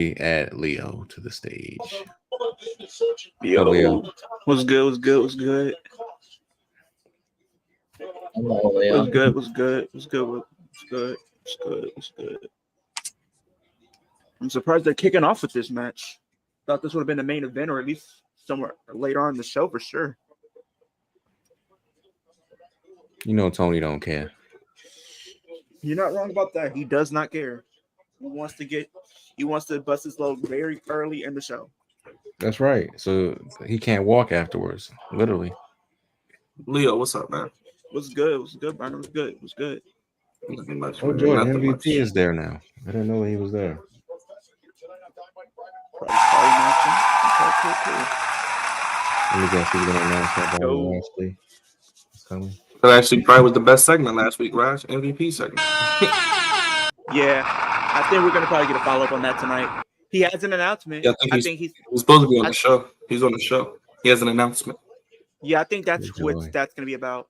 add Leo to the stage. Yo, Leo. what's good? What's good? What's good? Hello, Leo. What's good? What's good? What's good? What's good? What's good? What's good? I'm surprised they're kicking off with this match. Thought this would have been the main event, or at least somewhere later on in the show for sure. You know Tony don't care. You're not wrong about that. He does not care. He wants to bust his load very early in the show. That's right. So he can't walk afterwards, literally. Leo, what's up, man? What's good? What's good, Brian? What's good? What's good? Nothing much. Oh, Man. Jordan, Nothing MVP much. is there now. I didn't know he was there. Probably matching. Okay, cool. Let me guess, he's gonna announce that by Lashley is coming. That actually probably was the best segment last week, Raj. MVP segment. Yeah, I think we're gonna probably get a follow up on that tonight. He has an announcement. Yeah, I think he's supposed to be on the show. He's on the show. He has an announcement. Yeah, I think that's Enjoy. what that's gonna be about.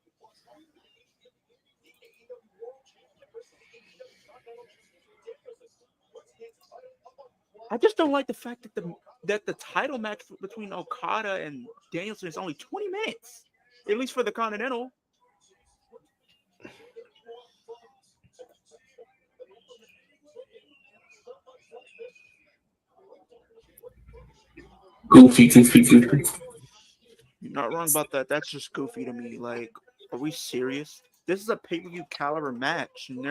I just don't like the fact that the title match between Okada and Danielson is only 20 minutes, at least for the Continental. Goofy. You're not wrong about that. That's just goofy to me. Like, are we serious? This is a pay-per-view caliber match, and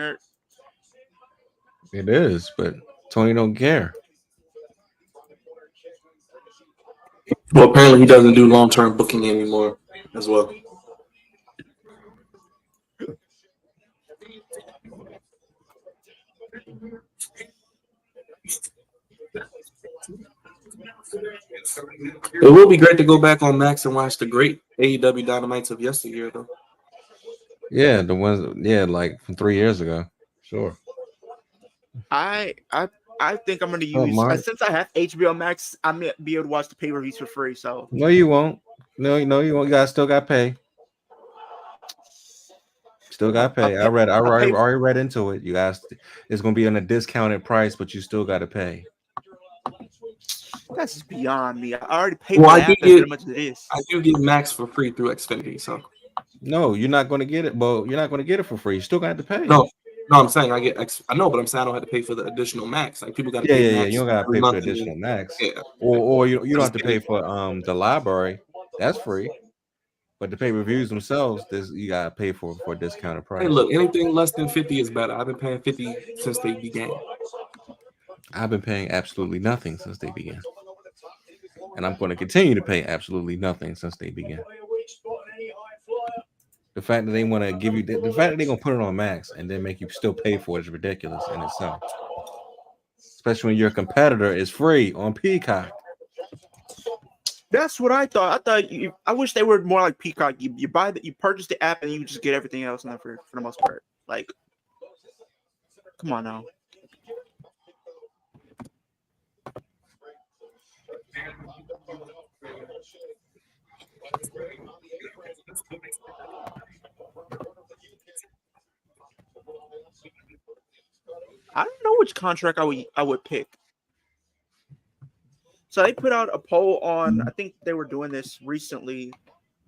It is, but Tony don't care. Well, apparently he doesn't do long-term booking anymore as well. It will be great to go back on Max and watch the great AEW Dynamites of yesteryear, though. Yeah, the ones, like from 3 years ago. Sure. I think I'm going to Oh, use Mark. since I have HBO Max, I'm going to be able to watch the pay-per-views for free. So No, you won't. No, you won't. You guys still got to pay. Still got to pay. I already read into it. You guys, it's going to be on a discounted price, but you still got to pay. that's beyond me. I already paid Well, for I that do as get- much as it is. I do get Max for free through Xfinity, so No, you're not going to get it. Well, you're not going to get it for free. You still got to pay. no, I'm saying I get I know, but I'm saying I don't have to pay for the additional Max. Like people got to pay. Yeah. Max You don't got to every pay for month, additional Max. Yeah. Or you don't have to pay for the library. That's free. But the pay-per-views themselves, you got to pay for a discounted price. Hey, look, anything less than 50 is better. I've been paying 50 since they began. I've been paying absolutely nothing since they began. And I'm going to continue to pay absolutely nothing since they began. The fact that they want to give you the fact that they're going to put it on Max and then make you still pay for it is ridiculous in itself. Especially when your competitor is free on Peacock. That's what I thought. I wish they were more like Peacock. You purchase the app and you just get everything else in there for the most part. Like, come on now. I don't know which contract I would pick. So they put out a poll on, I think they were doing this recently.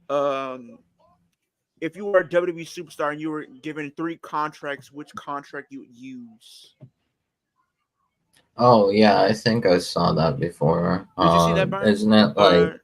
If you were a WWE superstar and you were given 3 contracts, which contract you would use? Oh yeah, I think I saw that before. Did you see that, Brian? Isn't it like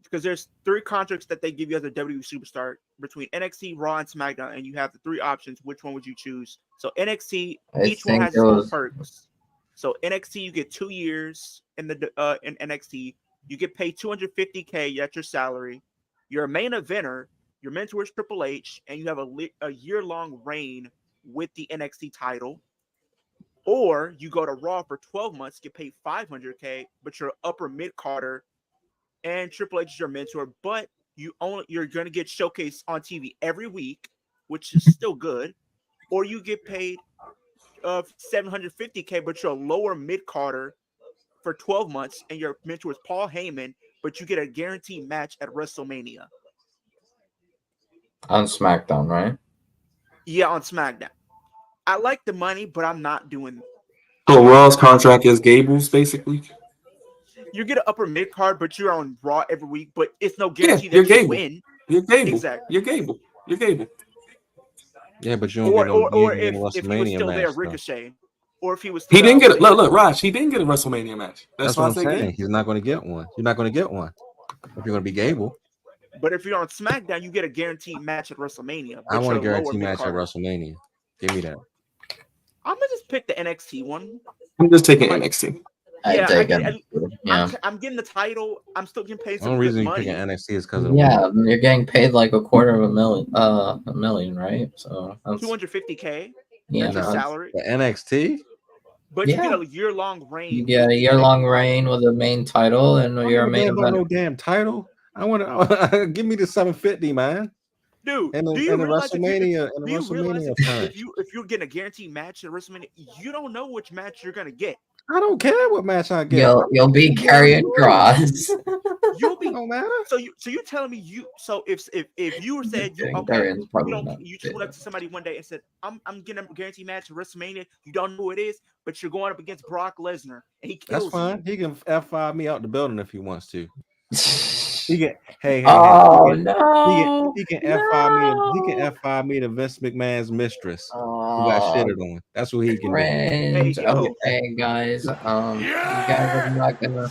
because there's 3 contracts that they give you as a WWE superstar between NXT, Raw, and SmackDown, and you have the 3 options. Which one would you choose? So NXT, each one has its own perks. So NXT, you get 2 years in NXT. You get paid $250K. That's your salary. You're a main eventer. Your mentor is Triple H, and you have a year-long reign with the NXT title. Or you go to Raw for 12 months, get paid $500K, but you're upper mid-carder, and Triple H is your mentor. But you're going to get showcased on TV every week, which is still good. Or you get paid $750K, but you're a lower mid-carder for 12 months, and your mentor is Paul Heyman, but you get a guaranteed match at WrestleMania. on SmackDown, right? Yeah, on SmackDown. I like the money, but I'm not doing So Raw's contract is Gable's basically. You get an upper mid card, but you're on Raw every week. But it's no Yeah, guarantee you're that you Gable. win. You're Gable. Exactly. You're Gable. You're Gable. Yeah, but you don't get no. Or you ain't if get a he was WrestleMania still there, match, though. Ricochet. Or if he was still He didn't there, get it. Look, Raj. He didn't get a WrestleMania match. That's why what I I'm said saying. Gable. He's not going to get one. You're not going to get one if you're going to be Gable. But if you're on SmackDown, you get a guaranteed match at WrestleMania. I want a you're lower guaranteed match at mid-card. WrestleMania. Give me that. I'm gonna just pick the NXT one. I'm just taking NXT. Yeah, Yeah. I'm getting the title. I'm still getting paid The some only good reason you're money. picking NXT is because of the You're getting paid like a million, right? So that's, 250K. yeah, That's your no, salary. The NXT. But Yeah. you get a year-long reign. you get a year-long reign with a main title, and I you're a don't main give a damn about event. no damn title. I want to give me the 750, man. Dude, And do you the realize WrestleMania do you realize appearance. if you're getting a guaranteed match at WrestleMania, you don't know which match you're gonna get. I don't care what match I get. You'll be carrying cross. You'll be don't matter. So you telling me if you were saying you went up to somebody one day and said I'm getting a guaranteed match at WrestleMania, you don't know who it is, but you're going up against Brock Lesnar and he kills That's fine. you. He can F5 me out the building if he wants to. He can he can F5 me. He can F5 me to Vince McMahon's mistress who got shitted on. That's what he can do. Okay, guys. You guys are not gonna.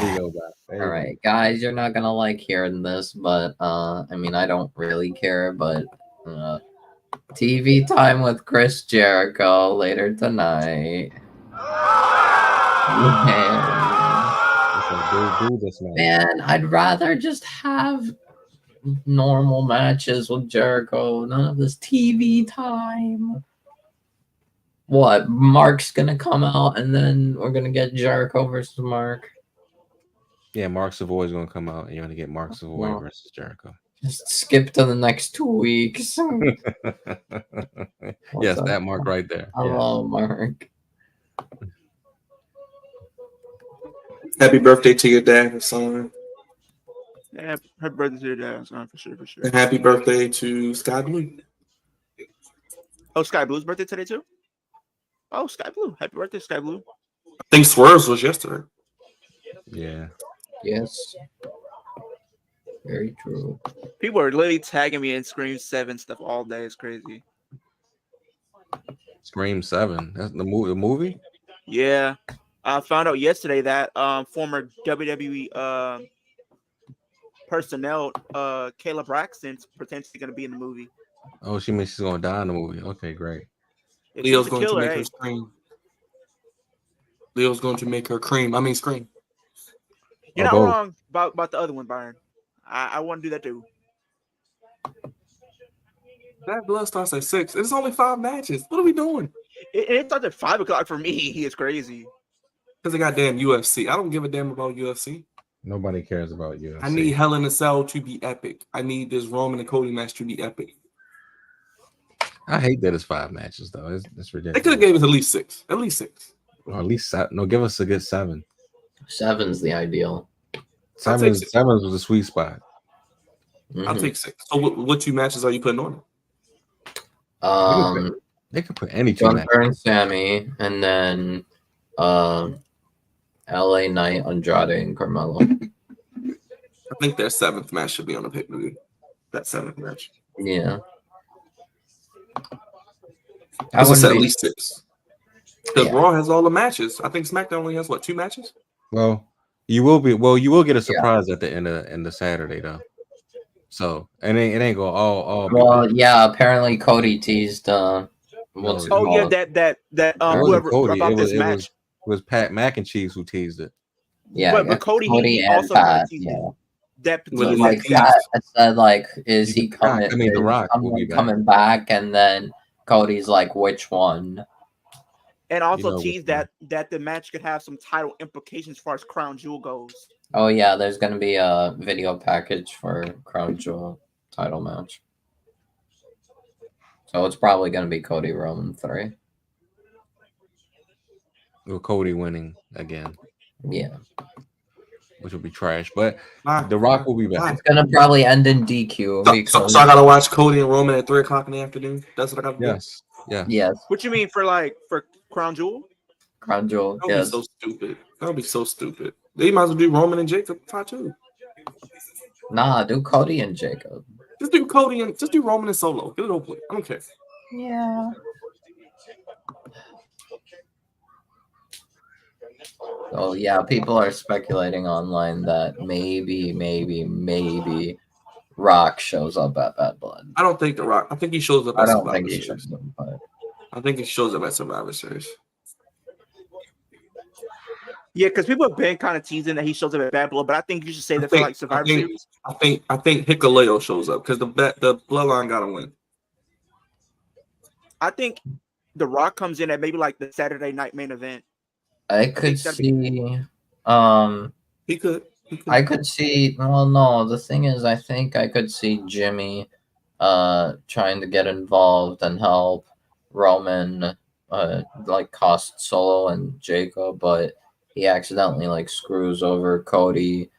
There you go, guys. All right, guys, you're not gonna like hearing this, but I mean, I don't really care, but TV time with Chris Jericho later tonight. Man, I'd rather just have normal matches with Jericho, none of this TV time. What? Mark's gonna come out, and then we're gonna get Jericho versus Mark. Yeah, Mark Savoy is gonna come out, and you're gonna get Mark Savoy versus Jericho. Just skip to the next 2 weeks. Yes, that Mark right there. Hello, Mark. Happy birthday to your dad, Hassan. Yeah, happy birthday to your dad, Hassan, for sure. And happy birthday to Sky Blue. Oh, Sky Blue's birthday today too? Oh, Sky Blue. Happy birthday, Sky Blue. I think Swerve's was yesterday. Yeah. Yes. Very true. People are literally tagging me in Scream 7 stuff all day. It's crazy. Scream 7. That's the movie? Yeah. I found out yesterday that former WWE personnel, Kayla Braxton's potentially going to be in the movie. Oh, she means she's going to die in the movie. Okay, great. If Leo's she's a going killer, to make her scream. Leo's going to make her scream. You're not wrong about the other one, Byron. I want to do that too. That blood starts at 6. It's only 5 matches. What are we doing? It starts at 5 o'clock for me. It's crazy. Because they got damn UFC. I don't give a damn about UFC. Nobody cares about UFC. I need Hell in a Cell to be epic. I need this Roman and Cody match to be epic. I hate that it's 5 matches though. It's ridiculous. They could have gave us at least 6. At least 6. Or at least 7. No, give us a good 7. 7's the ideal. 7 was a sweet spot. I'll take 6. So what 2 matches are you putting on? They could put any 2 matches. Gunther and Sammy, and then LA Knight, Andrade, and Carmelo. I think their 7th match should be on the pay-per-view. That 7th match. Yeah. I would say at least 6. Because Raw has all the matches. I think SmackDown only has 2 matches? Well, you will get a surprise at the end of the Saturday though. So it ain't go all. Well, yeah. Apparently, Cody teased. What's it called? Whoever Cody. about this match. It was Pat McAfee who teased it. Yeah, but Cody he and also Pat. That like that said, like, is he coming? I mean, The Rock will be coming back, and then Cody's like, which one? And also teased that the match could have some title implications as far as Crown Jewel goes. Oh yeah, there's gonna be a video package for Crown Jewel title match. So it's probably gonna be Cody Roman 3. With Cody winning again. Yeah. Which will be trash. But The Rock will be back. It's gonna probably end in DQ. So I gotta watch Cody and Roman at 3 o'clock in the afternoon. That's what I gotta do. Yes. Yeah. Yes. What you mean for Crown Jewel? Gradual. That would be so stupid. That would be so stupid. They might as well do Roman and Jacob too. Nah, do Cody and Jacob. Just do Cody and just do Roman and Solo. Get it over with. I don't care. Yeah. Oh yeah, people are speculating online that maybe Rock shows up at Bad Blood. I don't think The Rock. I think he shows up at Survivor Series. I think he shows up at Survivor Series. Yeah, because people have been kind of teasing that he shows up at Bad Blood, but I think you should say that for like Survivor Series. I think Hikuleo shows up because the bloodline gotta win. I think The Rock comes in at maybe like the Saturday night main event. I could see. He could. I could see. Well, no. The thing is, I think I could see Jimmy, trying to get involved and help Roman, like cost Solo and Jacob, but he accidentally like screws over Cody,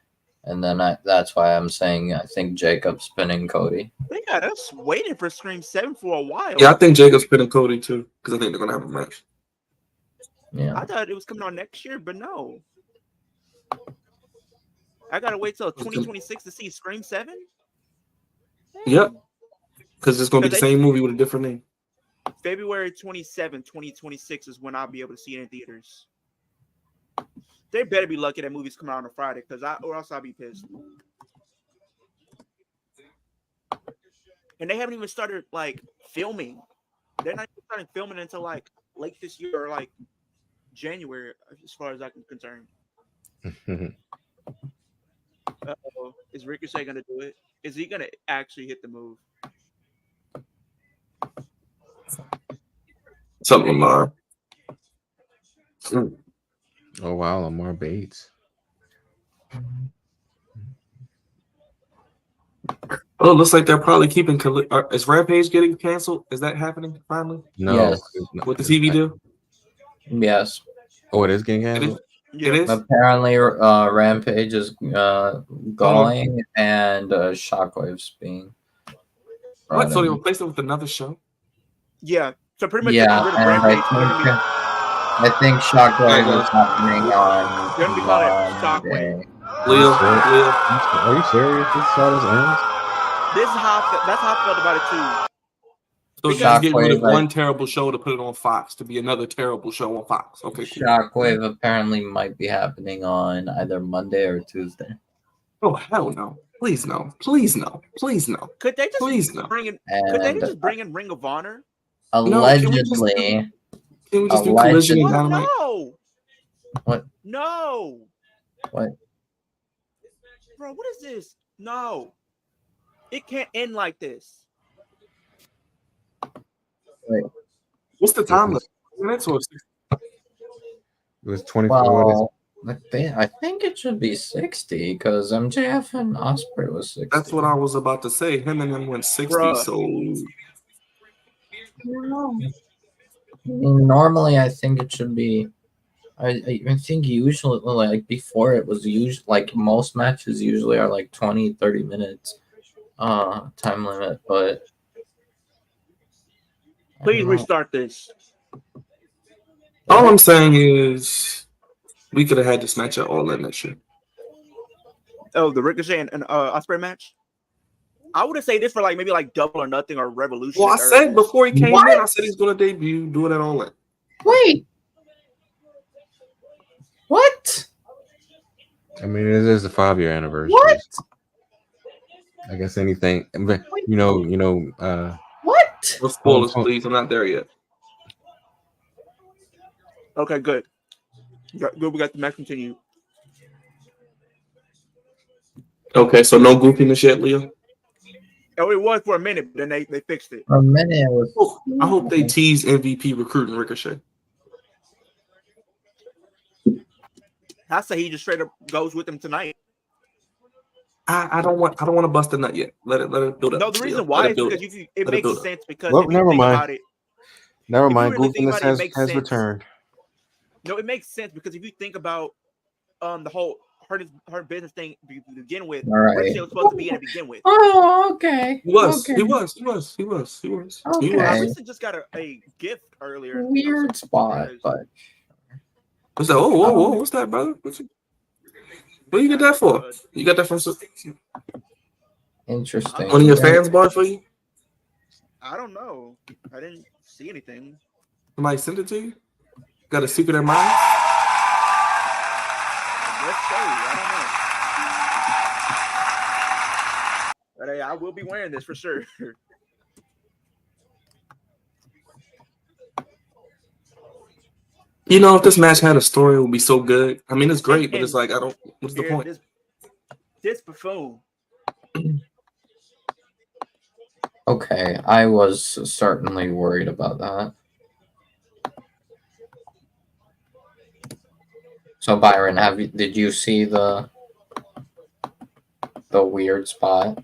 and then that's why I'm saying I think Jacob's pinning Cody. They got us waiting for Scream 7 for a while. Yeah, I think Jacob's pinning Cody too because I think they're gonna have a match. Yeah, I thought it was coming on next year, but no. I gotta wait till 2026 to see Scream 7. Yep, because it's gonna be the same movie with a different name. February 27, 2026 is when I'll be able to see it in theaters. They better be lucky that movie's coming out on a Friday, or else I'll be pissed. And they haven't even started like filming. They're not even starting filming until like late this year or like January, as far as I'm concerned. Is Ricochet gonna do it? Is he gonna actually hit the move? Something Lamar. Oh wow, Lamar Bates. Oh, it looks like they're probably keeping. Is Rampage getting canceled? Is that happening finally? No. Yes. With the TV deal? Yes. Oh, it is getting canceled? It is? Apparently, Rampage is going, and Shockwave's being. What? So they replaced it with another show? Yeah. So pretty much. Yeah, and I think Shockwave is happening on. They're gonna be calling it Shockwave. Leo, are you serious? This is how this ends? This is that's how I felt about it too. So just get rid of one terrible show to put it on Fox to be another terrible show on Fox. Okay. Cool. Shockwave apparently might be happening on either Monday or Tuesday. Oh hell no! Please no! Please no! Please no! Could they just bring in? Could they just bring in Ring of Honor? Allegedly. Can we just do Collision and Dynamite? No. What? No. What? Bro, what is this? No. It can't end like this. Wait. What's the time limit? Minutes or 60? It was 24. Well, I think it should be 60 because MJF and Osprey was 60. That's what I was about to say. Him and him went 60. Bruh. So normally, I think it should be. I think usually, like before, it was usually like most matches usually are like 20, 30 minutes time limit, but please restart this. all I'm saying is we could have had this match at All In this year. Oh, the Ricochet and Osprey match? I would have said this for like maybe like Double or Nothing or Revolution. Well, I said before he came in, I said he's going to debut, do it at All In. Wait. What? I mean, it is the 5-year anniversary. What? I guess anything, you know. What? No spoilers, please. I'm not there yet. Okay, good. Good. We got the match continued. Okay, so no goofiness yet, Leo. Oh, it was for a minute, but then they fixed it. For a minute, it was. I hope they tease MVP recruiting Ricochet. I say he just straight up goes with them tonight. I don't want to bust a nut yet. Let it build up. No, the reason why is because it makes sense because well, if you never think mind. about it. Never mind. Really Goofiness has returned. No, it makes sense because if you think about the whole her business thing to begin with, Ricochet was supposed to be in to begin with. Oh, okay. He was. Okay. He was. Okay. I recently just got a gift earlier. Weird spot, but What's that? Whoa! What's that, brother? What you get that for? You got that from Interesting. one of your fans bought for you? I don't know. I didn't see anything. Somebody sent it to you? Got a secret in mind? I guess so. I don't know. But hey, I will be wearing this for sure. You know, if this match had a story, it would be so good. I mean, it's great, but it's like, I don't. What's the point? This buffoon. Okay, I was certainly worried about that. So Byron, did you see the weird spot?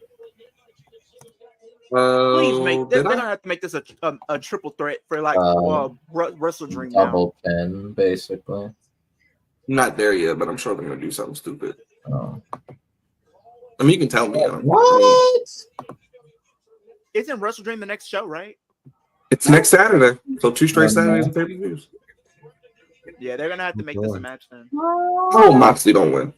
Please they're gonna have to make this a triple threat for like Wrestle Dream double pin, basically. Not there yet, but I'm sure they're gonna do something stupid. Oh. I mean, you can tell me. What? Isn't Wrestle Dream the next show, right? It's next Saturday, so 2 straight Saturdays and pay-per-views. Yeah, they're gonna have to make this a match then. Oh, Moxley don't win.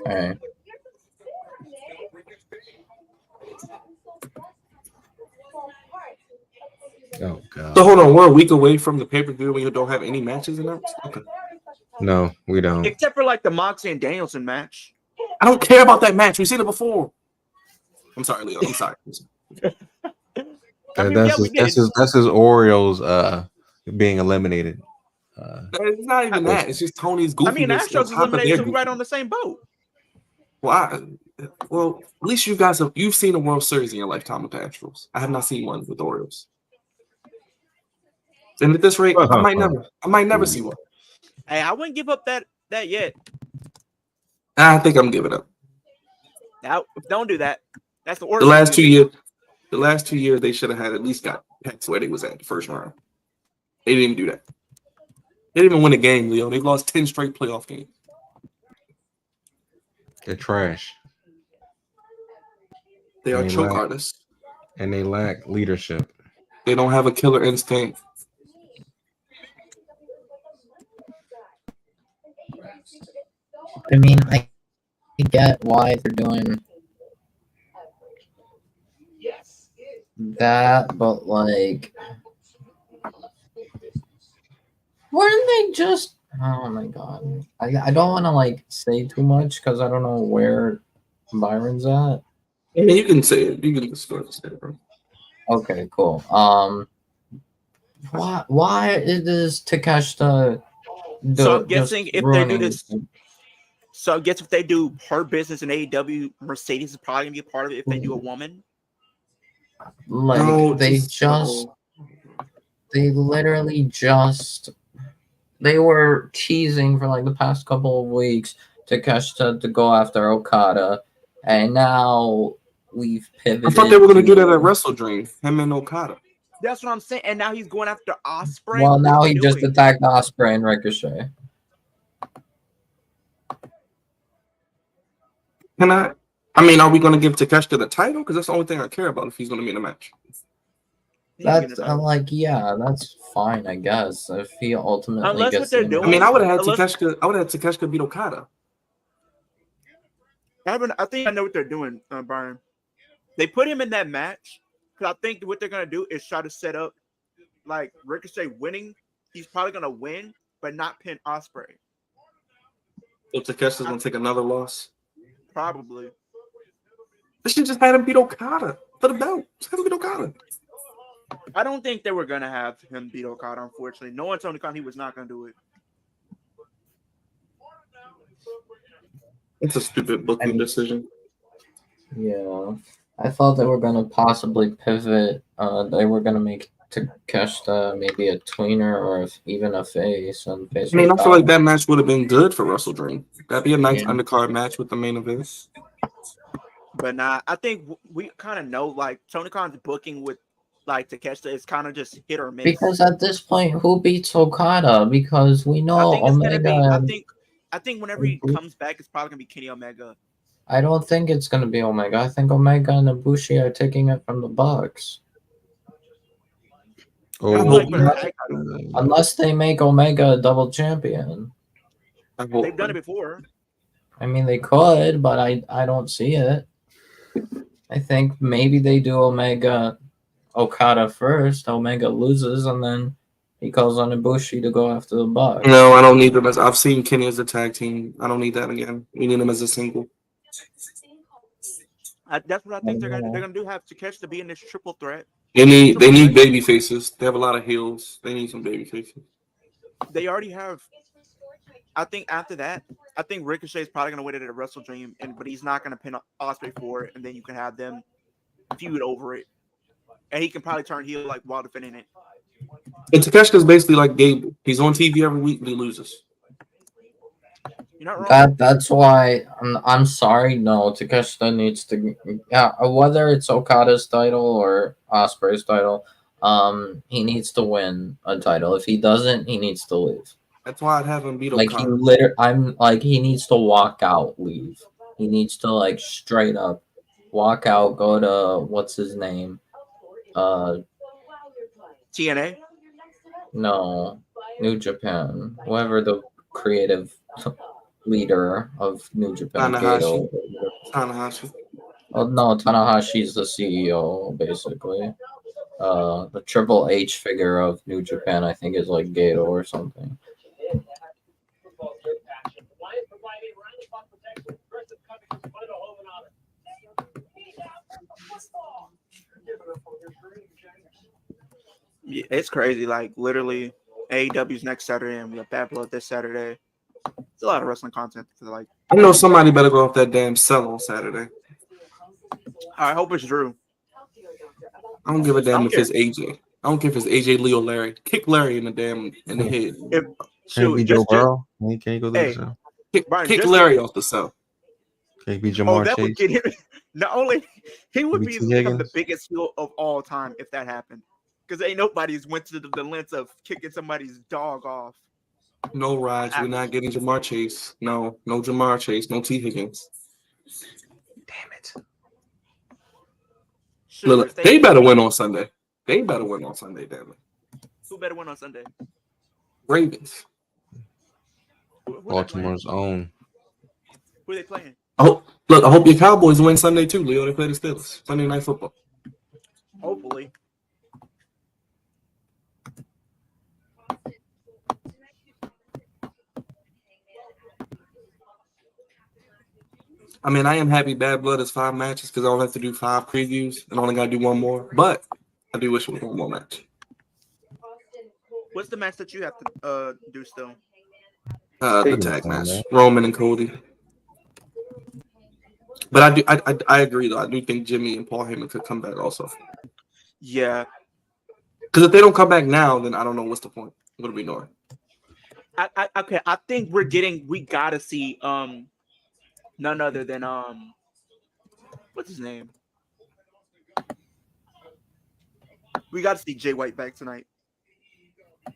Okay. Oh god. So hold on, we're a week away from the pay-per-view when you don't have any matches announced? Okay. No, we don't. Except for like the Moxley and Danielson match. I don't care about that match. We've seen it before. I'm sorry, Leo. I'm sorry. That's his Orioles being eliminated. It's not even that. It's just Tony's goofiness. I mean, Astros eliminated, so we're right on the same boat. Well, at least you've seen a World Series in your lifetime with the Astros. I have not seen one with the Orioles. And at this rate, I might never see one. Hey, I wouldn't give up that yet. I think I'm giving up. Now, don't do that. That's the worst. The last 2 years, they should have had at least got past where they was at the first round. They didn't even do that. They didn't even win a game, Leo. They lost 10 straight playoff games. They're trash. They are choke artists. And they lack leadership. They don't have a killer instinct. I mean, I get why they're doing that, but like, weren't they just? Oh my god! I don't want to like say too much because I don't know where Byron's at. I mean, you can say it. You can discuss it, bro. Okay, cool. Why is Takeshita? So I'm guessing if they do this. So I guess if they do her business in AEW, Mercedes is probably gonna be a part of it if they do a woman. Like they were teasing for like the past couple of weeks Takeshita to go after Okada, and now we've pivoted. I thought they were gonna do that at Wrestle Dream, him and Okada. That's what I'm saying. And now he's going after Ospreay. Well, now he just attacked Ospreay and Ricochet. I mean, are we going to give Takeshita the title? Because that's the only thing I care about if he's going to be in a match. That's that's fine, I guess. If he ultimately unless gets what they're doing. I mean, I would have had Takeshita beat Okada. I think I know what they're doing, Brian. They put him in that match because I think what they're going to do is try to set up like Ricochet winning. He's probably going to win, but not pin Ospreay. So Takeshita's going to take another loss? Probably. They should just had him beat Okada for the belt. Just have him beat Okada. I don't think they were going to have him beat Okada, unfortunately. No one told Tony Khan he was not going to do it. It's a stupid booking decision. Yeah. I thought they were going to possibly pivot. They were going to make Takeshita maybe a tweener or even a face. I mean, I feel like that match would have been good for Wrestle Dream. That'd be a nice undercard match with the main event. But nah, I think we kind of know like Tony Khan's booking with like Takeshita is kind of just hit or miss. Because at this point, who beats Okada? Because we know I think it's Omega. gonna be. I think whenever he comes back, it's probably gonna be Kenny Omega. I don't think it's gonna be Omega. I think Omega and Ibushi are taking it from the Bucks. Unless they make Omega a double champion. They've done it before. I mean, they could, but I don't see it. I think maybe they do Omega Okada first. Omega loses, and then he calls on Ibushi to go after the Bucks. No, I don't need them. I've seen Kenny as a tag team. I don't need that again. We need him as a single. That's what I think they're gonna do. Have Takeshita be in this triple threat. They need baby faces. They have a lot of heels. They need some baby faces. They already have. I think after that, I think Ricochet is probably gonna win it at a Wrestle Dream, but he's not gonna pin Ospreay for it, and then you can have them feud over it, and he can probably turn heel like while defending it. And Takeshita's basically like Gable. He's on TV every week and he loses. You're not wrong. That's why I'm sorry. No, Takeshita needs to. Yeah, whether it's Okada's title or Ospreay's title, he needs to win a title. If he doesn't, he needs to leave. That's why I'd have him beat Okada. He needs to walk out, leave. He needs to like straight up walk out, go to what's his name? TNA? No, New Japan. Whoever the creative leader of New Japan. Tanahashi. Oh no, Tanahashi's the CEO basically. The Triple H figure of New Japan, I think, is like Gato or something. Yeah, it's crazy. Like literally, AEW's next Saturday, and we have Bad Blood this Saturday. It's a lot of wrestling content. Like I know somebody better go off that damn cell on Saturday. I hope it's Drew. I don't give a damn if it's AJ. I don't care if it's AJ, Leo, Larry. Kick Larry in the head. Can he Joe Burrow? Can't he go there? Hey, So? Kick Larry off the cell. Can he be Jamar that Chase? would get him. Not only he would become the biggest heel of all time if that happened. Because ain't nobody's went to the lengths of kicking somebody's dog off. No, Raj, we're not getting Jamar Chase. No Jamar Chase. No T. Higgins. Damn it. Look, they better win on Sunday. They better win on Sunday, damn it. Who better win on Sunday? Ravens. Baltimore's own. Who are they playing? I hope your Cowboys win Sunday too, Leo. They play the Steelers. Sunday Night Football. Hopefully. I mean, I am happy Bad Blood is 5 matches because I don't have to do 5 previews and only got to do 1 more. But I do wish it was 1 more match. What's the match that you have to do still? The tag match, Roman and Cody. But I agree though. I do think Jimmy and Paul Heyman could come back also. Yeah. Because if they don't come back now, then I don't know what's the point. What are we doing? Okay, I think we gotta see none other than what's his name? We got to see Jay White back tonight.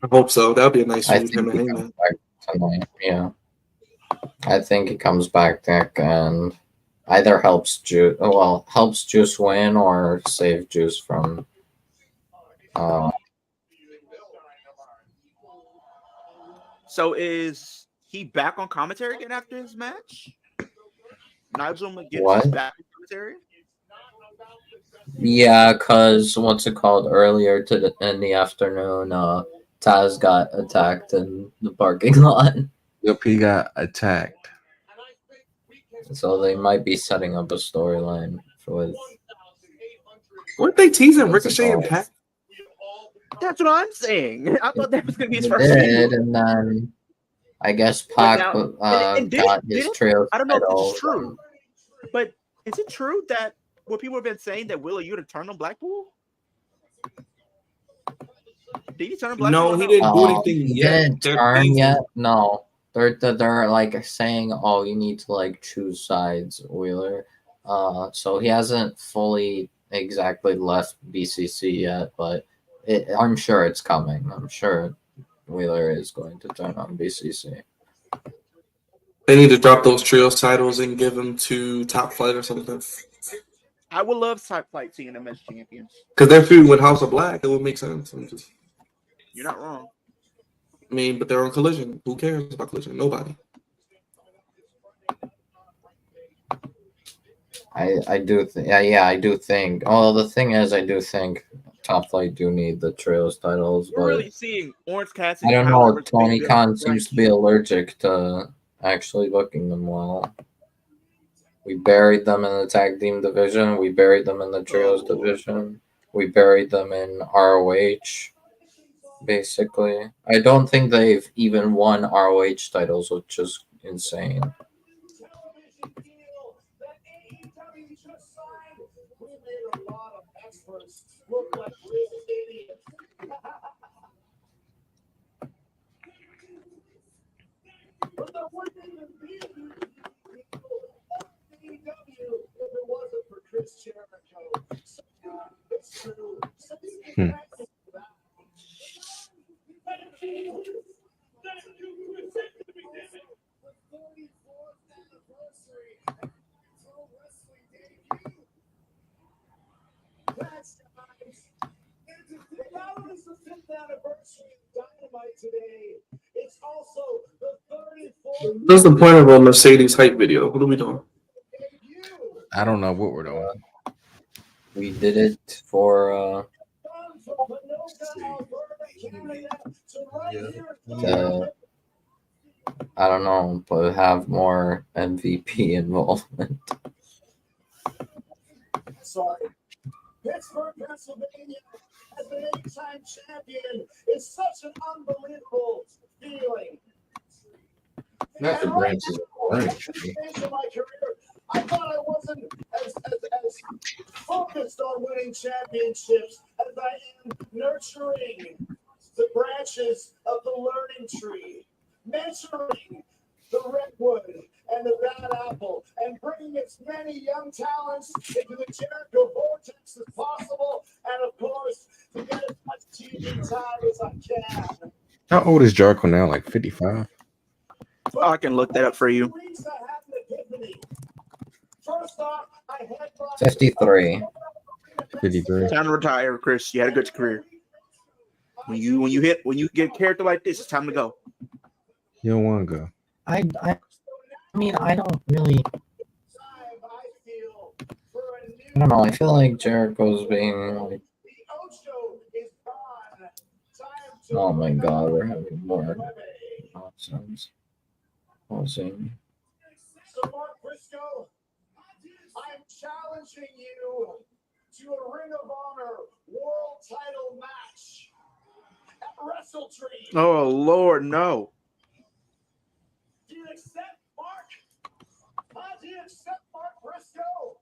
I hope so. That would be a nice I think he comes back tonight. Yeah, I think he comes back and either helps Juice win or save Juice from. So is he back on commentary again after his match? Nigel McGuinness is back on commentary? Yeah, because what's it called? Earlier in the afternoon, Taz got attacked in the parking lot. Yep, he got attacked. So they might be setting up a storyline with. Weren't they teasing Ricochet and Pac? That's what I'm saying. I thought that was going to be his first did, and then I guess Pac got his trail. I don't know if it's true, but is it true that what people have been saying that Willa Yuta turned on Blackpool? Did he turn on Blackpool? No, he didn't do anything he yet. didn't turn yet. No, they're like saying, "Oh, you need to like choose sides, Wheeler." So he hasn't fully exactly left BCC yet, but I'm sure it's coming. I'm sure Wheeler is going to turn on BCC. They need to drop those trios titles and give them to Top Flight or something. I would love Top Flight seeing them as champions. Because they're feuding with House of Black. It would make sense. You're not wrong. I mean, but they're on Collision. Who cares about Collision? Nobody. I do think, I do think. Well, the thing is, I do think Top Flight do need the trios titles. We're but really seeing Orange Cassidy. I don't know. Tony Khan seems to be allergic to actually booking them well. We buried them in the tag team division. We buried them in the trios division. We buried them in ROH. Basically, I don't think they've even won ROH titles, which is insane. What's the point of a Mercedes hype video? What are we doing? I don't know what we're doing. We did it for I don't know, but have more MVP involvement. Sorry. Pittsburgh, Pennsylvania, as an 8-time champion is such an unbelievable feeling. Not the branches of orange. My career, I thought I wasn't as focused on winning championships as I am nurturing the branches of the learning tree, mentoring the redwood and the bad apple, and bringing as many young talents into the Jericho vortex as possible, and of course, to get as much TV time as I can. How old is Jericho now? Like 55? Oh, I can look that up for you. 53. 53. Time to retire, Chris. You had a good career. When you get a character like this, it's time to go. You don't want to go. I mean, I don't really. I don't know. I feel like Jericho's being like. Oh my God, we're having more nonsense. Pausing. So, Mark Briscoe, I'm challenging you to a Ring of Honor World Title match at WrestleTree. Oh Lord, no. Do you accept, Mark? Do you accept Mark Briscoe?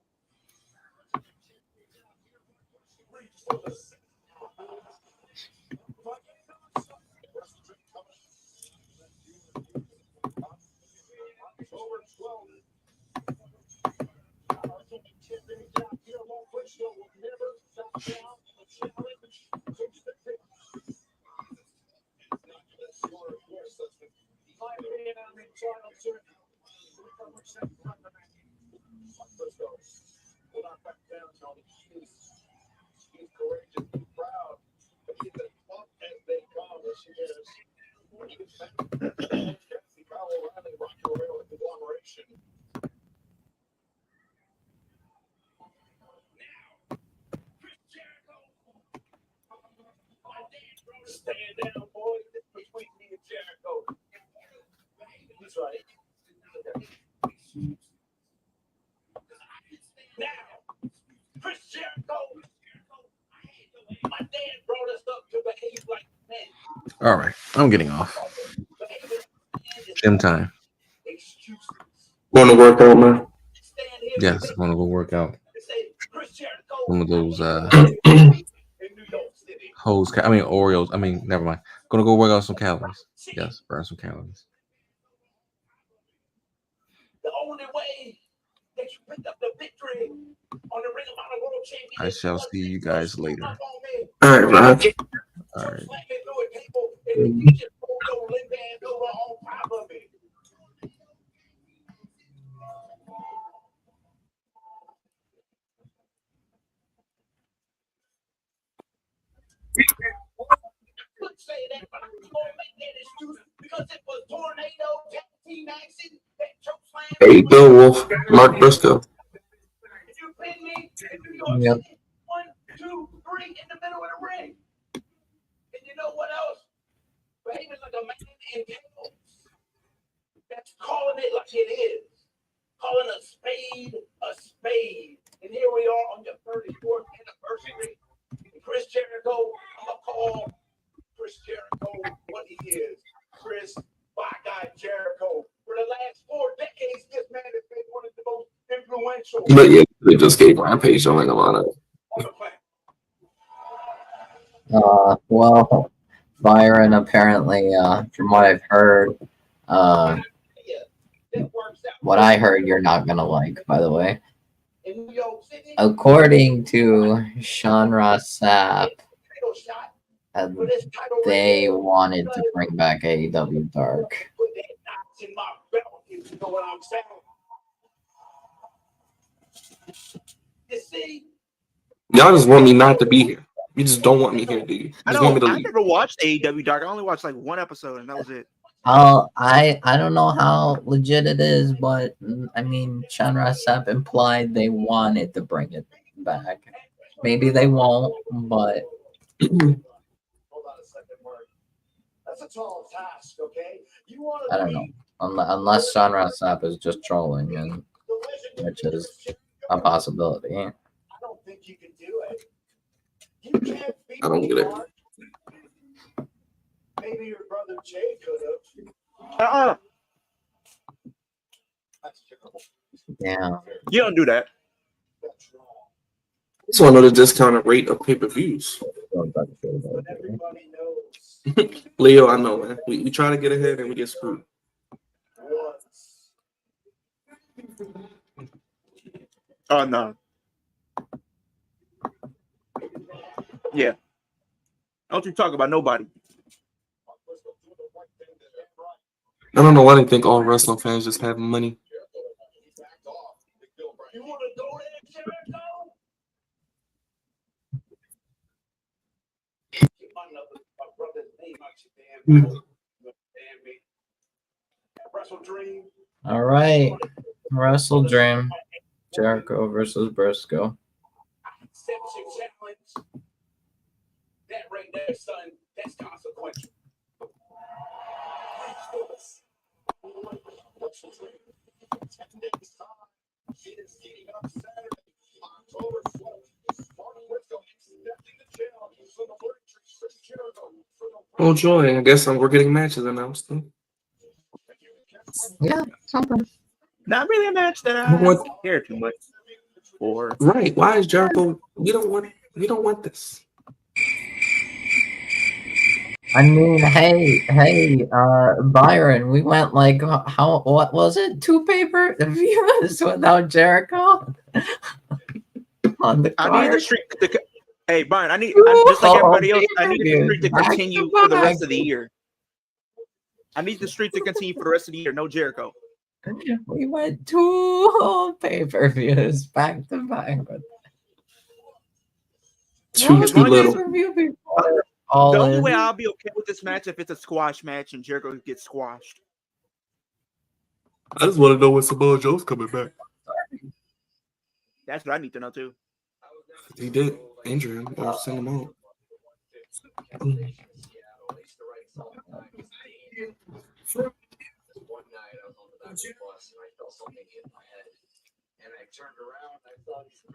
Stand down, boy. This is between me and Jericho. He's right. Now, Chris Jericho. My dad brought us up to behave like men. All right. I'm getting off. Gym time. Going to work out, man. Yes, I'm going to go work out. One of those Oreos. Never mind. Gonna go work out some calories. Yes, burn some calories. The only way that you pick up the victory I shall see you guys later. All right, Rod. All right. Hey, Bill Wolf, Mark Briscoe. Yep. 1, 2, 3 in the middle of the ring. And you know what else? Behaving like a man in tails. That's calling it like it is. Calling a spade a spade. And here we are on your 34th anniversary. And Chris Jericho, I'm going to call Chris Jericho what he is. Chris, by God, Jericho. For the last 4 decades, this man has been one of the most influential. But yeah, they just gave Rampage on like a lot of. Well, Byron apparently, from what I've heard, what I heard you're not gonna like, by the way. According to Sean Ross Sapp, they wanted to bring back AEW Dark. Y'all just want me not to be here. You just don't want me here, do you? I Just want me to I leave. never watched AEW Dark. I only watched like 1 episode, and that was it. I don't know how legit it is, but I mean, Sean Ross Sapp implied they wanted to bring it back. Maybe they won't, but Hold on a second, Mark. That's a tall task, okay? You want I don't know. Unless Sean Ross Sapp is just trolling, and which is a possibility. I don't think you can do it. You can't beat I don't get it. Mark. Maybe your brother Jay could have. That's terrible. Yeah. You don't do that. That's wrong. I just want to know the discounted rate of pay-per-views. But everybody knows. Leo, I know, man. We try to get ahead and we get screwed. Once. Oh no. Yeah. Don't you talk about nobody. I don't know why they think all wrestling fans just have money. You want to go there, Jericho? My brother's name out your damn Wrestle Dream. All right. Wrestle Dream. Jericho versus Briscoe. Accept your challenge. That right there, son, that's consequential. Wrestle Dream. 10 days time. It is getting up Saturday, October 12th. Mark Briscoe accepting the challenge for the victory. Chris Jericho for the Oh, joy. I guess we're getting matches announced. Then. Yeah, something. Not really a match that I care too much for. Right. Why is Jericho? We don't want this. I mean, hey, Byron, we went like what was it? 2 pay-per-views without Jericho on the card. I need the streak. Hey, Byron, I need just like everybody else. I need the streak to continue for the rest of the year. I need the streak to continue for the rest of the year. No Jericho. We went 2 pay-per-views back to back. Too little. The only way I'll be okay with this match if it's a squash match and Jericho gets squashed. I just want to know when Samoa Joe's coming back. That's what I need to know too. He did injure him or send him out.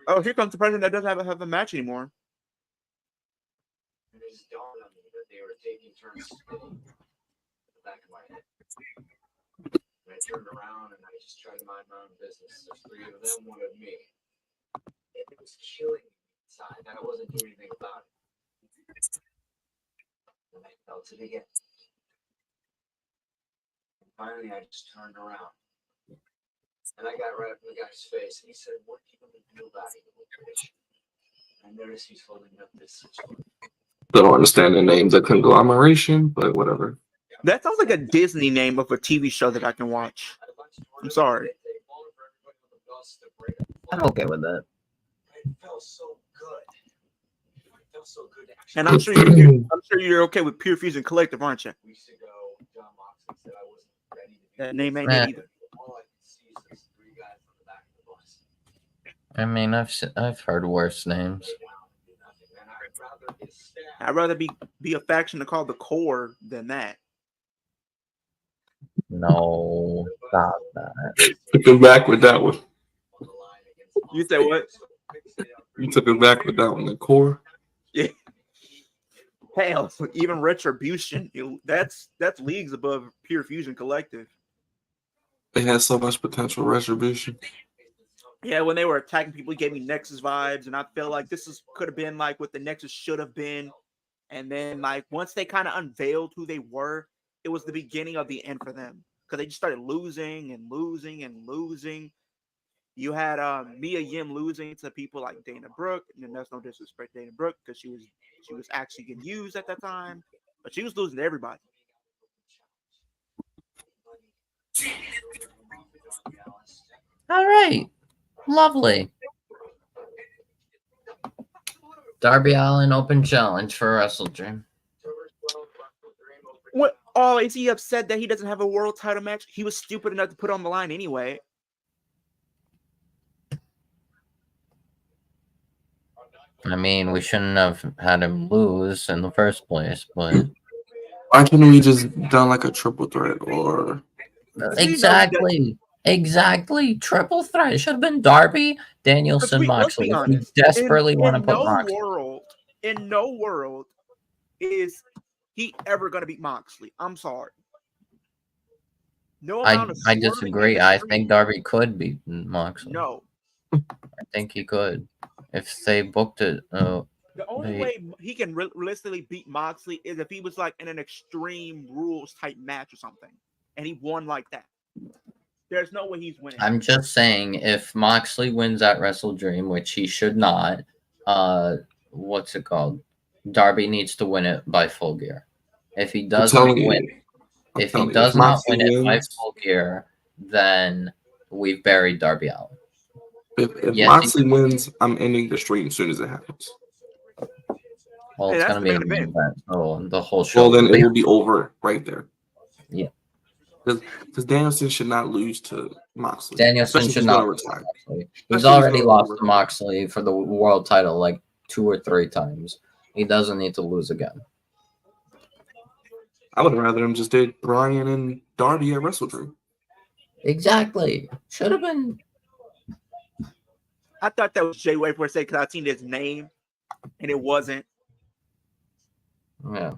Oh, here comes the person that doesn't have a match anymore. It just dawned on me that they were taking turns spinning at the back of my head. And I turned around and I just tried to mind my own business. There's 3 of them, 1 of me. It was killing me inside, and I wasn't doing anything about it. And I felt it again. And finally, I just turned around. And I got right up in the guy's face, and he said, "What are you going to do about it, you little bitch?" I noticed he's holding up this switchboard. Don't understand the names of conglomeration, but whatever. That sounds like a Disney name of a TV show that I can watch. I'm sorry. I'm okay with that. It felt so good. It felt so good to actually. And I'm sure you're okay with Pure Fusion Collective, aren't you? Weeks ago, John Moxley said I wasn't ready to be. That name ain't Yeah. it either. All I could see is those three guys on the back of the bus. I mean, I've heard worse names. I'd rather be a faction to call the Core than that. No, stop that. Took him back with that one. You said what? You took him back with that one. The core. Yeah. Hell, even Retribution, that's leagues above Pure Fusion Collective. They had so much potential. Retribution. Yeah, when they were attacking people, it gave me Nexus vibes, and I feel like this could have been like what the Nexus should have been. And then, like, once they kind of unveiled who they were, it was the beginning of the end for them because they just started losing and losing and losing. You had Mia Yim losing to people like Dana Brooke, and that's no disrespect to Dana Brooke because she was actually getting used at that time, but she was losing to everybody. All right, lovely. Darby Allin Open Challenge for WrestleDream. What? Oh, is he upset that he doesn't have a world title match? He was stupid enough to put on the line anyway. I mean, we shouldn't have had him lose in the first place, but Why couldn't we just done like a triple threat or? Exactly. Triple threat. It should have been Darby, Danielson, Moxley. If we desperately want to put Moxley. In no world is he ever going to beat Moxley. I'm sorry. No amount of I disagree. I think Darby could beat Moxley. No. I think he could. If they booked it. The only way he can realistically beat Moxley is if he was like in an Extreme Rules type match or something. And he won like that. There's no way he's winning. I'm just saying, if Moxley wins at WrestleDream, which he should not, what's it called? Darby needs to win it by Full Gear. If he doesn't win, if he does not win it by Full Gear, then we've buried Darby Allin. If Moxley wins, I'm ending the stream as soon as it happens. Well, it's going to be an event, so the whole show. Well, then it will be over right there. Yeah. Because Danielson should not lose to Moxley. Danielson should not retire. He's already lost to Moxley for the world title like 2 or 3 times. He doesn't need to lose again. I would rather him just did Bryan and Darby at WrestleDream. Exactly. Should have been. I thought that was Jay White for a second because I seen his name and it wasn't. Yeah.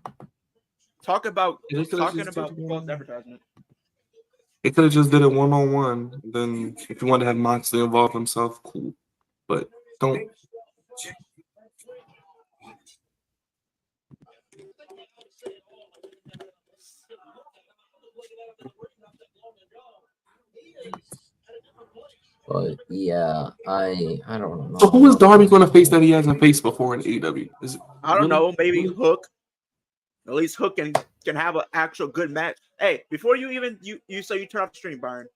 Talking about false advertisement. It could have just did it 1-on-1. Then if you want to have Moxley involve himself, cool. But don't. But yeah, I don't know. So who is Darby going to face that he hasn't faced before in AEW? I don't know. Maybe Hook. At least Hook can have an actual good match. Hey, before you even you turn off the stream, Byron.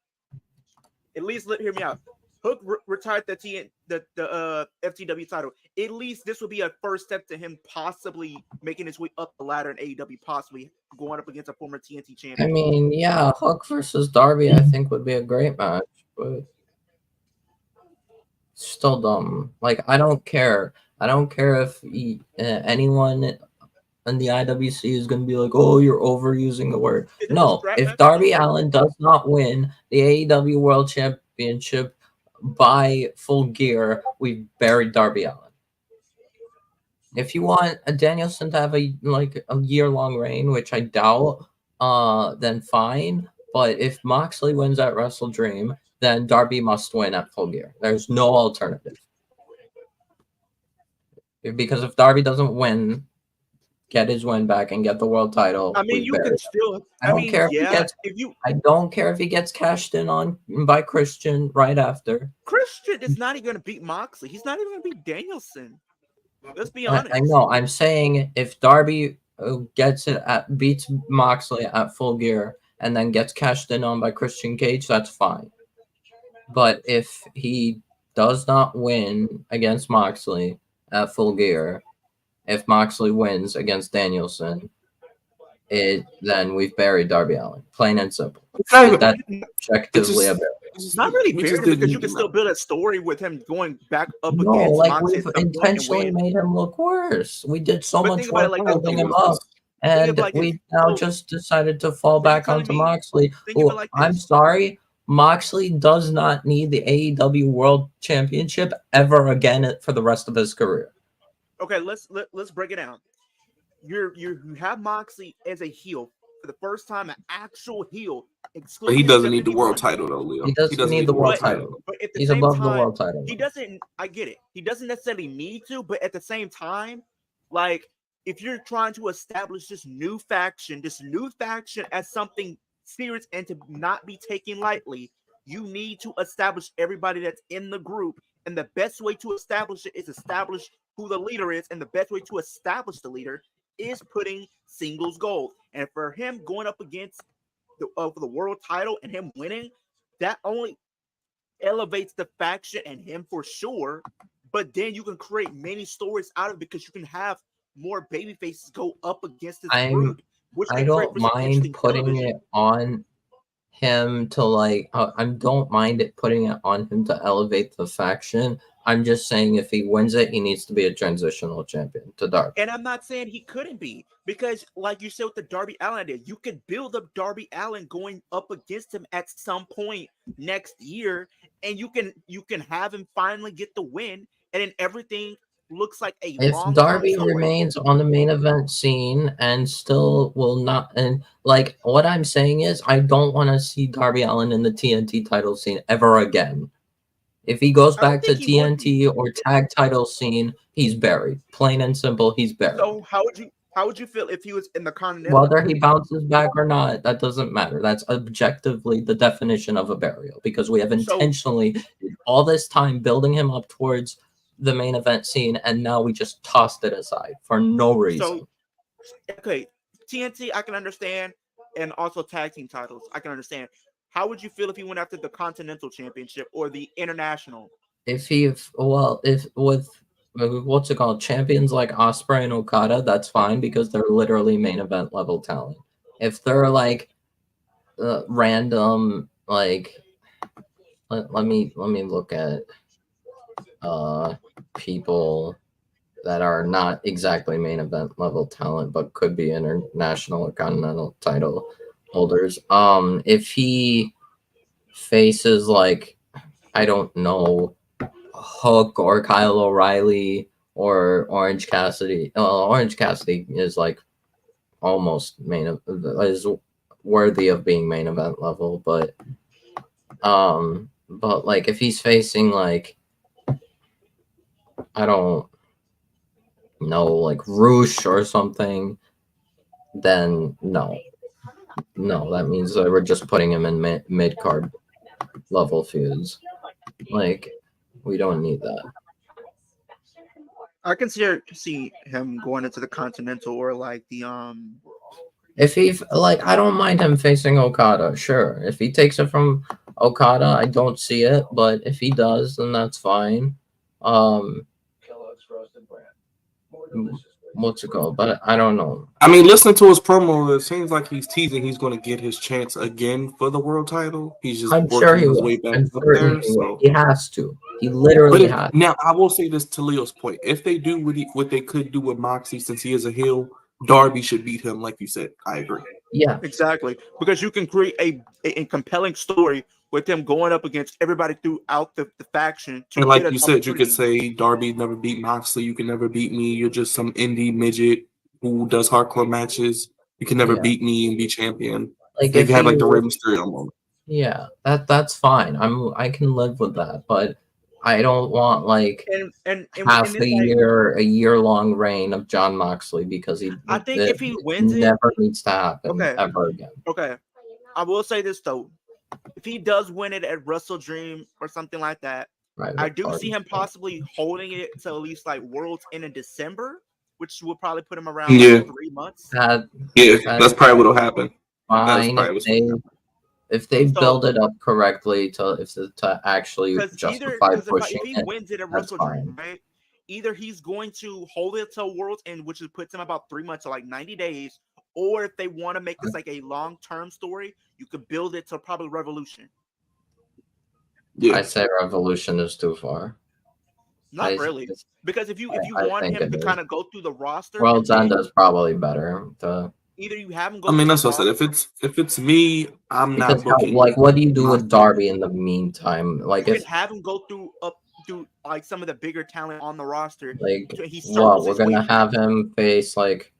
At least hear me out. Hook retired the FTW title. At least this would be a first step to him possibly making his way up the ladder in AEW, possibly going up against a former TNT champion. I mean, yeah, Hook versus Darby, I think would be a great match, but still dumb. Like, I don't care. I don't care if anyone in the IWC is going to be like, oh, you're overusing the word. No, if Darby Allin does not win the AEW World Championship by Full Gear, we've buried Darby Allin. If you want a Danielson to have a year-long reign, which I doubt, then fine. But if Moxley wins at WrestleDream, then Darby must win at Full Gear. There's no alternative. Because if Darby doesn't win get his win back, and get the world title. I mean, you can still. I don't care if he gets. I don't care if he gets cashed in on by Christian right after. Christian is not even going to beat Moxley. He's not even going to beat Danielson. Let's be honest. I know. I'm saying if Darby beats Moxley at Full Gear and then gets cashed in on by Christian Cage, that's fine. But if he does not win against Moxley at Full Gear, if Moxley wins against Danielson, then we've buried Darby Allin. Plain and simple. That's objectively a burial. It's not really buried because you can still build a story with him going back up against Moxley. We've intentionally made him look worse. We did so much work building him up. And we now just decided to fall back onto Moxley. I'm sorry. Moxley does not need the AEW World Championship ever again for the rest of his career. Okay, let's break it down. You have Moxley as a heel for the first time, an actual heel. But he doesn't need the world title though, Leo. He doesn't need the world title. But at the He's same above time, the world title. He doesn't. I get it. He doesn't necessarily need to, but at the same time, like if you're trying to establish this new faction as something serious and to not be taken lightly, you need to establish everybody that's in the group. And the best way to establish it is establish who the leader is. And the best way to establish the leader is putting singles gold. And for him going up against for the world title and him winning, that only elevates the faction and him for sure. But then you can create many stories out of it because you can have more baby faces go up against this group. I don't mind putting it on him to I don't mind it putting it on him to elevate the faction. I'm just saying if he wins it, he needs to be a transitional champion to Darby. And I'm not saying he couldn't be, because like you said with the Darby Allin idea, you could build up Darby Allin going up against him at some point next year, and you can have him finally get the win, and then everything looks like a if Darby remains on the main event scene and still will not, and like what I'm saying is I don't want to see Darby Allin in the TNT title scene ever again. If he goes back to TNT or tag title scene, he's buried. Plain and simple, he's buried. So how would you feel if he was in the Continental? Whether he bounces back or not, that doesn't matter. That's objectively the definition of a burial, because we have intentionally all this time building him up towards the main event scene, and now we just tossed it aside for no reason. So, okay, TNT I can understand, and also tag team titles I can understand. How would you feel if he went after the Continental Championship or the International? If with what's it called, champions like Ospreay and Okada, that's fine because they're literally main event level talent. If they're like random, like let me look at people that are not exactly main event level talent but could be international or continental title holders. If he faces like, I don't know, Hook or Kyle O'Reilly or Orange Cassidy. Orange Cassidy is like almost is worthy of being main event level, but like if he's facing like, I don't know, like Roosh or something, then no, that means that we're just putting him in mid card level feuds. Like, we don't need that. I can see him going into the Continental or like the If he I don't mind him facing Okada. Sure, if he takes it from Okada, I don't see it. But if he does, then that's fine. What's it called? But I don't know. I mean, listening to his promo, it seems like he's teasing he's going to get his chance again for the world title. He's just working his way back up there. So. He has to. He literally has. Now, I will say this to Leo's point. If they do what they could do with Moxie, since he is a heel, Darby should beat him, like you said. I agree. Yeah, exactly. Because you can create a compelling story with him going up against everybody throughout the faction. And like you said, you could say Darby never beat Moxley. You can never beat me. You're just some indie midget who does hardcore matches. You can never beat me and be champion. Like if you have like the Rey Mysterio moment. Yeah, that's fine. I can live with that. But I don't want like and half it's a year-long reign of John Moxley because I think if he wins it, never needs to happen ever again. Okay, I will say this though: if he does win it at Wrestle Dream or something like that, I do see him possibly holding it to at least like Worlds in December, which will probably put him around like 3 months. That's probably what'll happen. Fine if they build it up correctly to actually justify pushing if he wins it at Wrestle Dream, right? Either he's going to hold it till Worlds End, which puts him about 3 months, so like 90 days, or if they want to make this like a long-term story, you could build it to probably Revolution. I say Revolution is too far. Not really, because if you want him to kind of go through the roster, World's End is probably better. Either you have him go. I mean, that's what I said. If it's me, I'm not booking. Like, what do you do with Darby in the meantime? Like, you can have him go through like some of the bigger talent on the roster. Like, we're gonna have him face like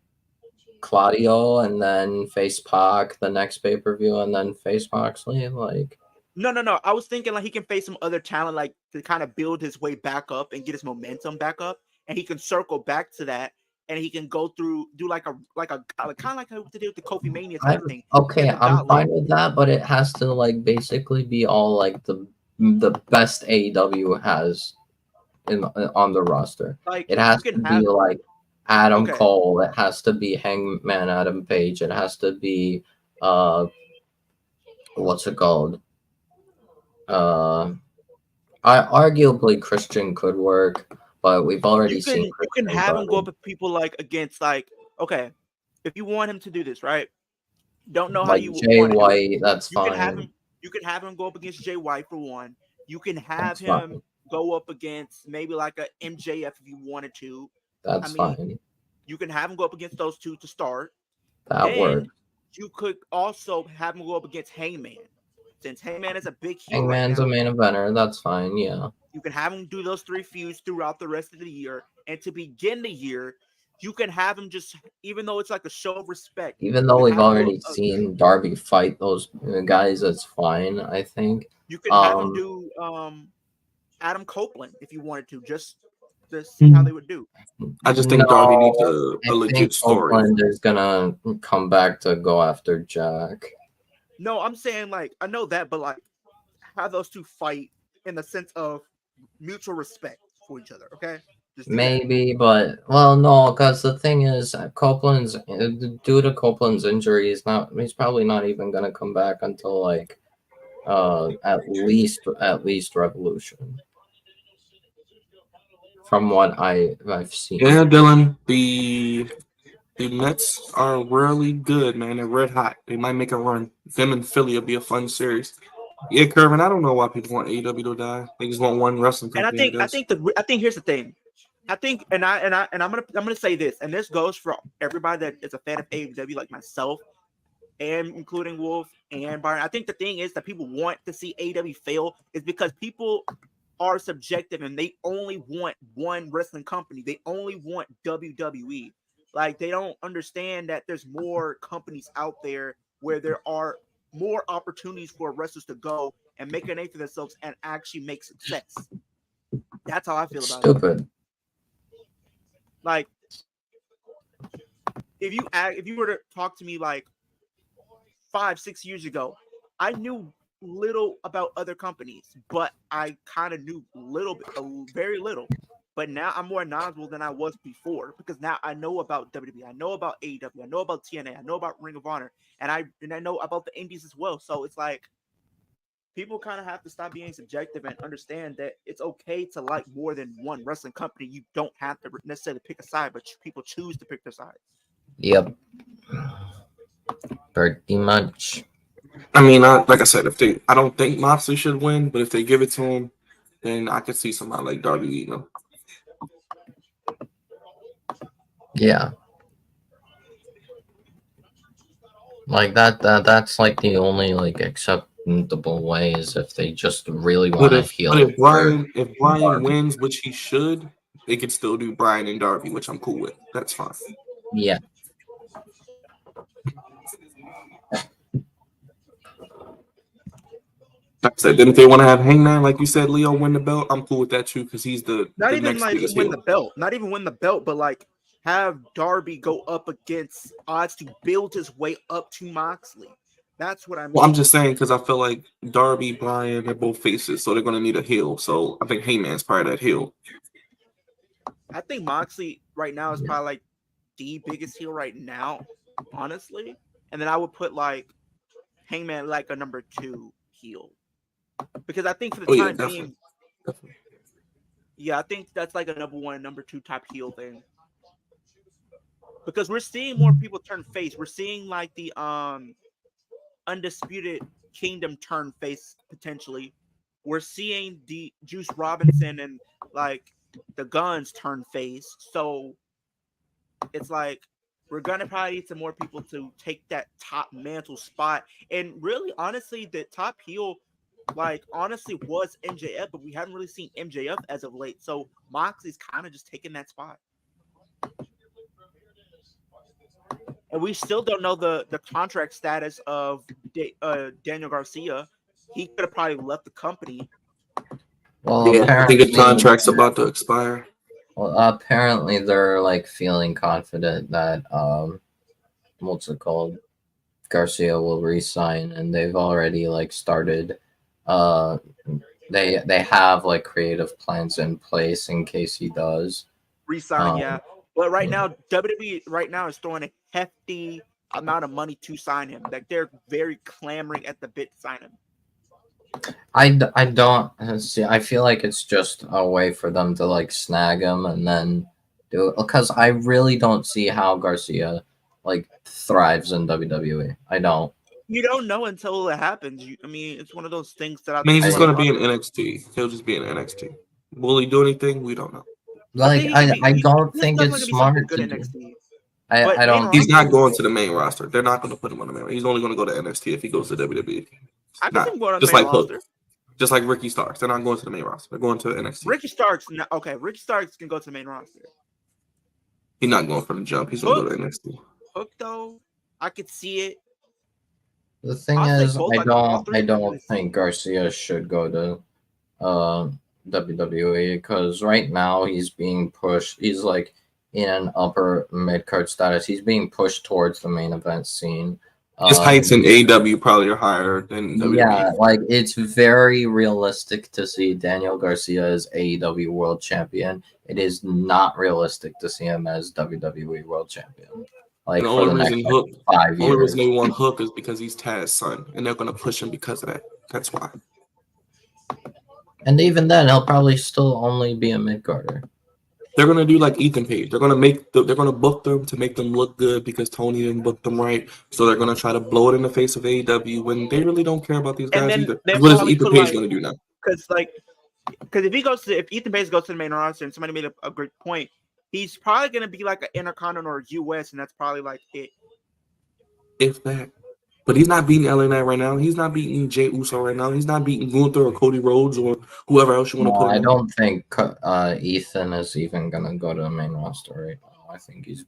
Claudio and then face Pac the next pay-per-view and then face Moxley. Like, no. I was thinking like he can face some other talent like to kind of build his way back up and get his momentum back up, and he can circle back to that. And he can go through, do like a kind of like how to do with the Kofi Mania type thing. Okay, I'm fine with that, but it has to like basically be all like the best AEW has on the roster. Like it has to be like Adam Cole. It has to be Hangman Adam Page. It has to be what's it called? Arguably Christian could work. But we've already seen. You can have him go up with people like against like if you want him to do this, right? Don't know how you Jay White. That's fine. You can have him go up against Jay White for one. You can have him go up against maybe like a MJF if you wanted to. That's fine. You can have him go up against those two to start. That works. You could also have him go up against Hangman. Since Hangman is a big heel. Hangman's a main eventer. That's fine. Yeah. You can have him do those 3 feuds throughout the rest of the year. And to begin the year, you can have him just, even though it's like a show of respect. Even though we've already seen Darby fight those guys, that's fine, I think. You can have him do Adam Copeland if you wanted to, just to see how they would do. I just think Darby needs a legit story. Copeland is going to come back to go after Jack. No, I'm saying like, I know that, but like, have those two fight in the sense of mutual respect for each other, okay? Maybe, but no, because the thing is, Copeland's due to Copeland's injury, he's probably not even gonna come back until like at least Revolution. From what I've seen. Yeah, Dylan, the Mets are really good, man. They're red hot. They might make a run. Them and Philly will be a fun series. Yeah, Kervin, I don't know why people want AEW to die. They just want one wrestling company. And I think here's the thing. I think I'm gonna say this, and this goes for everybody that is a fan of AEW, like myself, and including Wolf and Byron. I think the thing is that people want to see AEW fail is because people are subjective and they only want one wrestling company. They only want WWE. Like they don't understand that there's more companies out there where there are more opportunities for wrestlers to go and make a name for themselves and actually make success. That's how I feel about it. Stupid. Like, if you were to talk to me like 5-6 years ago, I knew little about other companies, but I kind of knew very little. But now I'm more knowledgeable than I was before because now I know about WWE, I know about AEW, I know about TNA, I know about Ring of Honor, and I know about the indies as well. So it's like people kind of have to stop being subjective and understand that it's okay to like more than one wrestling company. You don't have to necessarily pick a side, but people choose to pick their sides. Yep. Pretty much. I mean, like I said, I don't think Moxley should win, but if they give it to him, then I could see somebody like Darby eating him. Yeah. Like that's like the only like acceptable way is if they just really want to heal. But if Brian wins, which he should, they could still do Brian and Darby, which I'm cool with. That's fine. Yeah. Like I said, then if they want to have Hangman, like you said, Leo win the belt, I'm cool with that too because he's the even next like biggest win heel. the belt, not even win the belt, but like have Darby go up against odds to build his way up to Moxley. That's what I mean. Well, I'm just saying because I feel like Darby, Bryan, they're both faces, so they're going to need a heel. So I think Heyman's probably that heel. I think Moxley right now is probably like the biggest heel right now, honestly. And then I would put like Hangman like a number 2 heel. Because I think for the time being, yeah, I think that's like a number 1, number 2 type heel thing. Because we're seeing more people turn face. We're seeing like the Undisputed Kingdom turn face potentially. We're seeing the Juice Robinson and like the Guns turn face. So it's like we're gonna probably need some more people to take that top mantle spot. And really, honestly, the top heel, like honestly, was MJF, but we haven't really seen MJF as of late. So Moxley's kind of just taking that spot. And we still don't know the contract status of Daniel Garcia. He could have probably left the company. Well, yeah, I think his contract's about to expire. Well, apparently they're like feeling confident that what's it called? Garcia will resign, and they've already like started. They have like creative plans in place in case he does Resign, yeah. But right now, WWE right now is throwing a hefty amount of money to sign him. Like they're very clamoring at the bit to sign him. I don't see. I feel like it's just a way for them to like snag him and then do it because I really don't see how Garcia like thrives in WWE. I don't. You don't know until it happens. I mean, it's one of those things that I mean, he's just going to be in NXT. He'll just be in NXT. Will he do anything? We don't know. Like I don't think it's smart to do. I don't. He's not going to the main roster. They're not going to put him on the main roster. He's only going to go to NXT if he goes to WWE. I can see him going on the main roster. Just like Ricky Starks. They're not going to the main roster. They're going to NXT. Ricky Starks, Ricky Starks can go to the main roster. He's not going for the jump. He's going to go to NXT. Hook, though, I could see it. The thing is, I don't think Garcia should go to WWE because right now he's being pushed. He's like in an upper mid card status. He's being pushed towards the main event scene. His heights in AEW probably are higher than WWE. Yeah, like it's very realistic to see Daniel Garcia as AEW World Champion. It is not realistic to see him as WWE World Champion. Like the for the next 5 years. The only reason they want Hook is because he's Taz's son, and they're going to push him because of that. That's why. And even then, he'll probably still only be a mid-carder. They're gonna do like Ethan Page. They're gonna book them to make them look good because Tony didn't book them right. So they're gonna try to blow it in the face of AEW when they really don't care about these guys either. What is Ethan Page gonna do now? Because if Ethan Page goes to the main roster, and somebody made a great point, he's probably gonna be like an Intercontinental or US, and that's probably like it. If that. But he's not beating LA Knight right now. He's not beating Jey Uso right now. He's not beating Gunther or Cody Rhodes or whoever else you want to put in. I don't think Ethan is even going to go to the main roster right now. I think he's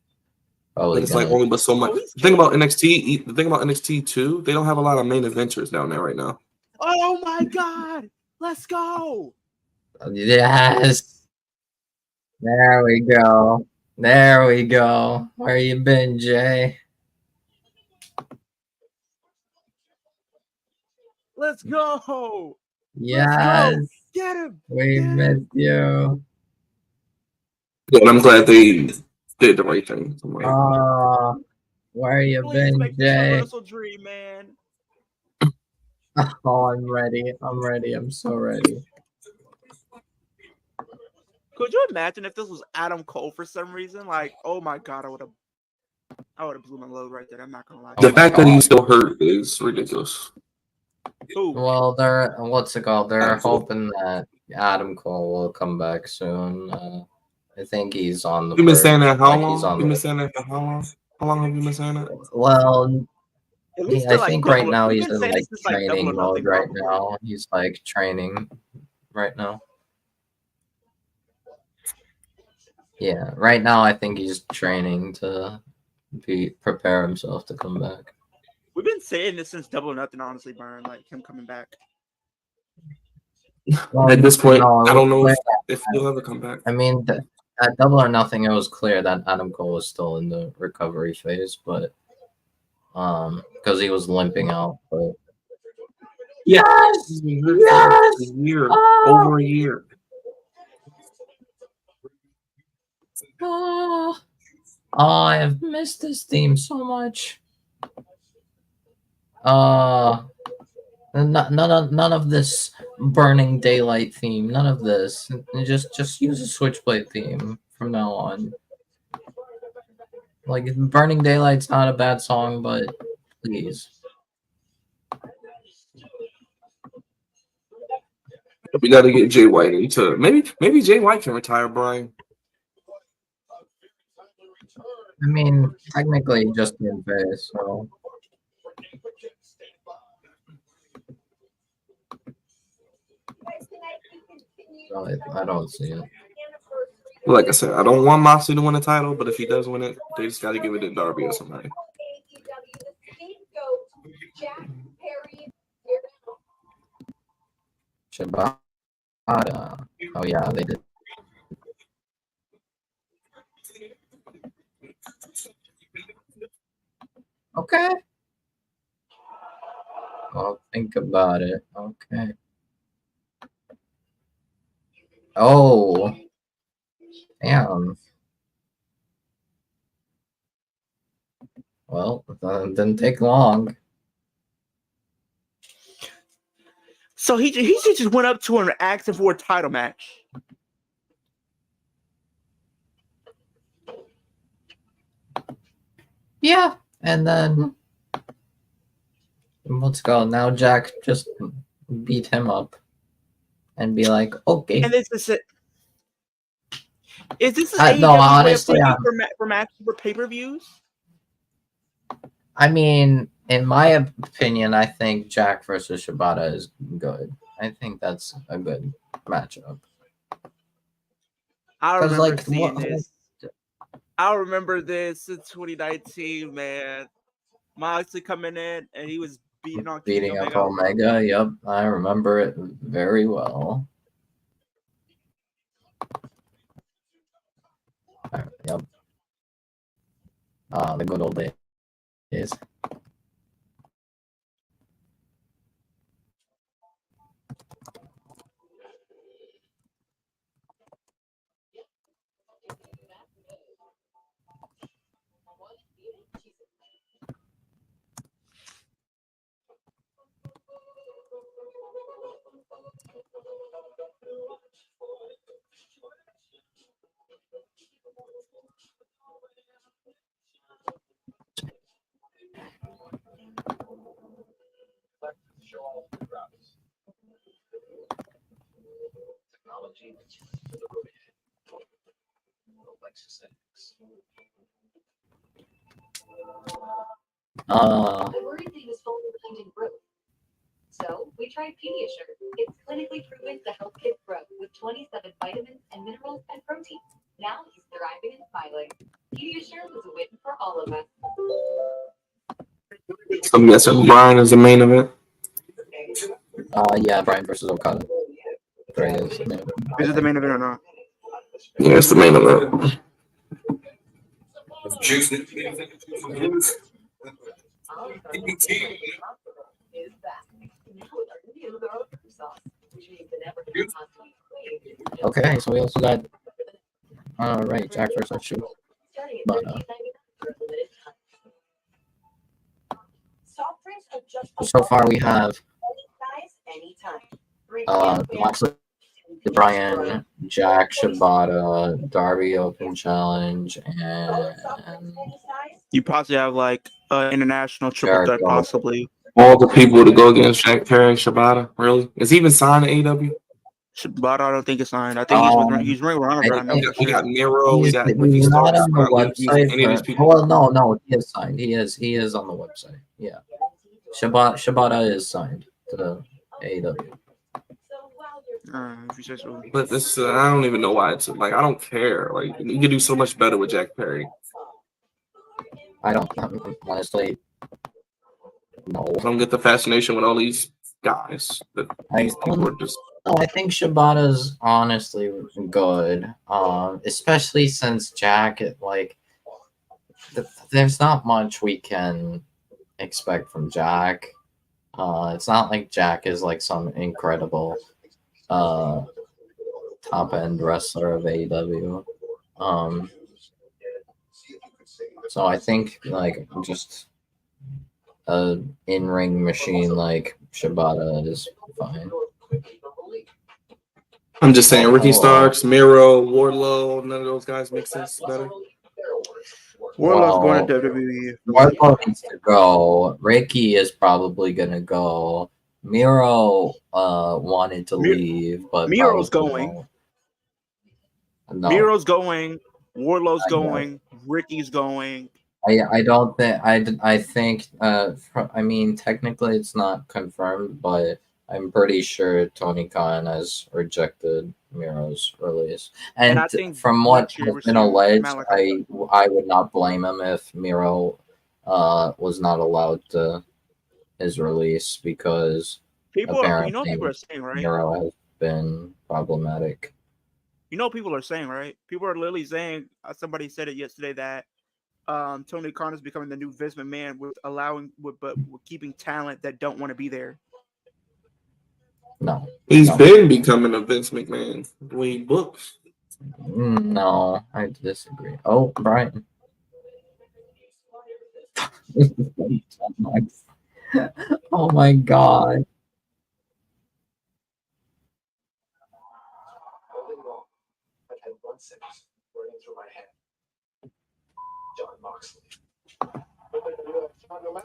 probably it's like only but so much. The thing about NXT too, they don't have a lot of main adventures down there right now. Oh my God. Let's go. Yes. There we go. There we go. Where you been, Jay? Let's go. Yes. Let's go. Get him. We missed you. Yeah, I'm glad they did the right thing. Where you been, Jay? Dream, man. Oh, I'm ready. I'm so ready. Could you imagine if this was Adam Cole for some reason? Like, oh my God, I would have blew my load right there. I'm not gonna lie. The fact that he's still hurt is ridiculous. Ooh. Well, they're hoping that Adam Cole will come back soon. I think he's on the. You've been saying that how long? You've been saying that for how long? How long have you been saying that? Well, I think right now he's in like training mode right now. He's like training right now. Yeah, right now I think he's training to prepare himself to come back. We've been saying this since Double or Nothing, honestly, Byron. Like him coming back. Well, At this point, no, it I was don't know clear if he'll ever come back. I mean, at Double or Nothing, it was clear that Adam Cole was still in the recovery phase, but because he was limping out. But yes, He's been hurt for a year, over a year. Oh, I have missed this theme so much. None of this Burning Daylight theme. None of this. Just use a Switchblade theme from now on. Like, Burning Daylight's not a bad song, but please. We got to get Jay White into maybe Jay White can retire, Brian. I mean, technically, he just didn't face, so. I don't see it. Like I said, I don't want Moxley to win the title, but if he does win it, they just got to give it to Darby or somebody. Shibata. Oh yeah, they did. Okay. I'll think about it. Okay. Oh. Damn. Well, it didn't take long. So he just went up to her and asked him for a title match. Yeah, and then let's go. Now Jack just beat him up and be like, okay. And this is it. Is this no, honestly, for matches for pay-per-views? I mean, in my opinion, I think Jack versus Shibata is good. I think that's a good matchup. I remember seeing this. I remember this in 2019, man. Moxley coming in and he was beating up Omega. Yep, I remember it very well. Yep. The good old days. I worried that he was falling behind in growth. So we tried Pediasure. It's clinically proven to help kids grow with 27 vitamins and minerals and protein. Now he's thriving and smiling. Pediasure was a win for all of us. I'm guessing Brian is the main event. Yeah, Brian versus Okada. Is it the main event or not? Yeah, it's the main event. Okay, so we also got right, Jack versus Shoot. But so far we have Moxley, Brian, Jack, Shibata, Darby Open Challenge, and you possibly have like international triple threat, possibly. All the people to go against Jack Perry, Shibata. Really? Is he even signed to AEW? Shibata, I don't think it's signed. I think he's ring runner right now. We got Miro. He's not on the website. Well, no, he is signed. He is on the website. Yeah, Shibata is signed to AEW. If you say so. But this, I don't even know why it's like. I don't care. Like, you can do so much better with Jack Perry. I don't honestly. No, I don't get the fascination with all these guys. I These people are just. No, I think Shibata's honestly good, especially since Jack, there's not much we can expect from Jack. It's not like Jack is like some incredible top-end wrestler of AEW. So I think like just a in-ring machine like Shibata is fine. I'm just saying, Ricky Starks, Miro, Wardlow, none of those guys make sense better. Wardlow's going to WWE. Wardlow needs to go. Ricky is probably gonna go. Miro wanted to leave, but Miro's going. No. Miro's going. Wardlow's going. Ricky's going. I don't think I think I mean technically it's not confirmed, but I'm pretty sure Tony Khan has rejected Miro's release. And I think from what has been alleged, I would not blame him if Miro was not allowed to his release because people are saying, right? Miro has been problematic. People are saying, right? People are literally saying, somebody said it yesterday that Tony Khan is becoming the new Vince McMahon with keeping talent that don't want to be there. No. He's been becoming a Vince McMahon the way he books. No, I disagree. Oh, Brian. Oh my god.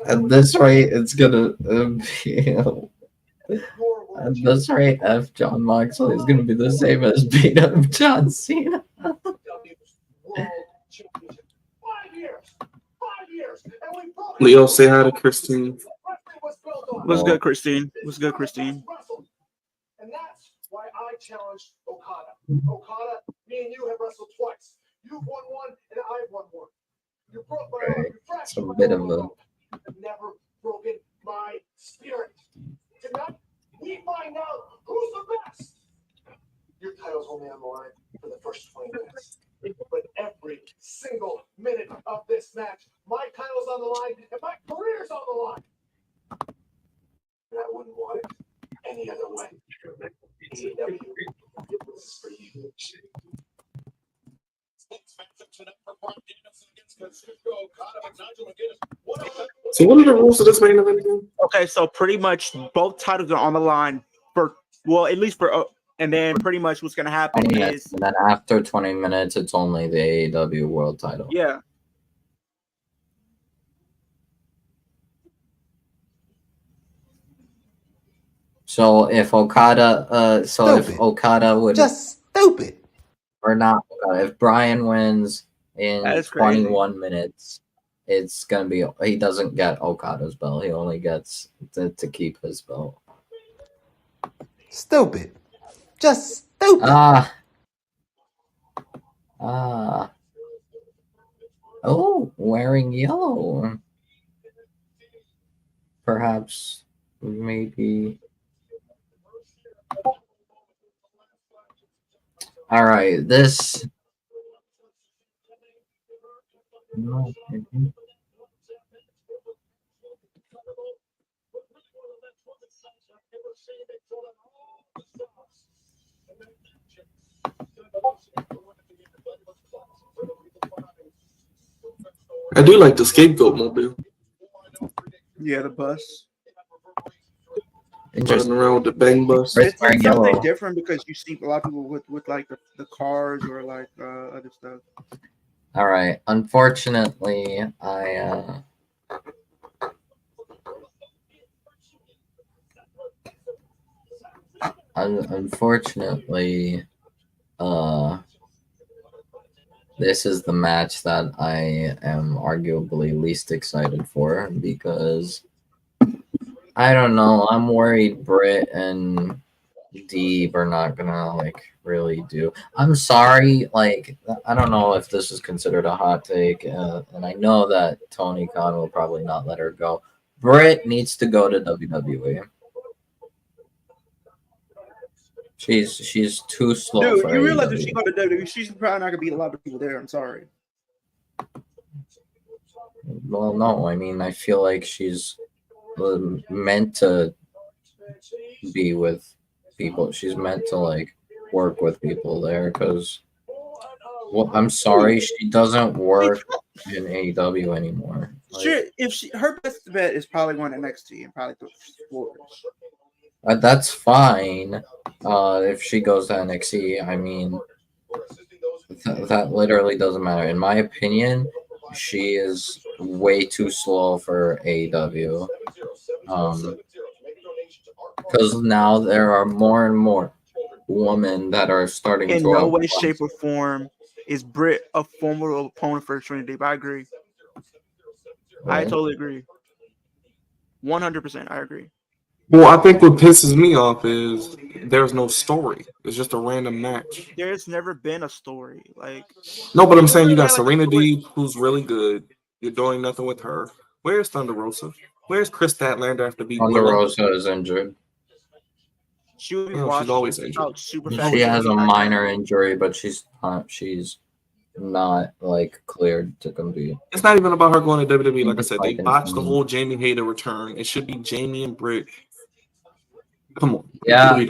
At this rate, it's gonna be. At this rate, F John Moxley is gonna be the same as beat up John Cena. 5 years. 5 years. Leo, say hi to Christine. What's good, Christine? What's good, Christine? And that's why I challenged Okada. Okada, me and you have wrestled twice. You've won one, and I've won one. You broke my arm. You fractured my arm. You've never broken my spirit. Tonight, we find out who's the best. Your title's only on the line for the first 20 minutes. But every single minute of this match, my title's on the line and my career's on the line. And I wouldn't want it any other way. AEW, this is for you. So what are the rules of this main event again? Okay, so pretty much both titles are on the line at least for and then pretty much what's going to happen is... And then after 20 minutes, it's only the AEW World title. Yeah. So if Okada... if Okada would... Just stupid. Or not, if Brian wins in 21 minutes, it's going to be... He doesn't get Okada's belt. He only gets to keep his belt. Stupid. Just stupid. Oh, wearing yellow. Perhaps, maybe. All right, this. No, I do like the scapegoat mobile. Yeah, the bus. Running around with the bang bus. It's something different because you see a lot of people with like the cars or like other stuff. All right. Unfortunately, unfortunately, this is the match that I am arguably least excited for because I don't know. I'm worried Britt and Deeb are not gonna like really do. I'm sorry. Like I don't know if this is considered a hot take, and I know that Tony Khan will probably not let her go. Britt needs to go to WWE. She's too slow Dude, for you realize if AEW. she go to WWE, she's probably not gonna beat a lot of people there. I'm sorry. Well, no, I mean, I feel like she's meant to be with people. She's meant to like work with people there because, well, I'm sorry, she doesn't work in AEW anymore. Sure, if her best bet is probably going to NXT and probably flourish. That's fine. If she goes to NXT, I mean, that literally doesn't matter. In my opinion, she is way too slow for AEW. Because now there are more and more women that are starting in to no way, shape, or form is Britt a formidable opponent for Trinity. But I agree. Right? I totally agree. 100%. I agree. Well, I think what pisses me off is there's no story. It's just a random match. There's never been a story. Like no, but I'm saying you got Serena Deeb, who's really good. You're doing nothing with her. Where's Thunder Rosa? Where's Chris Statlander after beat Thunder Willow? Rosa is injured. She would be No, she's always injured. super She fast. has a minor injury, but she's not like cleared to compete. It's not even about her going to WWE. Like I said, they Like, botched the whole Jamie Hayter return. It should be Jamie and Britt. Come on. Yeah.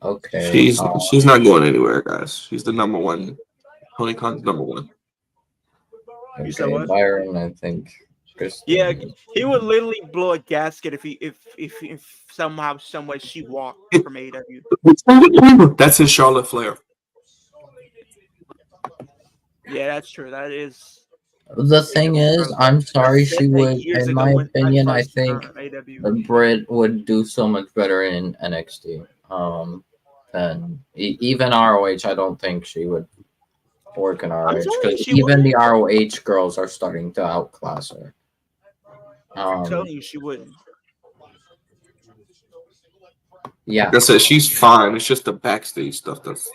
Okay. She's not going anywhere, guys. She's the number one. Tony Khan's number one. Okay, You said what? Byron, I think. Yeah, he would literally blow a gasket if somehow, some way she walked from AEW. That's his Charlotte Flair. Yeah, that's true. That is. The thing is, I'm sorry, she would. In my opinion, I think Britt would do so much better in NXT. Than even ROH. I don't think she would work in ROH because even the ROH girls are starting to outclass her. I'm telling you, she wouldn't. Yeah, like I said, she's fine. It's just the backstage stuff that's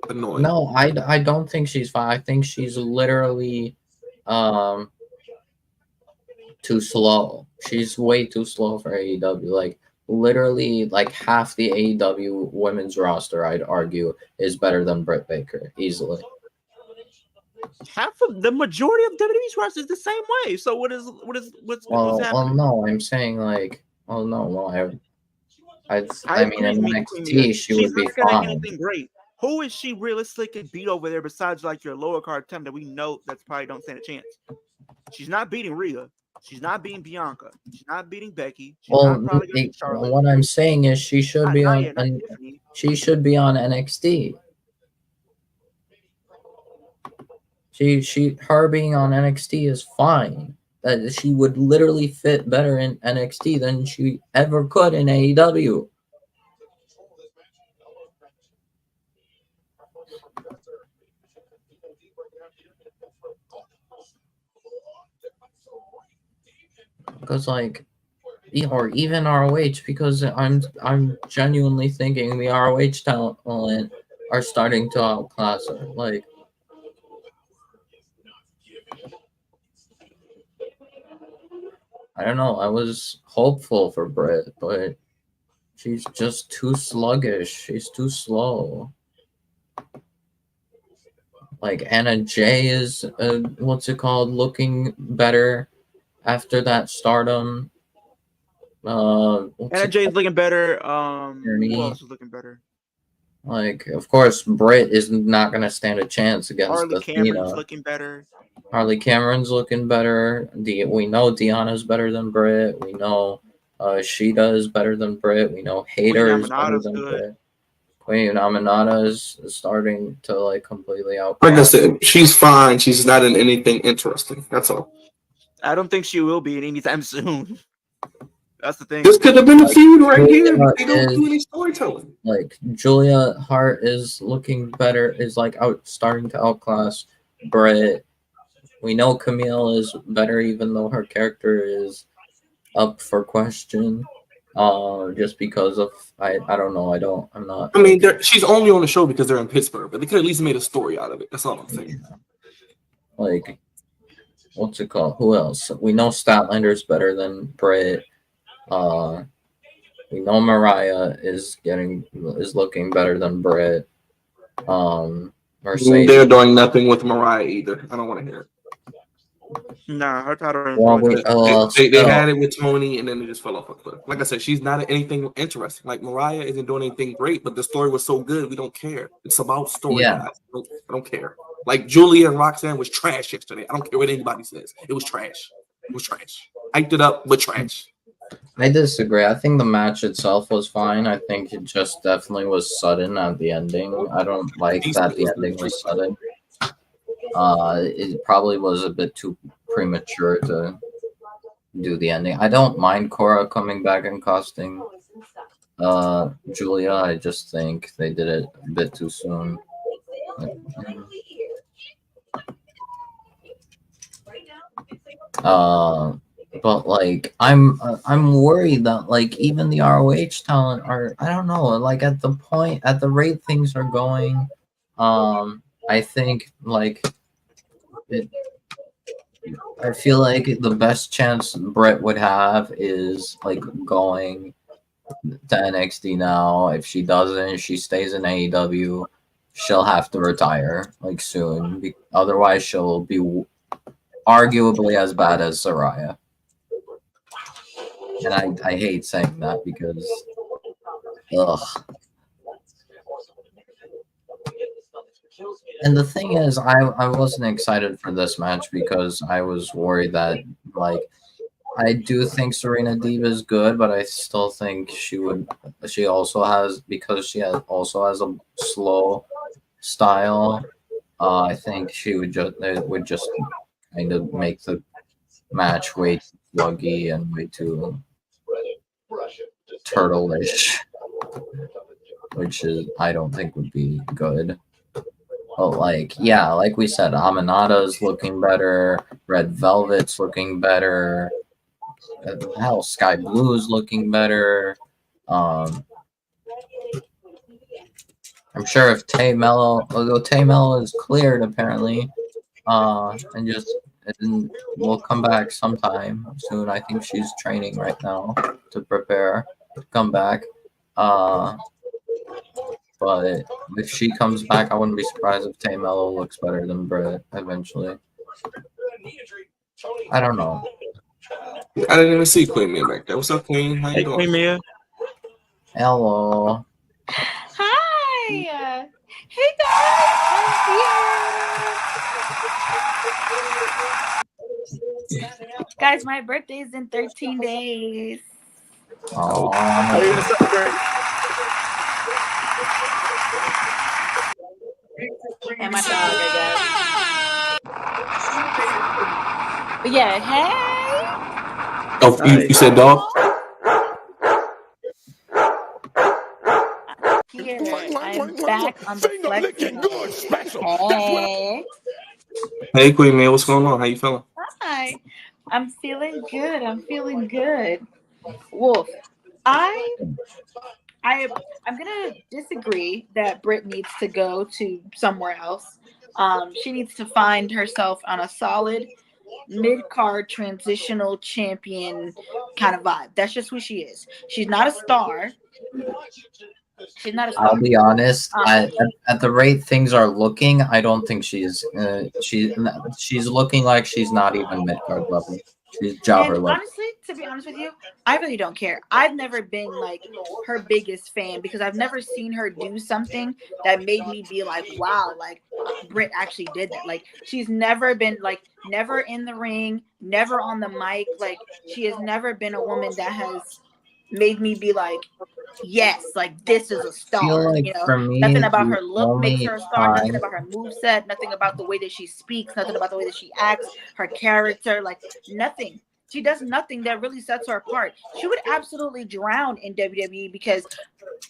annoying. No, I don't think she's fine. I think she's literally too slow. She's way too slow for AEW. Like literally, like half the AEW women's roster, I'd argue, is better than Britt Baker easily. Half of the majority of WWE's roster is the same way. So what's happening? Well, no, I'm saying like, oh no, well, I mean, in NXT she would be fine. Anything great. Who is she realistically beat over there besides like your lower card temp that we know that's probably don't stand a chance? She's not beating Rhea. She's not beating Bianca. She's not beating Becky. She's not probably gonna beat Charlotte. What I'm saying is she should be on NXT. Her being on NXT is fine. That she would literally fit better in NXT than she ever could in AEW. Because like, or even ROH, because I'm genuinely thinking the ROH talent are starting to outclass her. Like, I don't know. I was hopeful for Britt, but she's just too sluggish. She's too slow. Like Anna Jay is looking better after that Stardom. Anna Jay is looking better. Who else is looking better? Like, of course, Britt is not going to stand a chance against Harley Cameron's looking better. Harley Cameron's looking better. We know Deanna's better than Britt. We know Shida is better than Britt. We know Hayter is better than Britt. Queen Aminata is starting to like completely out. Like I said, she's fine. She's not in anything interesting. That's all. I don't think she will be anytime soon. That's the thing. This could have been a feud right here. They don't do any storytelling. Like Julia Hart is looking better. Is like starting to outclass Britt. We know Camille is better, even though her character is up for question. Just because of I don't know. I'm not. I mean, she's only on the show because they're in Pittsburgh, but they could at least made a story out of it. That's all I'm saying. Like, what's it called? Who else? We know Statlander's better than Britt. We know Mariah is looking better than Britt. Mercedes. They're doing nothing with Mariah either. I don't want to hear it. Nah, her title reign Well, they had it with Tony, and then they just fell off a cliff. Like I said, she's not anything interesting. Like Mariah isn't doing anything great, but the story was so good, we don't care. It's about story, guys. I don't care. Like Julia and Roxanne was trash yesterday. I don't care what anybody says. It was trash. It was trash. Hyped it up, but trash. I disagree. I think the match itself was fine. I think it just definitely was sudden at the ending. I don't like that the ending was sudden. It probably was a bit too premature to do the ending. I don't mind Cora coming back and costing Julia. I just think they did it a bit too soon. But like I'm worried that like even the ROH talent are, I don't know, like at the rate things are going, I think like I feel like the best chance Brett would have is like going to NXT now. If she doesn't, she stays in AEW, she'll have to retire like soon. Otherwise she'll be arguably as bad as Saraya. And I hate saying that because, ugh. And the thing is, I wasn't excited for this match because I was worried that, like, I do think Serena Deeb is good, but I still think she also has, because she also has a slow style, I think it would just kind of make the match way too sluggy and way too turtle-ish, which is I don't think would be good. But like, yeah, like we said, Aminata's looking better, Red Velvet's looking better, hell, Sky Blue's looking better. I'm sure if Tay Mello is cleared apparently, and we'll come back sometime soon. I think she's training right now to prepare to come back. But if she comes back, I wouldn't be surprised if Tay Mello looks better than Britt eventually. I don't know. I didn't even see Queen Mia back there. What's up, Queen? How you doing? Queen Mia. Hello. Hi. Hey guys, I'm here. Guys, my birthday's in 13 days. Oh. And my dog, I guess. But yeah, hey. Oh, you said dog? Here, I'm back on the flex. Hey. Hey, Queen Mia, what's going on? How you feeling? Hi. I'm feeling good. Wolf, I'm gonna disagree that Britt needs to go to somewhere else. She needs to find herself on a solid mid-card transitional champion kind of vibe. That's just who she is. She's not a star. I'll be honest. At the rate things are looking, I don't think she's looking like she's not even mid-card level. She's jobber level. Honestly, to be honest with you, I really don't care. I've never been like her biggest fan because I've never seen her do something that made me be like, wow, like Britt actually did that. Like she's never been like never in the ring, never on the mic. Like she has never been a woman that has made me be like, yes, like this is a star. Like, you know, for me, nothing about her look makes her a star. Nothing about her moveset. Nothing about the way that she speaks. Nothing about the way that she acts. Her character, like nothing. She does nothing that really sets her apart. She would absolutely drown in WWE because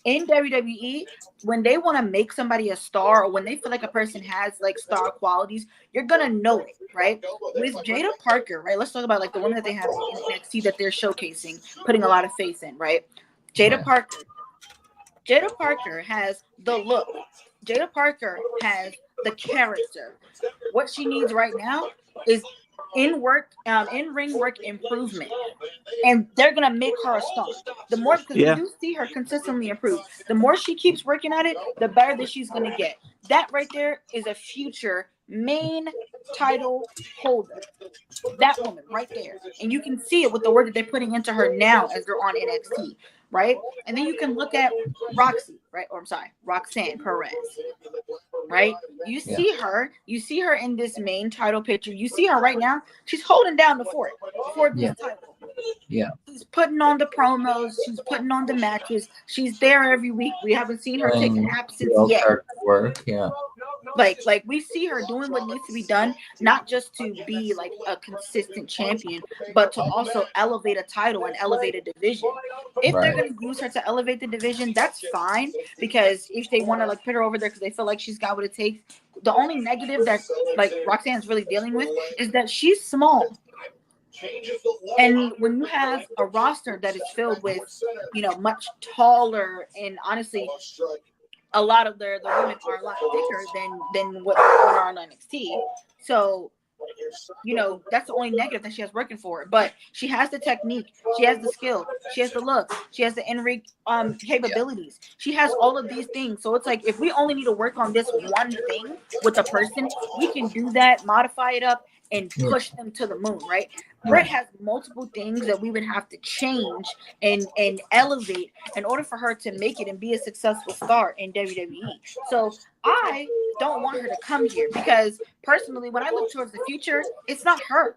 in WWE, when they want to make somebody a star or when they feel like a person has like star qualities, you're gonna know it, right? With Jada Parker, right? Let's talk about like the woman that they have in NXT that they're showcasing, putting a lot of faith in, right? Jada Parker has the look. Jada Parker has the character. What she needs right now is in ring work improvement, and they're gonna make her a star. The more, because we do see her consistently improve. The more she keeps working at it, the better that she's gonna get. That right there is a future main title holder. That woman right there, and you can see it with the work that they're putting into her now as they're on NXT, right? And then you can look at Roxy, right? Or I'm sorry, Roxanne Perez, right? You see her in this main title picture. You see her right now. She's holding down the fort for this title. Yeah. She's putting on the promos. She's putting on the matches. She's there every week. We haven't seen her take an absence yet. Work, yeah. Like we see her doing what needs to be done, not just to be like a consistent champion, but to also elevate a title and elevate a division. If they're going to use her to elevate the division, that's fine, because if they want to like put her over there because they feel like she's got what it takes. The only negative that like Roxanne's really dealing with is that she's small. And when you have a roster that is filled with, much taller, and honestly, a lot of the women are a lot thicker than what are on NXT. So, that's the only negative that she has working for her. But she has the technique, she has the skill, she has the look, she has the in-ring capabilities. She has all of these things. So it's like, if we only need to work on this one thing with a person, we can do that, modify it up, and push them to the moon, right? Britt has multiple things that we would have to change and elevate in order for her to make it and be a successful star in WWE. So I don't want her to come here, because personally, when I look towards the future, it's not her.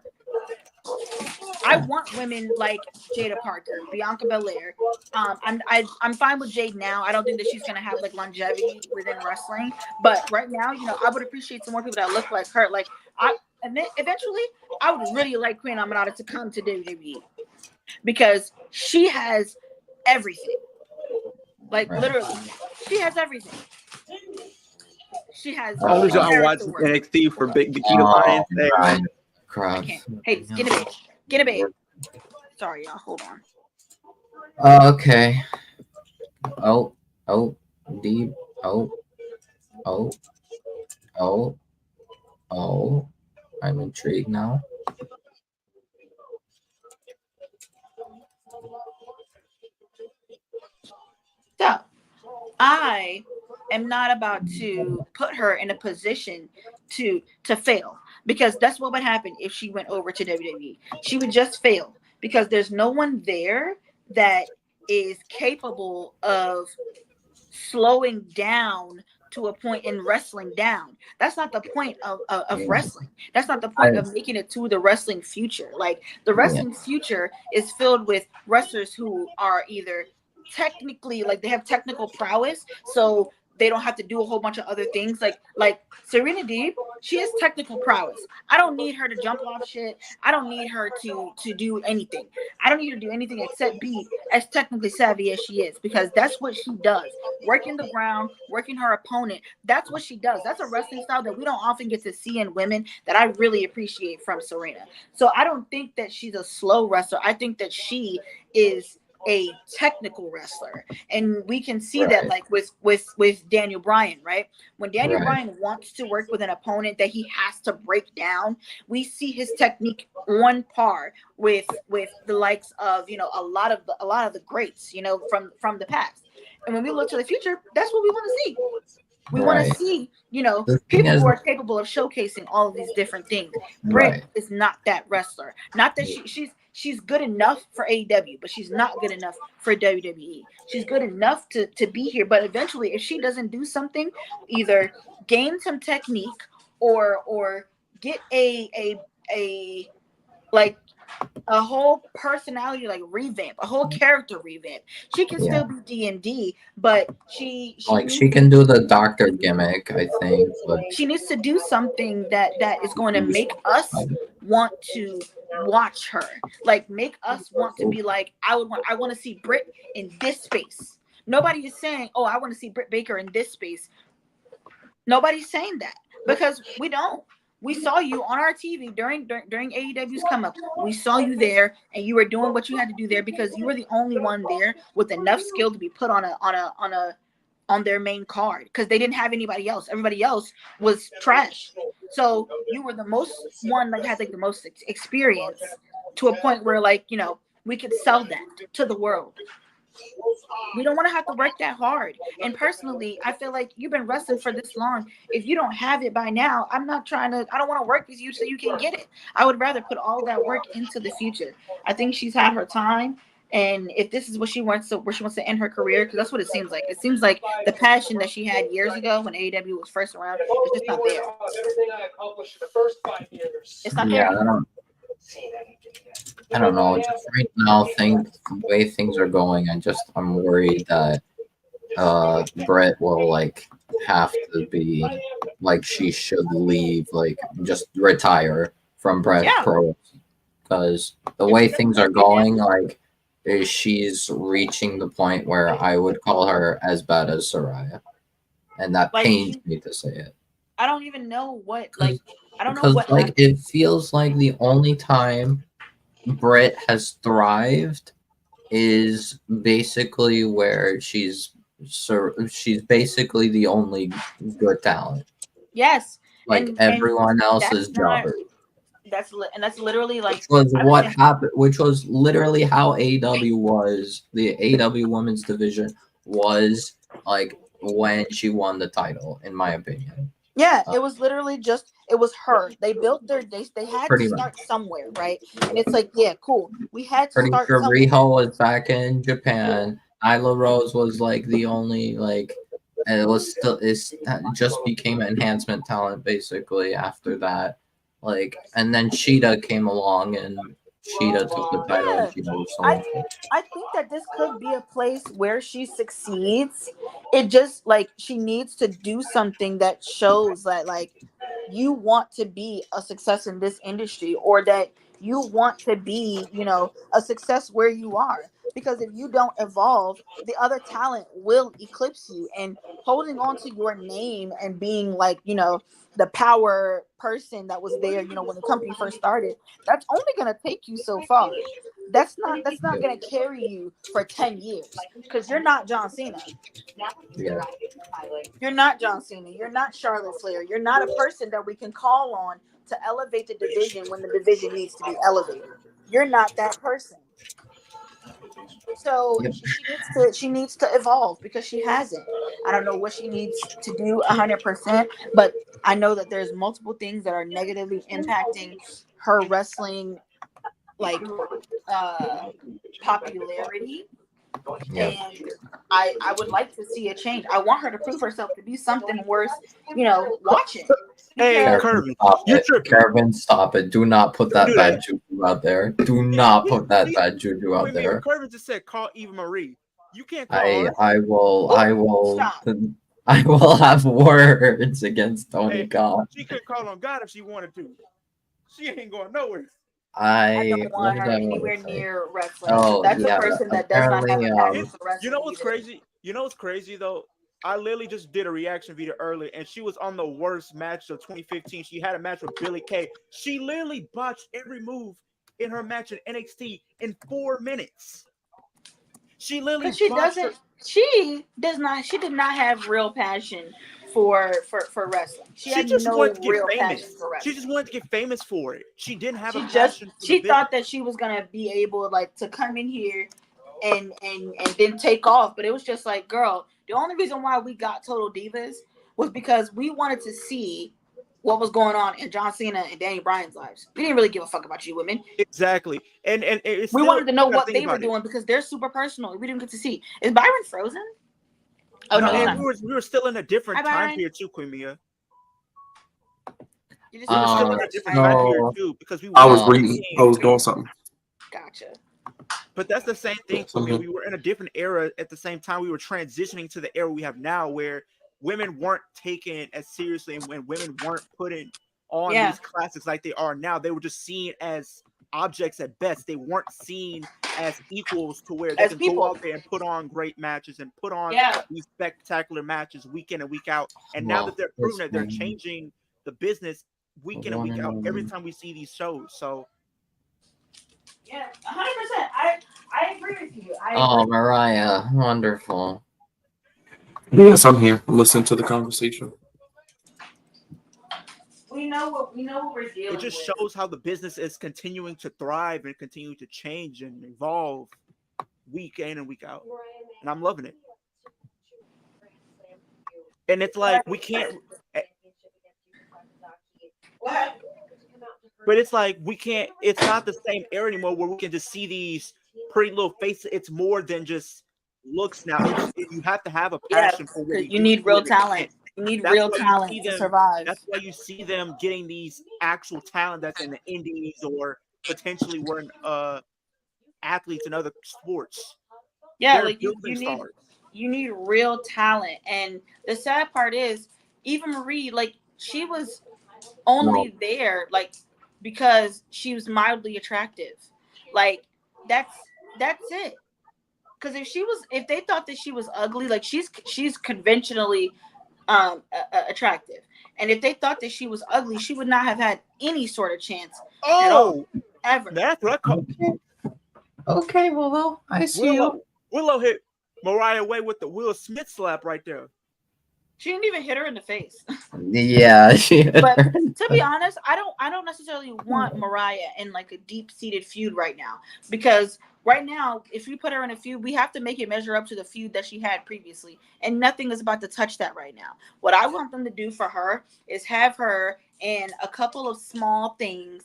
I want women like Jada Parker, Bianca Belair. I'm fine with Jade now. I don't think that she's gonna have like longevity within wrestling, but right now, I would appreciate some more people that look like her. Like and then eventually, I would really like Queen Aminata to come to WWE, because she has everything. Like literally, she has everything. She has. I watch NXT for Big Bikini Lions. Crap. Hey, get a babe. Sorry, y'all. Hold on. Okay. Deep. I'm intrigued now. So, I am not about to put her in a position to fail, because that's what would happen if she went over to WWE. She would just fail, because there's no one there that is capable of slowing down to a point in wrestling down. That's not the point of wrestling. That's not the point of making it to the wrestling future. Like, the wrestling future is filled with wrestlers who are either technically, like, they have technical prowess, so they don't have to do a whole bunch of other things. Like Serena Deeb, she has technical prowess. I don't need her to jump off shit. I don't need her to do anything. I don't need her to do anything except be as technically savvy as she is, because that's what she does. Working the ground, working her opponent. That's what she does. That's a wrestling style that we don't often get to see in women that I really appreciate from Serena. So I don't think that she's a slow wrestler. I think that she is a technical wrestler, and we can see that like with Daniel Bryan, right? When Daniel Bryan wants to work with an opponent that he has to break down, we see his technique on par with the likes of a lot of the greats from the past. And when we look to the future, that's what we want to see. We want to see, people who are capable of showcasing all of these different things. Britt is not that wrestler. Not that she's good enough for AEW, but she's not good enough for WWE. She's good enough to be here, but eventually, if she doesn't do something, either gain some technique or get a whole personality revamp, a whole character revamp. She can still be D&D, but she can do the doctor gimmick, I think. But she needs to do something that is going to make us want to watch her, make us want to be like, I want to see Britt in this space. Nobody is saying, oh, I want to see Britt Baker in this space. Nobody's saying that, because we don't. We saw you on our TV during AEW's come up. We saw you there, and you were doing what you had to do there because you were the only one there with enough skill to be put on their main card, because they didn't have anybody else. Everybody else was trash. So you were the most one that had like the most experience to a point where like, you know, we could sell that to the world. We don't want to have to work that hard. And personally, I feel like you've been wrestling for this long. If you don't have it by now, I don't want to work with you so you can get it. I would rather put all that work into the future. I think she's had her time. And if this is what she wants to, where she wants to end her career, because that's what it seems like. It seems like the passion that she had years ago when AEW was first around is just not there. It's not there. I don't know. Just right now, the way things are going, I'm worried that Brett will like have to be like she should leave, like just retire from Brett Pro, because the way things are going, like she's reaching the point where I would call her as bad as Soraya, and that Like, pains me to say it. I don't even know what like. I don't know Because what like happened. it feels like the only time Britt has thrived is basically where she's basically the only good talent. Yes, like everyone else is jobber. That's literally like which was what happened. Which was literally how AEW was. The AEW Women's Division was like when she won the title, in my opinion. Yeah, it was literally just it was her. They built their they had to start somewhere, right? And it's like, yeah, cool. We had to start sure somewhere. Riho was back in Japan. Nyla Rose was like the only like, and it was still just became enhancement talent basically after that. Like, and then Sheeta came along and Sheeta took the title. And Sheeta was so I think that this could be a place where she succeeds. It just like she needs to do something that shows that like you want to be a success in this industry, or that you want to be, you know, a success where you are. Because if you don't evolve, the other talent will eclipse you. And holding on to your name and being like, you know, the power person that was there, you know, when the company first started, that's only going to take you so far. That's not going to carry you for 10 years, because you're not John Cena. Yeah. You're not John Cena. You're not Charlotte Flair. You're not a person that we can call on to elevate the division when the division needs to be elevated. You're not that person. So she needs to evolve, because she hasn't. I don't know what she needs to do 100%, but I know that there's multiple things that are negatively impacting her wrestling, like popularity. Yeah. And I would like to see a change. I want her to prove herself to be something worth, you know, watching. Hey, Kervin, stop it. Kervin, stop it. Do not put that bad juju out there. Do not put that bad juju out there. Kervin just said call Eva Marie. You can't call her. I will have words against Tony Khan. She could call on God if she wanted to. She ain't going nowhere. I don't want her anywhere near wrestling. Oh, that's a person that does not have a passion for wrestling. You know what's crazy? You know what's crazy though? I literally just did a reaction video earlier, and she was on the worst match of 2015. She had a match with Billie Kay. She literally botched every move in her match in NXT in 4 minutes. She literally she did not have real passion for wrestling. She just wanted to get famous. She just wanted to get famous for it. She didn't have a passion. She thought that she was gonna be able like to come in here and then take off, but it was just like, girl, the only reason why we got Total Divas was because we wanted to see what was going on in John Cena and Danny Bryan's lives. We didn't really give a fuck about you women. Exactly. And it's we wanted to know what they were doing, because they're super personal. We didn't get to see. Is Byron frozen? Oh no, and we were still in a different time period too, Queen Mia. We were still in a different time period too, because I was reading. I was doing something. Gotcha. But that's the same thing. We were in a different era at the same time. We were transitioning to the era we have now, where women weren't taken as seriously, and when women weren't putting on these classics like they are now, they were just seen as objects at best. They weren't seen as equals to where they can go out there and put on great matches and put on these spectacular matches week in and week out. And now that they're proving that they're changing the business week in and week out every time we see these shows. So yeah, 100%. I agree with you. Mariah, wonderful. Yes, I'm here. Listen to the conversation. we know what we're dealing It just with. shows how the business is continuing to thrive and continue to change and evolve week in and week out, and I'm loving it. And it's like we can't. But it's like we can't. It's not the same era anymore where we can just see these pretty little faces. It's more than just looks now. You have to have a passion for what you need real talent. You need real talent to survive. That's why you see them getting these actual talent that's in the indies or potentially were athletes in other sports. Yeah, like you need real talent. And the sad part is, even Marie, like she was only there like because she was mildly attractive. Like that's it. Because if they thought that she was ugly, like she's conventionally attractive, and if they thought that she was ugly, she would not have had any sort of chance at all, ever. That's what I call. Okay, Willow, I see you. Willow hit Mariah away with the Will Smith slap right there. She didn't even hit her in the face. Yeah, but to be honest, I don't necessarily want Mariah in like a deep-seated feud right now, because right now, if you put her in a feud, we have to make it measure up to the feud that she had previously, and nothing is about to touch that right now. What I want them to do for her is have her in a couple of small things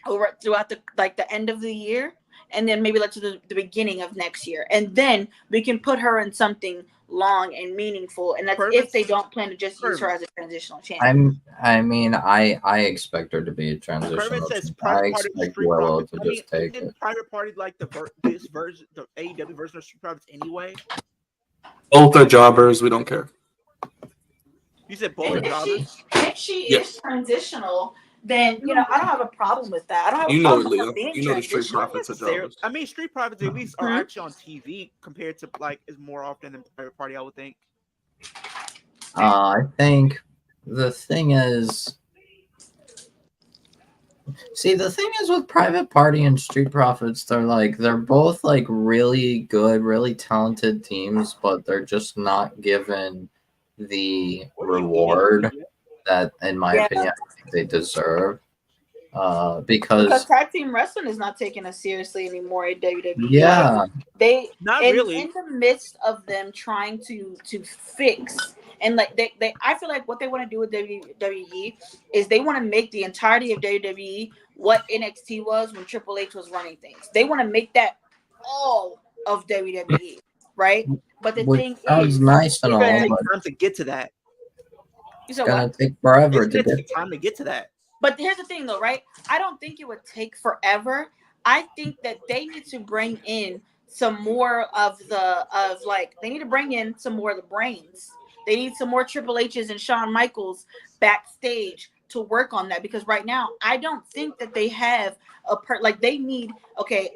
over throughout the end of the year, and then maybe to the beginning of next year, and then we can put her in something long and meaningful, and that's if they don't plan to just use her as a transitional champion. I expect her to be a transitional. I expect Willow to just take it. Private Party like this version, the AEW version of Street Profits anyway. Both are jobbers. We don't care. You said both are jobbers. If she is transitional, then I don't have a problem with that. I don't have a problem with being you know the Street Profits are jobbers. I mean, Street Profits at least are actually on TV compared to is more often than Private Party, I would think. I think the thing is, with Private Party and Street Profits, they're both really good, really talented teams, but they're just not given the reward that, in my opinion, I think they deserve. Because tag team wrestling is not taken as seriously anymore at WWE. Yeah, they not really in the midst of them trying to fix, and they I feel like what they want to do with WWE is they want to make the entirety of WWE what NXT was when Triple H was running things. They want to make that all of WWE, right? But the thing is, nice and all, take time to get to that. It's gonna take forever to get time to get to that. But here's the thing, though, right? I don't think it would take forever. I think that they need to bring in some more of they need to bring in some more of the brains. They need some more Triple H's and Shawn Michaels backstage to work on that, because right now I don't think that they have they need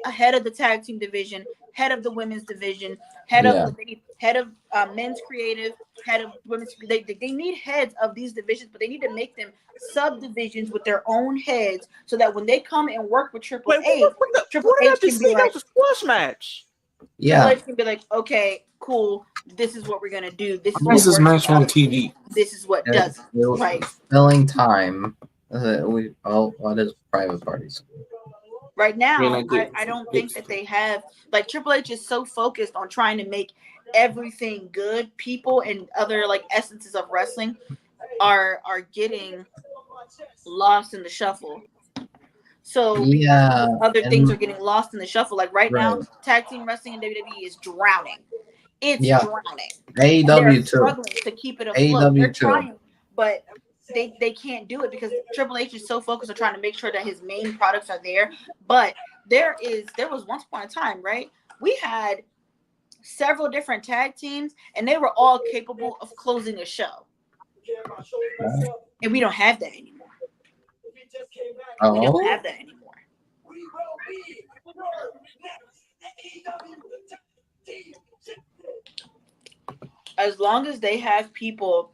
a head of the tag team division, head of the women's division, head of men's creative, head of women's. They need heads of these divisions, but they need to make them subdivisions with their own heads, so that when they come and work with Triple H, Triple H can be like a squash match. Yeah, Triple H can be like, okay, cool. This is what we're gonna do. This is this match on TV. This is what does it, right? Filling time. What is Private Parties? Right now, I don't think that they have Triple H is so focused on trying to make everything good. People and other essences of wrestling are getting lost in the shuffle. So other things are getting lost in the shuffle. Right now, tag team wrestling in WWE is drowning. It's drowning. AEW struggling to keep it afloat. They're trying, but they can't do it because Triple H is so focused on trying to make sure that his main products are there. But there was once upon a time, right? We had several different tag teams, and they were all capable of closing a show. And we don't have that anymore. We don't have that anymore. As long as they have people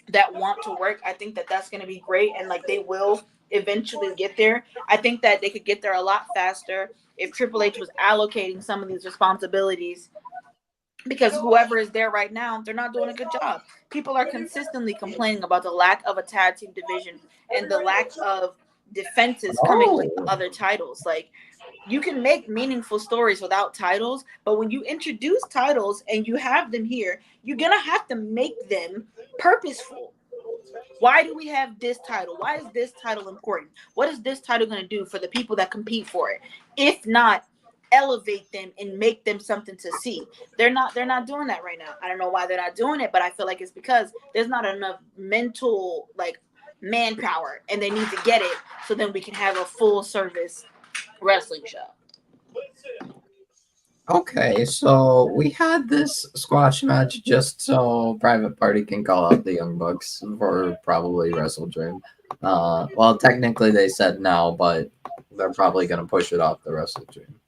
that want to work, I think that that's going to be great, and they will eventually get there. I think that they could get there a lot faster if Triple H was allocating some of these responsibilities because whoever is there right now, they're not doing a good job. People are consistently complaining about the lack of a tag team division and the lack of defenses coming with other titles. Like, you can make meaningful stories without titles, but when you introduce titles and you have them here, you're gonna have to make them purposeful. Why do we have this title? Why is this title important? What is this title going to do for the people that compete for it? If not, elevate them and make them something to see. They're not doing that right now. I don't know why they're not doing it, but I feel like it's because there's not enough mental like manpower, and they need to get it so then we can have a full service wrestling show. Okay, so we had this squash match just so Private Party can call out the Young Bucks for probably Wrestle Dream. Well, technically they said no, but they're probably going to push it off the Wrestle Dream,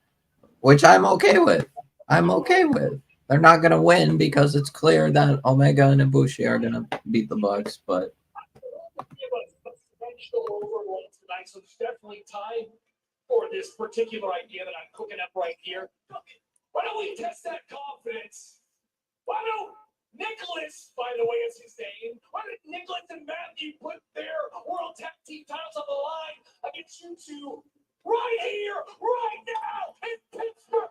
which I'm okay with. They're not going to win because it's clear that Omega and Ibushi are going to beat the Bucks, but so it's definitely time for this particular idea that I'm cooking up right here. Why don't we test that confidence? Why don't Nicholas, by the way, is his name? Why did Nicholas and Matthew put their World Tag Team titles on the line against you two right here, right now in Pittsburgh?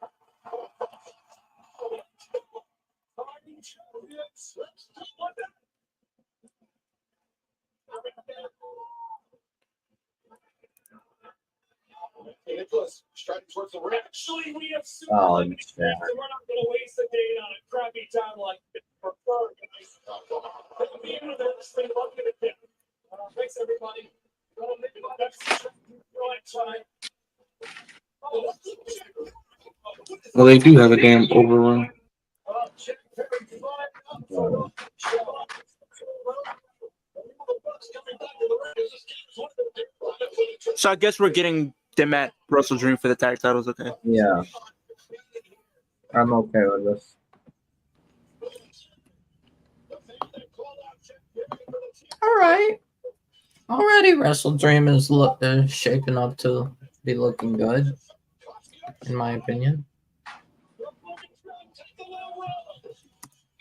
Nicholas, striding towards the ring. Actually, we have super limited things, and we're not going to waste a day on a crappy time like this. Thanks, everybody. Well, they do have a damn overrun. So I guess we're getting them at Wrestle Dream for the tag titles. Okay. yeah, I'm okay with this. All right. Already, Wrestle Dream is shaping up to be looking good, in my opinion.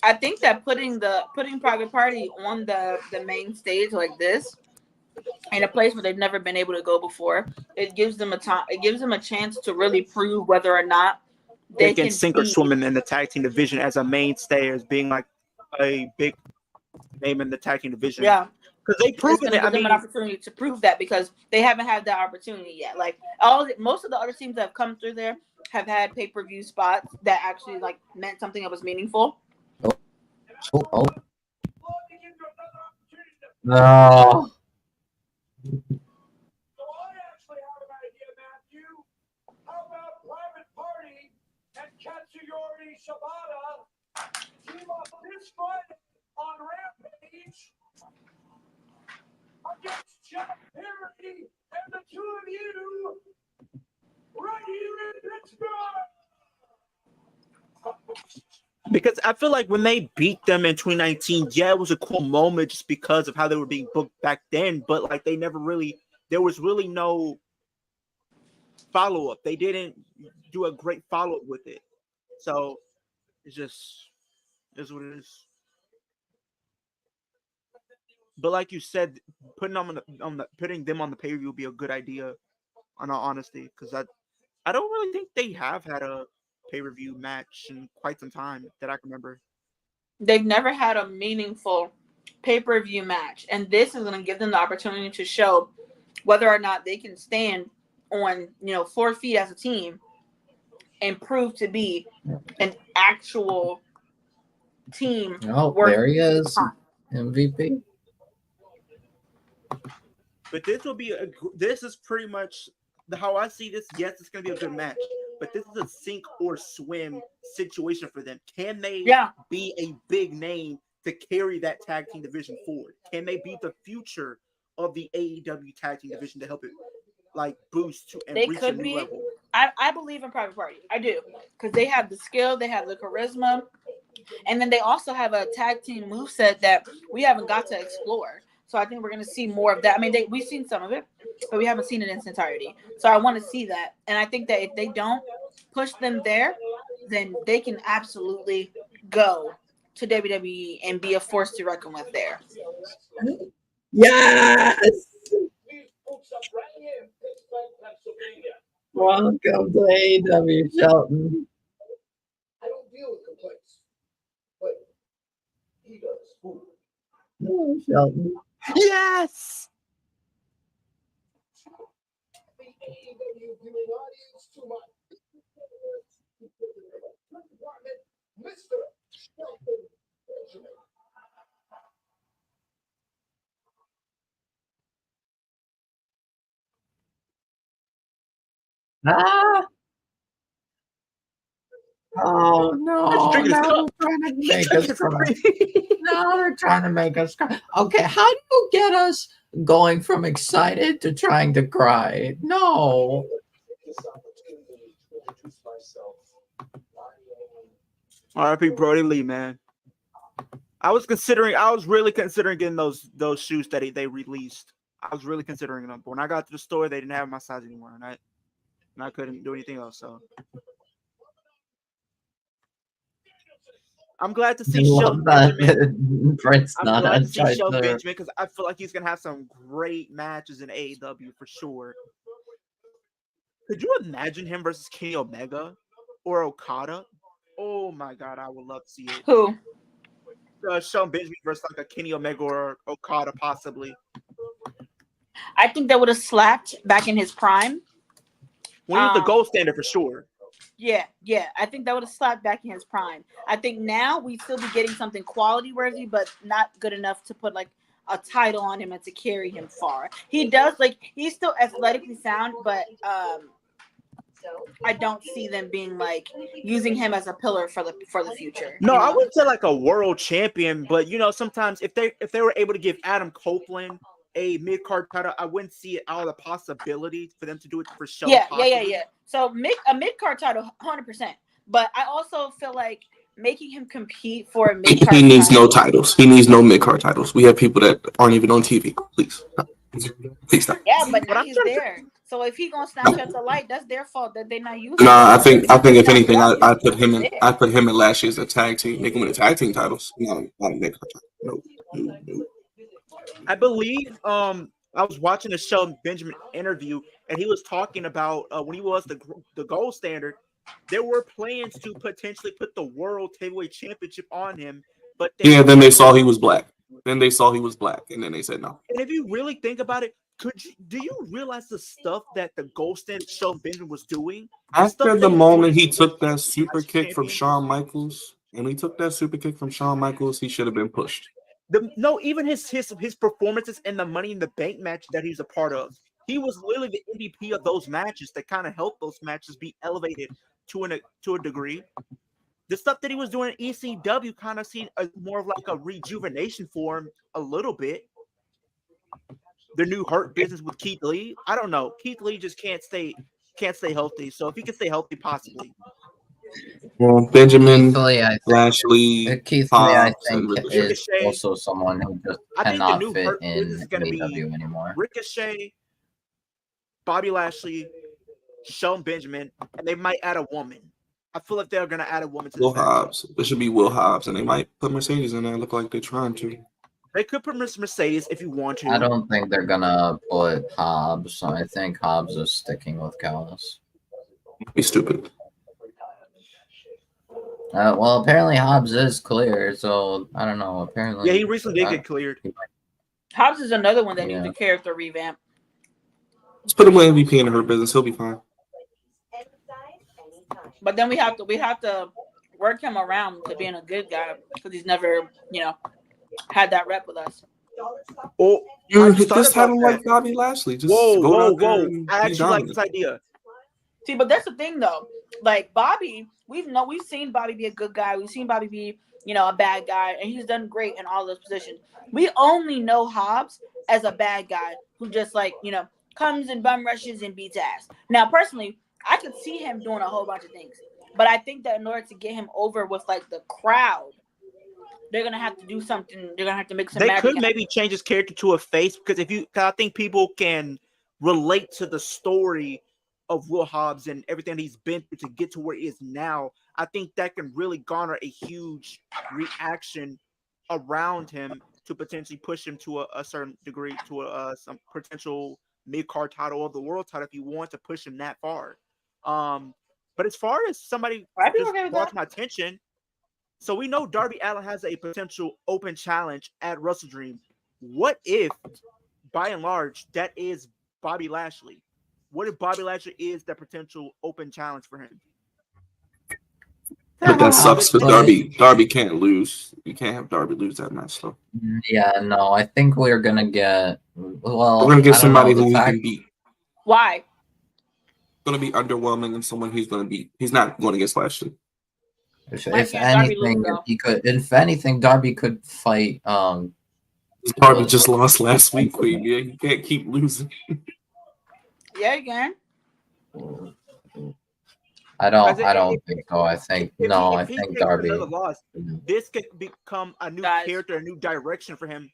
I think that putting Private Party on the main stage like this, in a place where they've never been able to go before, it gives them a time. It gives them a chance to really prove whether or not they can sink or swim in the tag team division as a mainstay, as being like a big name in the tag team division. Yeah, because they proven it. I mean, an opportunity to prove that because they haven't had that opportunity yet. Like most of the other teams that have come through there have had pay-per-view spots that actually like meant something that was meaningful. Oh. No. So I actually have an idea, Matthew. How about Private Party and Katsuyori Shibata team up this Friday on Rampage against Jeff Hardy and the two of you right here in Pittsburgh? Because I feel like when they beat them in 2019, yeah, it was a cool moment just because of how they were being booked back then. But like there was really no follow-up. They didn't do a great follow-up with it. So it's just is what it is. But like you said, putting them putting them on the pay-per-view would be a good idea, in all honesty, because I don't really think they have had a pay-per-view match in quite some time that I can remember. They've never had a meaningful pay-per-view match, and this is going to give them the opportunity to show whether or not they can stand on 4 feet as a team and prove to be an actual team. Oh, there he is, MVP. But this is pretty much how I see this. Yes, it's going to be a good match, but this is a sink or swim situation for them. Can they be a big name to carry that tag team division forward? Can they be the future of the AEW tag team division to help it like boost and reach a new level? I believe in Private Party. I do, because they have the skill, they have the charisma, and then they also have a tag team moveset that we haven't got to explore. So I think we're going to see more of that. I mean, we've seen some of it, but we haven't seen it in its entirety. So I want to see that. And I think that if they don't push them there, then they can absolutely go to WWE and be a force to reckon with there. Yes. Welcome to AEW, Shelton. I don't deal with complaints, but he does. Oh, Shelton. Yes. The AEW viewing audience to my department, Mr. Shelton Benjamin. Ah. Oh no! Drinking his Now cup. they're trying to make us cry. Now they're trying to make us cry. Okay, how do you get us going from excited to trying to cry? No. This opportunity to introduce myself. R.I.P. Brody Lee, man. I was really considering getting those shoes that they released. I was really considering them, but when I got to the store, they didn't have my size anymore, and I couldn't do anything else. So I'm glad to see Shelton Benjamin. Prince I'm glad to see tried Shelton to- Benjamin because I feel like he's gonna have some great matches in AEW for sure. Could you imagine him versus Kenny Omega or Okada? Oh my god, I would love to see it. Who? Shelton Benjamin versus like a Kenny Omega or Okada possibly. I think that would have slapped back in his prime. When he was the gold standard for sure. Yeah. I think that would have slapped back in his prime. I think now we'd still be getting something quality worthy, but not good enough to put like a title on him and to carry him far. He does he's still athletically sound, but I don't see them being like using him as a pillar for the future. No, you know? I wouldn't say like a world champion, but sometimes if they were able to give Adam Copeland a mid-card title, I wouldn't see it out of the possibility for them to do it for Shelton. Yeah. So a mid-card title, 100%. But I also feel like making him compete for a mid-card He needs no titles. He needs no mid-card titles. We have people that aren't even on TV. Please stop. Yeah, but now he's there. So if he gonna snatch at the light, that's their fault that they're not using. Nah, I think if anything, I put him in last year's a tag team. They can win the tag team titles. Not a mid-card title. No. I believe I was watching a Shelton Benjamin interview, and he was talking about when he was the gold standard, there were plans to potentially put the World Heavyweight Championship on him, but then they saw he was black. And then they said no. And if you really think about it, do you realize the stuff that the gold standard Shelton Benjamin was doing? After the moment he took that super kick from Shawn Michaels, he should have been pushed. Even his performances in the Money in the Bank match that he's a part of, he was literally the MVP of those matches that kind of helped those matches be elevated to a degree. The stuff that he was doing in ECW kind of seen more of like a rejuvenation for him a little bit. The new Hurt Business with Keith Lee, I don't know. Keith Lee just can't stay healthy. So if he can stay healthy, possibly. Well, Benjamin, Lashley, Keith Lee, I think is Ricochet. also someone who just cannot fit in AEW anymore. Ricochet, Bobby Lashley, Shelton Benjamin, and they might add a woman. I feel like they're gonna add a woman to Will Hobbs. It should be Will Hobbs, and they might put Mercedes in there. Look like they're trying to. They could put Mercedes if you want to. I don't think they're gonna put Hobbs. I think Hobbs is sticking with Callis. Be stupid. Well, apparently Hobbs is clear, so I don't know. Apparently, yeah, he recently did get cleared. Hobbs is another one that needs a character revamp. Let's put him with MVP in Hurt Business. He'll be fine. But then we have to work him around to being a good guy because he's never, had that rep with us. Oh, just have him like Bobby Lashley. Just whoa! I actually like this idea. See, but that's the thing though. Like Bobby, we've seen Bobby be a good guy. We've seen Bobby be, a bad guy, and he's done great in all those positions. We only know Hobbs as a bad guy who just comes and bum rushes and beats ass. Now, personally, I could see him doing a whole bunch of things, but I think that in order to get him over with the crowd, they're gonna have to do something. They're gonna have to make some. They could maybe change his character to a face because I think people can relate to the story of Will Hobbs and everything he's been through to get to where he is now. I think that can really garner a huge reaction around him to potentially push him to a certain degree to some potential mid-card title or the world title if you want to push him that far. But as far as somebody just brought to my attention, so we know Darby Allin has a potential open challenge at WrestleDream. What if, by and large, that is Bobby Lashley? What if Bobby Lashley is the potential open challenge for him? But that sucks for Darby. Darby can't lose. You can't have Darby lose that match, though. Yeah, no, I think we're gonna get. Well, we're gonna get somebody who he can beat. Why? Going to be underwhelming and someone he's going to beat. He's not going against Lashley. If anything, if anything, Darby could fight. Darby just lost last week, Queen. Yeah, you can't keep losing. Yeah, you can. I don't think so. I think I think Darby. Loss, this could become a new character, a new direction for him.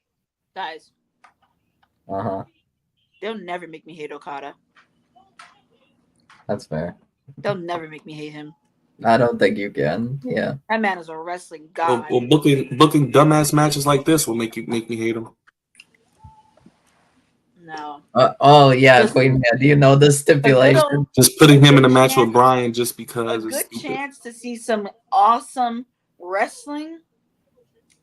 Guys. They'll never make me hate Okada. That's fair. They'll never make me hate him. I don't think you can. Yeah. That man is a wrestling god. Well, booking dumbass matches like this will make me hate him. No. Oh yeah, Queen Man. Do you know the stipulation? Just putting him in a match with Bryan just because. A good chance to see some awesome wrestling.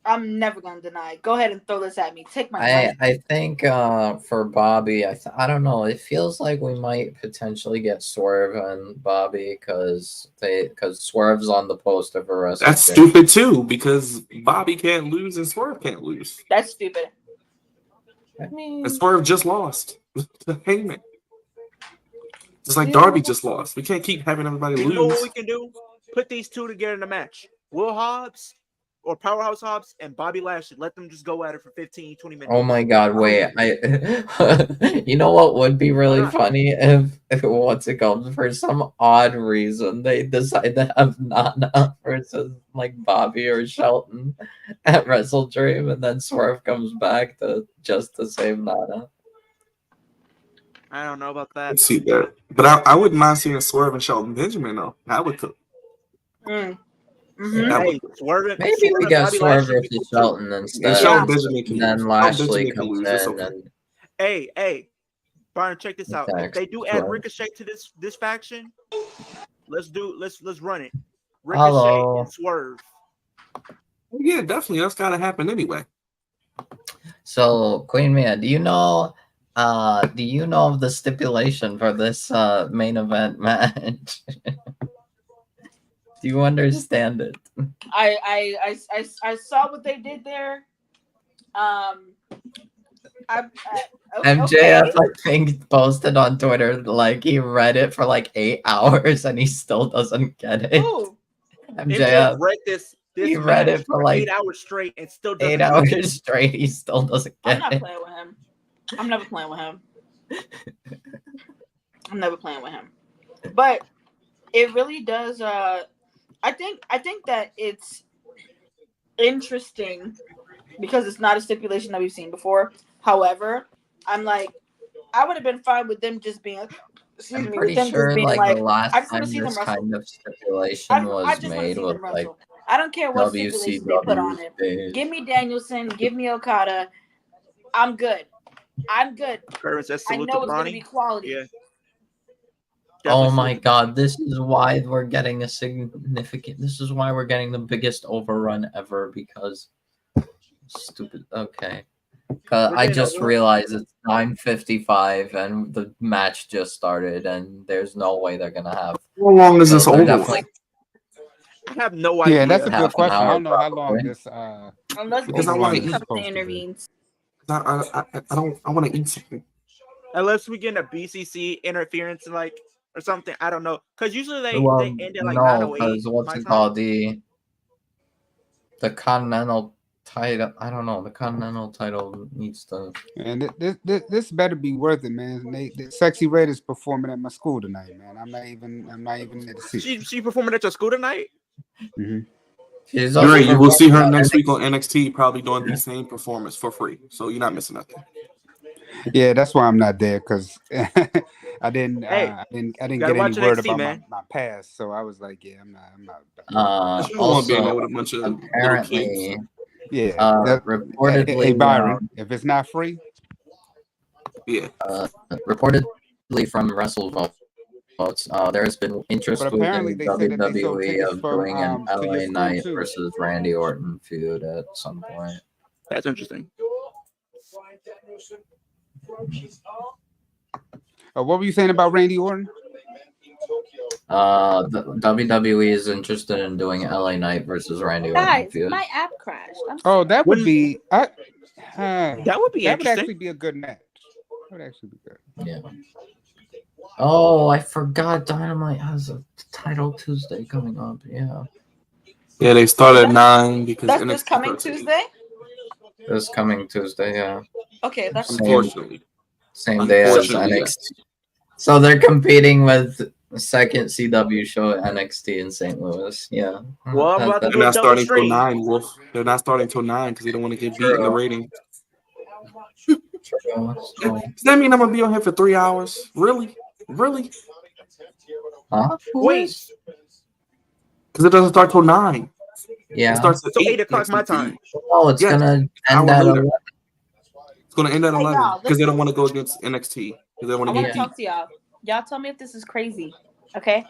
I'm never gonna deny. Go ahead and throw this at me. Take my money. I think for Bobby, I don't know. It feels like we might potentially get Swerve and Bobby because Swerve's on the poster for wrestling. That's stupid too because Bobby can't lose and Swerve can't lose. That's stupid. I mean, and Swerve just lost to Heyman. Just like Darby just lost. We can't keep having everybody lose. You know what we can do? Put these two together in a match. Will Hobbs or Powerhouse Hobbs and Bobby Lashley. Let them just go at it for 15, 20 minutes. Oh my God, wait. You know what would be really funny if what's it called? For some odd reason, they decide to have Nana versus like Bobby or Shelton at WrestleDream, and then Swerve comes back to save Nana. I don't know about that. Let's see that. But I wouldn't mind seeing Swerve and Shelton Benjamin, though. That would cook. Mm-hmm. Hey, maybe we got Swerve versus Shelton instead. And then Lashley comes in. And... Hey, Byron, check this out. If they do add Ricochet to this faction, let's run it. Ricochet and Swerve. Yeah, definitely. That's gotta happen anyway. So, Queen Mia, do you know of the stipulation for this main event match? Do you understand it? I saw what they did there. MJF, I think, posted on Twitter like he read it for like 8 hours and he still doesn't get it. Ooh. MJF read this he read it for like 8 hours straight and still doesn't 8 hours straight. He still doesn't get it. I'm not playing with him. I'm never playing with him. I'm never playing with him. But it really does. I think that it's interesting because it's not a stipulation that we've seen before. However, I'm like, I would have been fine with them just being. I'm pretty sure like the last time this kind of stipulation was made was like. I don't care what stipulation they put on it. Give me Danielson. Give me Okada. I'm good. I know it's going to be quality. Yeah. Oh my God, this is why we're getting this is why we're getting the biggest overrun ever because stupid. Okay. I just realized it's 9:55 and the match just started and there's no way they're going to have. How long is this over? I have no idea. Yeah, that's a good question. I don't know how long this unless because I want to eat something intervenes. I want to eat something. Unless we get a BCC interference or something, I don't know. Because usually they end at like 9:08. Because what's it called? The Continental title. I don't know. The Continental title needs to. And this better be worth it, man. The Sexy Red is performing at my school tonight, man. I'm not even there to see. She performing at your school tonight? Mm-hmm. You will see her next week on NXT, probably doing the same performance for free. So you're not missing nothing. Yeah, that's why I'm not there because I didn't Hey, get any gotta watch word NXT, about man. my past, so I was like, yeah, I'm not. You don't want to be in there Also, with a bunch of little kids. apparently, Yeah, reportedly, hey Byron, if it's not free, Yeah. reportedly from WrestleVotes, there has been interest but within apparently they said that they sold WWE tickets of for doing an to your LA school Knight too. versus Randy Orton feud at some point. That's interesting. What were you saying about Randy Orton? The WWE is interested in doing LA Knight versus Randy Orton Guys, feud. my app crashed. I'm Oh, sorry. that would be that would be that would interesting. actually be a good match. That would actually be good. Yeah. Oh, I forgot Dynamite has a title Tuesday coming up. Yeah. Yeah, they start at 9 because That's NXT this coming starts at 8. Tuesday. This coming Tuesday, yeah. Okay, that's Unfortunately. Same day as Unfortunately, NXT. So they're competing with the second CW show at NXT in St. Louis. Yeah. Well, I'm about to They're do a not double starting till stream. 9, Wolf. They're not starting till 9 because they don't want to get beat in the True. rating. So, Does that mean I'm gonna be on here for 3 hours? Really? Really? huh? Wait, Because it doesn't start till 9. It Yeah. starts at so 8 8 o'clock next my week. time. Oh, it's Yes, gonna end hour at later. 11. It's gonna end at Hey, 11 y'all, because they listen. don't want to go against NXT because they want I to want get to beat. talk to y'all. Y'all tell me if this is crazy. Okay.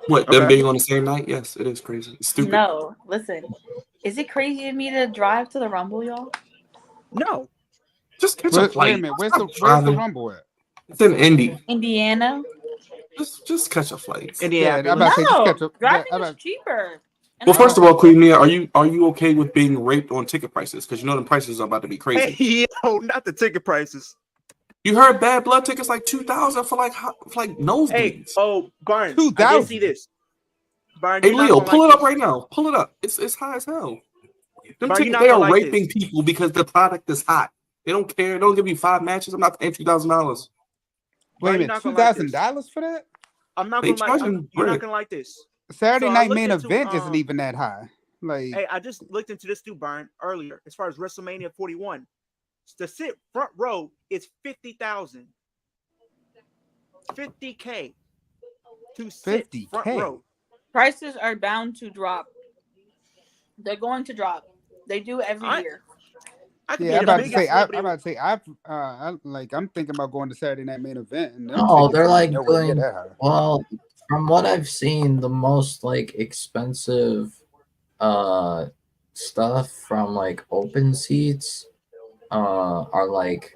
What, them Okay. being on the same night? Yes, it is crazy. It's stupid. No, listen. Is it crazy of me to drive to the Rumble, y'all? No. Just catch a Wait a flight. minute, Stop where's the driving. Rumble at? It's in Indy. Indiana. Just catch a flight. Yeah, I'm Indianapolis. about to say just No, catch a. driving I'm is about- cheaper. And Well, I first don't of all, like Queen Mia, are you okay with being raped on ticket prices? Because you know the prices are about to be crazy. Hey, yo, not the ticket prices. You heard Bad Blood tickets like 2,000 for like Hey, nosebleeds. oh, Barn, I 2,000. did see this. Barn, Hey you're not Leo, gonna pull like it up this. right now. Pull it up. It's high as hell. Them Barn, you're tickets, not they gonna are like raping this. people because the product is hot. They don't care. They don't give you 5 matches. I'm not paying $2,000. Wait a You're minute, not gonna like this. $2,000 for that? I'm not They gonna like. charging You're not bread. gonna like this. Saturday So I night looked main into, event isn't even that high. Like, Hey, I just looked into this too, Barn, earlier. As far as WrestleMania 41, to sit front row is 50,000. 50K to sit 50K. front row. prices are bound to drop. They're going to drop. They do every year. I could yeah, be I'm the about to biggest say. I'm celebrity. about to say. I'm thinking about going to Saturday night main event, and them Oh, tickets they're ain't like nowhere near doing that high. well. From what I've seen, the most like expensive stuff from like open seats are like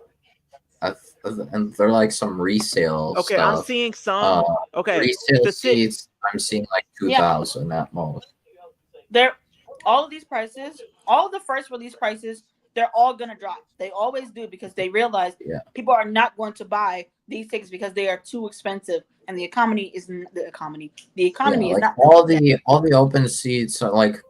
and they're like some resale Okay, stuff. I'm seeing some. Okay, resale to sit. seats I'm seeing like 2,000 at most. They're all of these prices, all the first release prices, they're all gonna drop. They always do because they realize people are not going to buy these tickets because they are too expensive, and the economy is the economy. The economy is like not all the open seats are like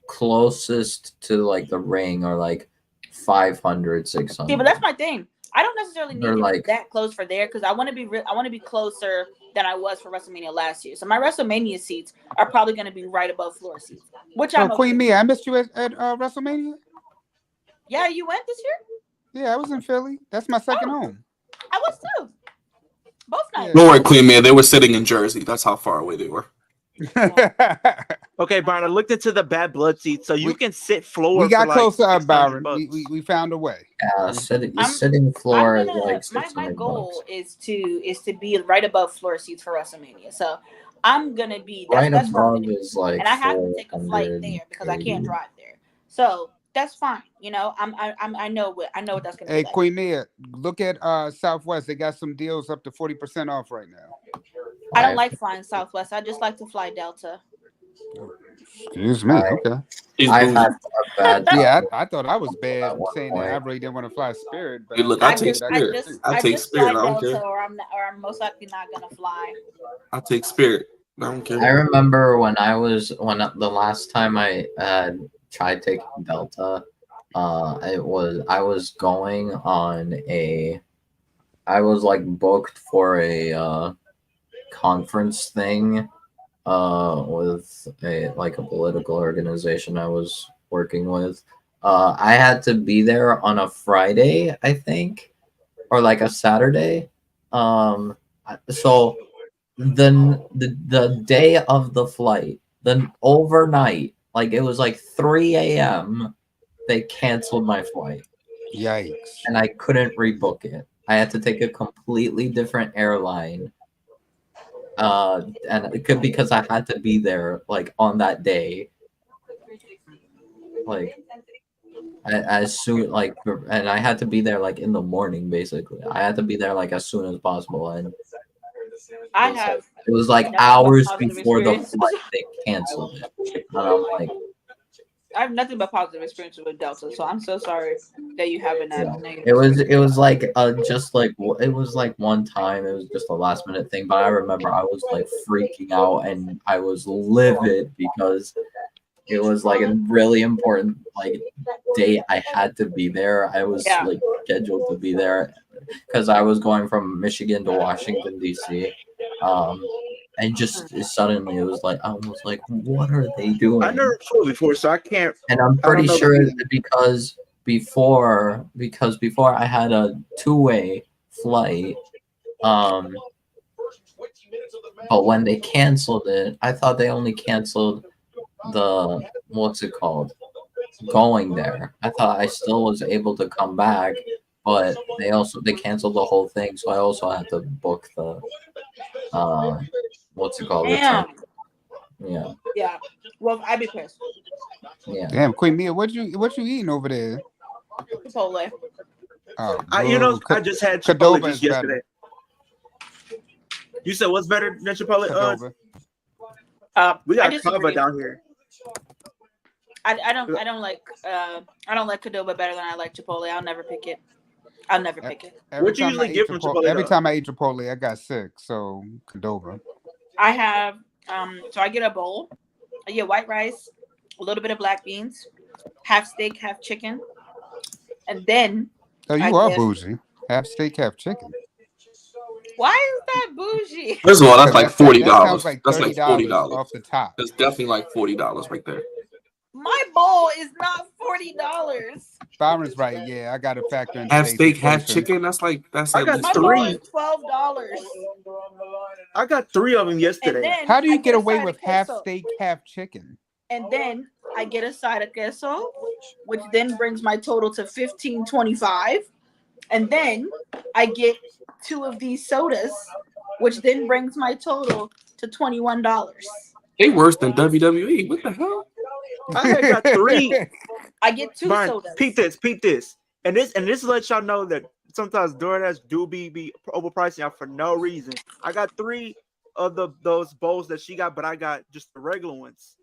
closest to like the ring are like 500, 600. See, but that's my thing. I don't necessarily need They're to like- be that close for there because I want to be I want to be closer than I was for WrestleMania last year. So my WrestleMania seats are probably going to be right above floor seats, which I'm Queen okay. Mia, I missed you at WrestleMania. Yeah, you went this year? Yeah, I was in Philly. That's my second home. I was too. Both nights. Don't worry, Queen Mia. They were sitting in Jersey. That's how far away they were. Okay, Byron, I looked into the Bad Blood seats, so you can sit floor. We got for like closer, $600 Byron. bucks. We found a way. Yeah, sitting floor is like My 600 goal bucks. is to be right above floor seats for WrestleMania. So I'm gonna be Right that's where I'm above gonna be. is like And I have to take a flight 400, there because I can't 80. drive there. So that's fine. You know, I know what that's gonna Hey, be like. Queen Mia, look at Southwest. They got some deals up to 40% off right now. I don't like flying Southwest. I just like to fly Delta. Excuse me. Okay. I've had a bad Yeah, I thought I was bad at one saying that I point. really didn't want to fly Spirit, but Hey, look, I I mean, take that Spirit. could be. I take just Spirit. fly I don't Delta, care. or I'm most likely not gonna fly. I take Spirit. I don't care. I remember when the last time I tried taking Delta, I was going on I was like booked for a conference thing with a political organization I was working with. I had to be there on a Friday, I think, or like a Saturday. So the day of the flight, then overnight, like it was like 3 a.m. they canceled my flight. Yikes. And I couldn't rebook it. I had to take a completely different airline. And it could because I had to be there like on that day. Like as soon like and I had to be there like in the morning basically. I had to be there like as soon as possible, and it was like hours before the flight they canceled it. And I'm like, I have nothing but positive experiences with Delta, so I'm so sorry that you haven't had negative. it was like just like it was like one time it was just a last minute thing, but I remember I was like freaking out and I was livid because it was like a really important like date. I had to be there. I was like scheduled to be there because I was going from Michigan to Washington D.C. And just suddenly it was like I was like, what are they doing? I never flew before, so I can't. And I'm pretty sure because before I had a two-way flight, but when they canceled it, I thought they only canceled the what's it called going there. I thought I still was able to come back, but they canceled the whole thing, so I also had to book the what's it called? Damn. Yeah. Yeah. Well, I'd be pissed. Yeah. Damn, Queen Mia, what you eating over there? Chipotle. Oh, I just had Chipotle just yesterday. You said what's better than Chipotle? We got Cava down here. I don't like Qdoba better than I like Chipotle. I'll never pick it. What you usually get from Chipotle? Every time I eat Chipotle, I got sick. So Qdoba. I have so I get a bowl. I get white rice, a little bit of black beans, half steak, half chicken, and then you are bougie. Half steak, half chicken. Why is that bougie? First of all, that's like $40. That like that's like $40 off the top. That's definitely like $40 right there. My bowl is not $40. Byron's right. Yeah, I got to factor in half steak, half chicken. That's like I got my three. Bowl is $12. I got 3 of them yesterday. How do you get away with half steak, half chicken? And then I get a side of queso, which then brings my total to $15.25. And then I get 2 of these sodas, which then brings my total to $21. They worse than WWE. What the hell? I got 3. I get 2 sodas. Peep this. And this lets y'all know that sometimes DoorDash do be overpricing y'all for no reason. I got 3 of those bowls that she got, but I got just the regular ones.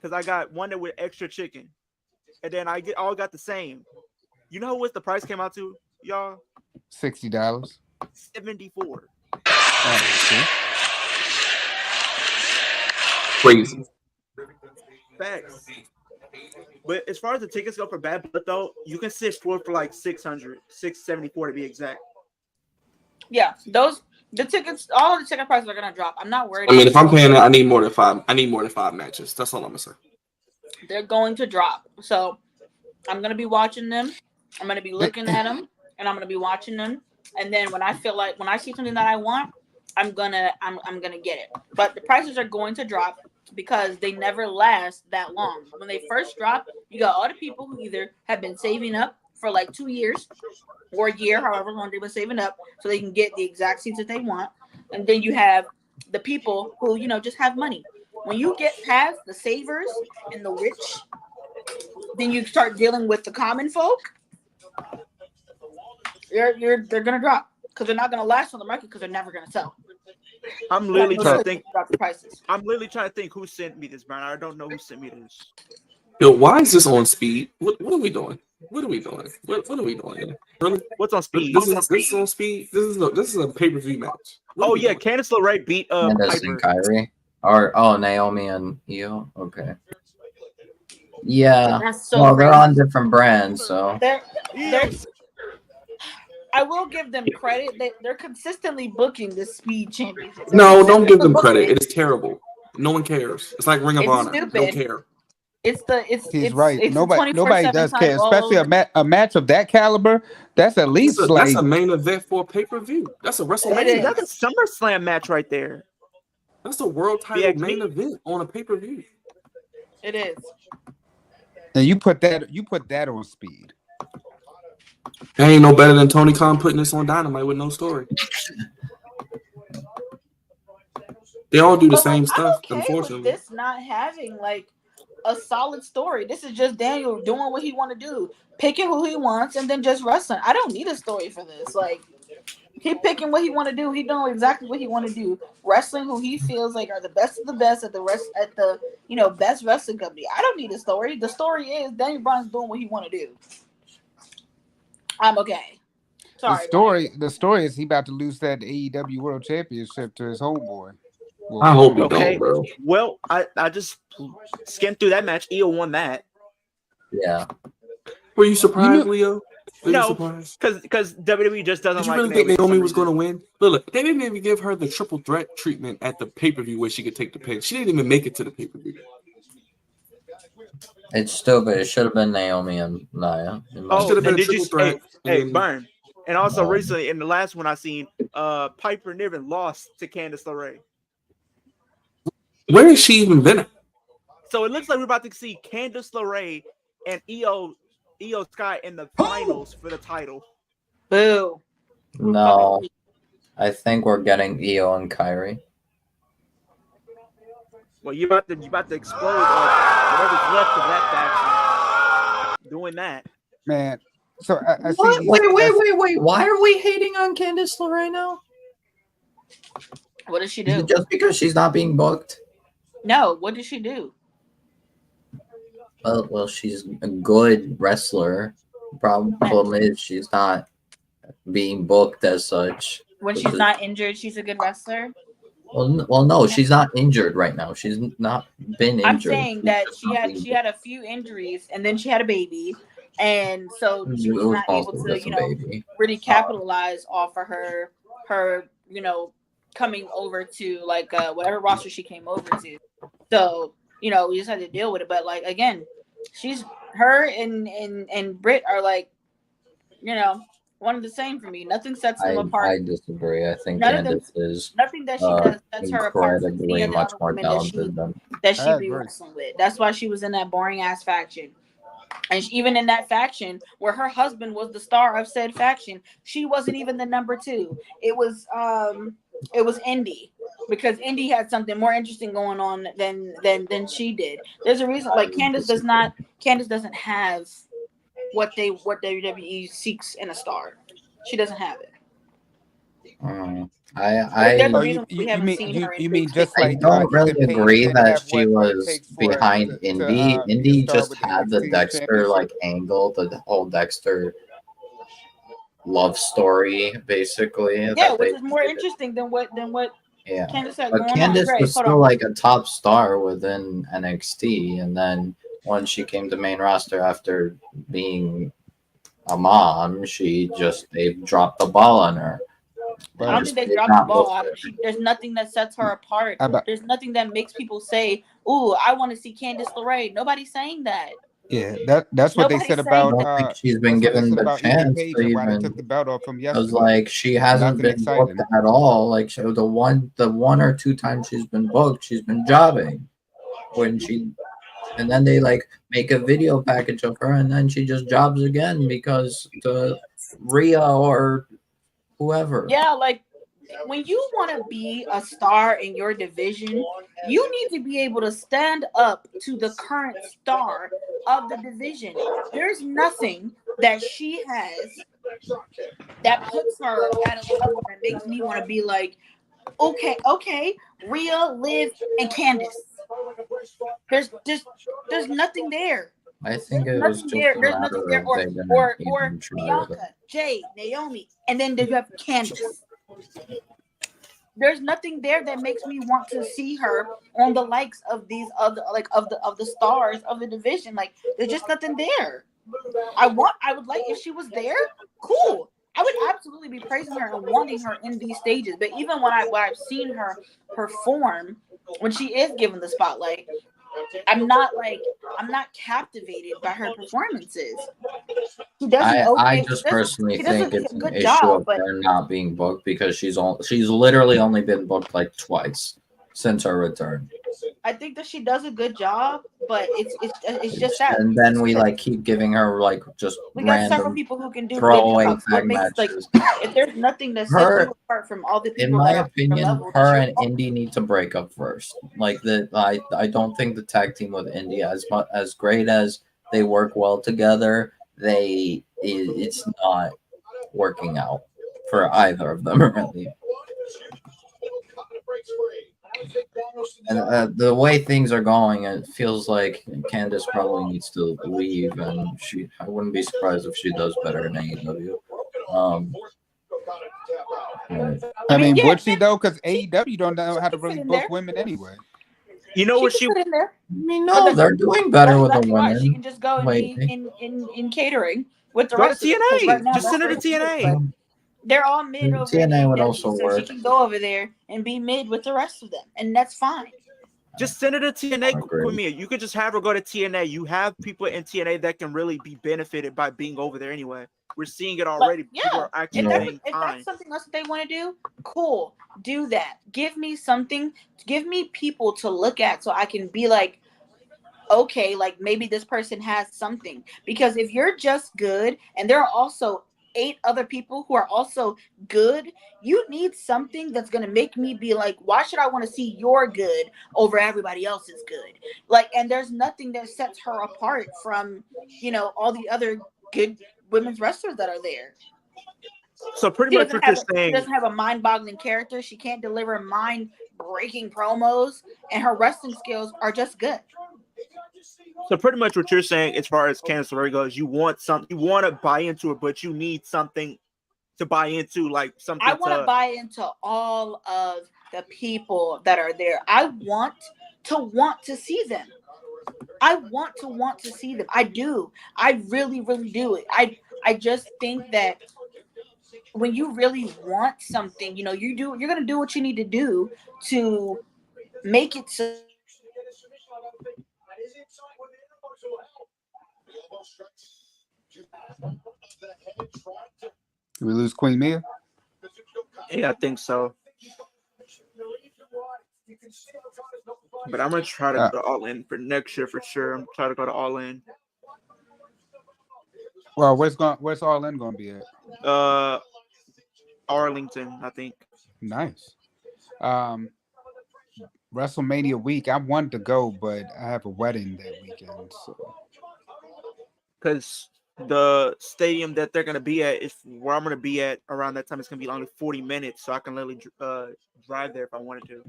Because I got one that with extra chicken. And then I all got the same. You know what the price came out to, y'all? $60. $74. Crazy. Facts. But as far as the tickets go for Bad Blood, though, you can sit for like $674 to be exact. Yeah, all of the ticket prices are gonna drop. I'm not worried. I mean, if I'm paying it, I need more than 5. I need more than 5 matches. That's all I'm gonna say. They're going to drop. So I'm gonna be watching them. I'm gonna be looking at them, and I'm gonna be watching them. And then when I see something that I want, I'm gonna get it. But the prices are going to drop because they never last that long. When they first drop, you got all the people who either have been saving up for like 2 years or a year, however long they've been saving up, so they can get the exact seats that they want. And then you have the people who, just have money. When you get past the savers and the rich, then you start dealing with the common folk. They're gonna drop because they're not gonna last on the market because they're never gonna sell. I'm literally trying to think. Drop the prices. I'm literally trying to think who sent me this, Brian. I don't know who sent me this. Yo, why is this on speed? What are we doing? What are we doing? What are we doing? Really? What's on speed? This is on speed. This is a pay-per-view match. Oh yeah, Candice LeRae beat Candice and Kyrie. Or Naomi and Io. Okay. Yeah. Well, they're on different brands, so. I will give them credit. They're consistently booking the Speed Championship. No, don't give them credit. It is terrible. No one cares. It's like Ring of Honor. Stupid. Don't care. He's right. it's the Nobody 24/7 does time care, all especially over. a match of that caliber. That's at least That's like a main event for a pay-per-view. That's a It WrestleMania. is. That's a SummerSlam match right there. That's a world title BXB? main event on a pay-per-view. It is. and you put that on speed. Ain't no better than Tony Khan putting this on Dynamite with no story. They all do the But same like, I'm stuff, okay with unfortunately. this not having like a solid story. This is just Daniel doing what he want to do, picking who he wants, and then just wrestling. I don't need a story for this. Like, he picking what he want to do. He doing exactly what he want to do. Wrestling who he feels like are the best of the best at the best wrestling company. I don't need a story. The story is Daniel Bryan's doing what he want to do. I'm okay. Sorry. The story is he about to lose that AEW World Championship to his homeboy. Well, I hope he Okay. don't, bro. Well, I just skimmed through that match. Io won that. Yeah. Were you surprised, Leo? Were you No, surprised? because WWE just doesn't Did you like really think for Naomi some was going to reason. win? Look, they didn't even give her the triple threat treatment at the pay-per-view where she could take the pin. She didn't even make it to the pay-per-view. It's stupid. It should have been Naomi and Nia. Oh, Should have been and a did you? triple threat. Hey, and Burn. And also Um, recently in the last one I seen, Piper Niven lost to Candice LeRae. where has she even been at? So it looks like we're about to see Candice LeRae and Io Sky in the finals for the title. Boo. No. I think we're getting Io and Kyrie. Well, you about to explode whatever's left of that faction. Doing that. man. So I see. What? Wait. Why are we hating on Candice LeRae now? What did she Is do? it just because she's not being booked? No. What did she do? Well, she's a good wrestler. Problem is she's not being booked as such. When she's not injured, she's a good wrestler. Well, no, she's not injured right now. She's not been injured. I'm saying that she had a few injuries, and then she had a baby, and so she was not able to really capitalize off of her coming over to like whatever roster she came over to. So we just had to deal with it. But like again, her and Britt are like one of the same for me. Nothing sets them apart. I disagree. I think Candice is nothing that she does sets her apart from any other much more women talented than that she be wrestling with. That's why she was in that boring ass faction. And even in that faction where her husband was the star of said faction, she wasn't even the number 2. It was Indy, because Indy had something more interesting going on than she did. There's a reason. Like Candice doesn't have what WWE seeks in a star. She doesn't have it. You mean just like I don't really Ethan Page agree didn't that have she what it was takes for behind to, Indy. be a Indy star just with the had the NXT Dexter championship. angle, the whole Dexter love story, basically. Yeah, which is more interesting than what Yeah, Candice had but going Candice on. was still like a top star within NXT, and then when she came to main roster after being a mom, they dropped the ball on her. I don't think they dropped the ball. There's nothing that sets her apart. There's nothing that makes people say, "Ooh, I want to see Candice LeRae." Nobody's saying that. Yeah, that's what they said about. I don't think she's been given the chance to even. Why they took the belt off from yesterday. I was like, she hasn't been booked at all. Like the one or two times she's been booked, she's been jobbing. And then they like make a video package of her, and then she just jobs again because the Rhea or whoever. Yeah, like when you want to be a star in your division, you need to be able to stand up to the current star of the division. There's nothing that she has that puts her at a level that makes me want to be like, okay, Rhea, Liv, and Candice. There's nothing there. I think it was just a matter of or Bianca, Jay, Naomi, and then you have Candice. There's nothing there that makes me want to see her on the likes of these other of the stars of the division. Like there's just nothing there. I would like if she was there, cool. I would absolutely be praising her and wanting her in these stages. But even when I've seen her perform, when she is given the spotlight, I'm not captivated by her performances. She does an okay. I just personally think it's an issue of her not being booked because she's literally only been booked like twice since her return. I think that she does a good job, but it's just that. And then we like keep giving her like just we got random several people who can do throwaway tag matches. Like, if there's nothing that sets you apart from all the people, in my opinion, her and Indy need to break up first. Like I don't think the tag team with Indy, as great as they work well together, it's not working out for either of them really. And the way things are going, it feels like Candice probably needs to leave, and I wouldn't be surprised if she does better in AEW. I mean, would she though? Because AEW don't know how to really book women anyway. You know what she? Put in there. I mean, no, they're doing better with the women. She can just go and be in catering with the go rest to of them. TNA. Right now, Just send her to TNA. They're all mid over TNA would also so work. she can go over there and be mid with the rest of them, and that's fine. Just send her to TNA, Quimia. You could just have her go to TNA. You have people in TNA that can really be benefited by being over there anyway. We're seeing it already. Yeah, people are actually if that's something else that they want to do, cool. Do that. Give me something. Give me people to look at so I can be like, okay, like maybe this person has something. Because if you're just good and there are also 8 other people who are also good, you need something that's going to make me be like, why should I want to see your good over everybody else's good? Like, and there's nothing that sets her apart from, all the other good women's wrestlers that are there. So pretty much what you're saying, she doesn't have a mind-boggling character. She can't deliver mind-breaking promos, and her wrestling skills are just good. So pretty much what you're saying, as far as Candice LeRae goes, you want something, you want to buy into it, but you need something to buy into, like something. I want to buy into all of the people that are there. I want to see them. I want to see them. I do. I really, really do. I just think that when you really want something, you're going to do what you need to do to make it so. Did we lose Queen Mia? Yeah, I think so. But I'm gonna try to go to All In for next year for sure. I'm trying to go to All In. Well, where's All In going to be at? Arlington, I think. Nice. WrestleMania week. I wanted to go, but I have a wedding that weekend. So. Because the stadium that they're gonna be at is where I'm gonna be at around that time. It's gonna be only 40 minutes, so I can literally drive there if I wanted to.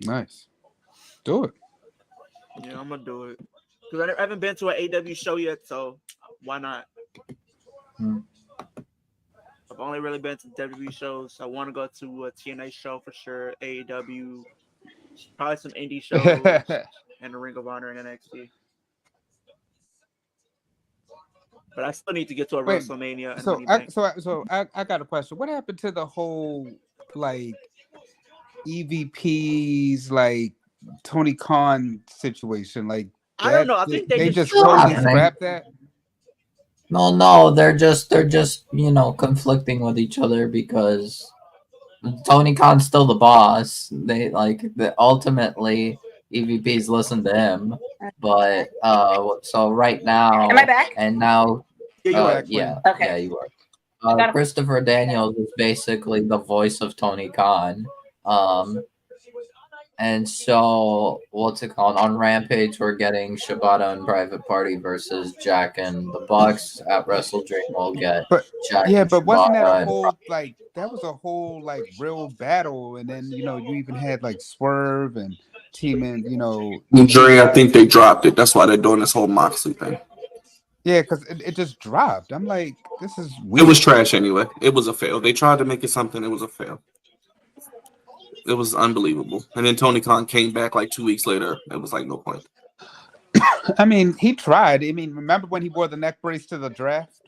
Nice. Do it. Yeah, I'm gonna do it because I haven't been to an AEW show yet, so why not? I've only really been to WWE shows. I want to go to a TNA show for sure. AEW, probably some indie shows, and the Ring of Honor and NXT. But I still need to get to a WrestleMania. So I got a question. What happened to the whole like EVPs, like Tony Khan situation? Like I don't know. I think they just totally scrapped that. No, they're just conflicting with each other because Tony Khan's still the boss. They ultimately EVPs listen to him, but so right now, am I back? And now, yeah, yeah, you are. Christopher Daniels is basically the voice of Tony Khan. And so, what's it called? On Rampage, we're getting Shibata and Private Party versus Jack and the Bucks. At Wrestle Dream, we'll get Jack. Yeah, but wasn't that a whole that was a whole real battle? And then you even had Swerve and teaming. Jury, I think they dropped it. That's why they're doing this whole Moxley thing. Yeah, because it just dropped. I'm like, this is weird. It was trash anyway. It was a fail. They tried to make it something. It was a fail. It was unbelievable. And then Tony Khan came back 2 weeks later. It was no point. I mean, he tried. I mean, remember when he wore the neck brace to the draft?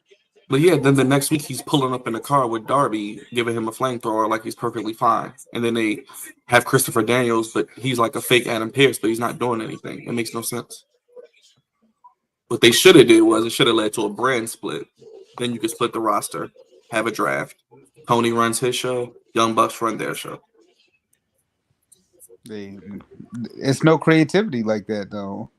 But yeah, then the next week he's pulling up in a car with Darby, giving him a flamethrower like he's perfectly fine. And then they have Christopher Daniels, but he's like a fake Adam Pearce, but he's not doing anything. It makes no sense. What they should have did was it should have led to a brand split. Then you could split the roster, have a draft. Tony runs his show, Young Bucks run their show. It's no creativity like that though.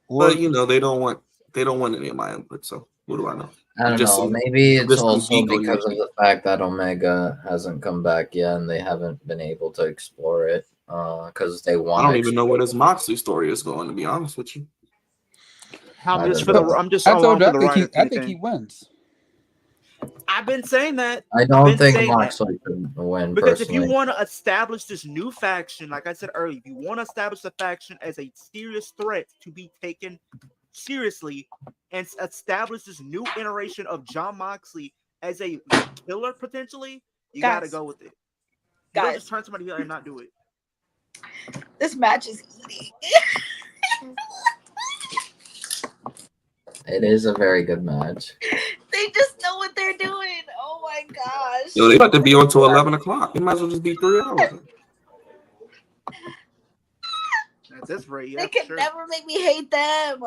But you know, they don't want any of my input, so what do I know? I don't know. Maybe it's also because of the fact that Omega hasn't come back yet, and they haven't been able to explore it because they want. I don't even know what his Moxley story is going. To be honest with you, I'm just along for the ride. I think he wins. I've been saying that. I don't think Moxley can win because personally. if you want to establish this new faction, like I said earlier, if you want to establish the faction as a serious threat to be taken seriously and establish this new iteration of Jon Moxley as a killer potentially, you got to go with it. You don't just turn somebody here and not do it. This match is eating. It is a very good match. They just know what they're doing. Oh my gosh. Yo, they about to be on till 11 o'clock. It might as well just be 3 hours. At this rate, yeah, they can never make me hate them.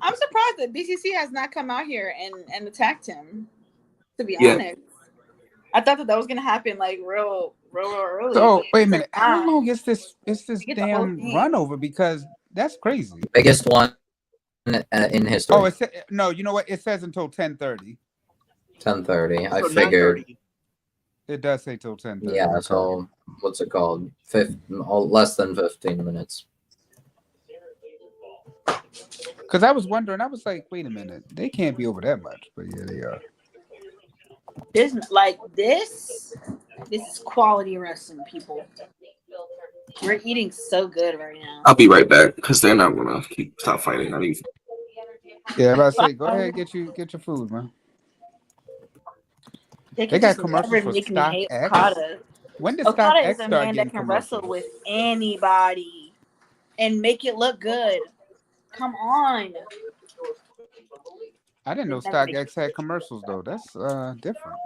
I'm surprised that BCC has not come out here and attacked him. To be honest, I thought that was gonna happen like real early. So wait a minute, how long is this damn run over? Because that's crazy. Biggest one in history. Oh, no, you know what? It says until 10:30. 10:30. I figured. It does say till 10:30. Yeah. So what's it called? Less than 15 minutes. Because I was wondering, I was like, wait a minute, they can't be over that much, but yeah, they are. This is quality wrestling, people. We're eating so good right now. I'll be right back because they're not gonna stop fighting. Not even. Yeah, I'm about to say, go ahead, get your food, man. They got commercials for Stock X. Okada. When does Stock X is a start man getting that can wrestle with anybody and make it look good. Come on. I didn't know Stock X had commercials though. That's different.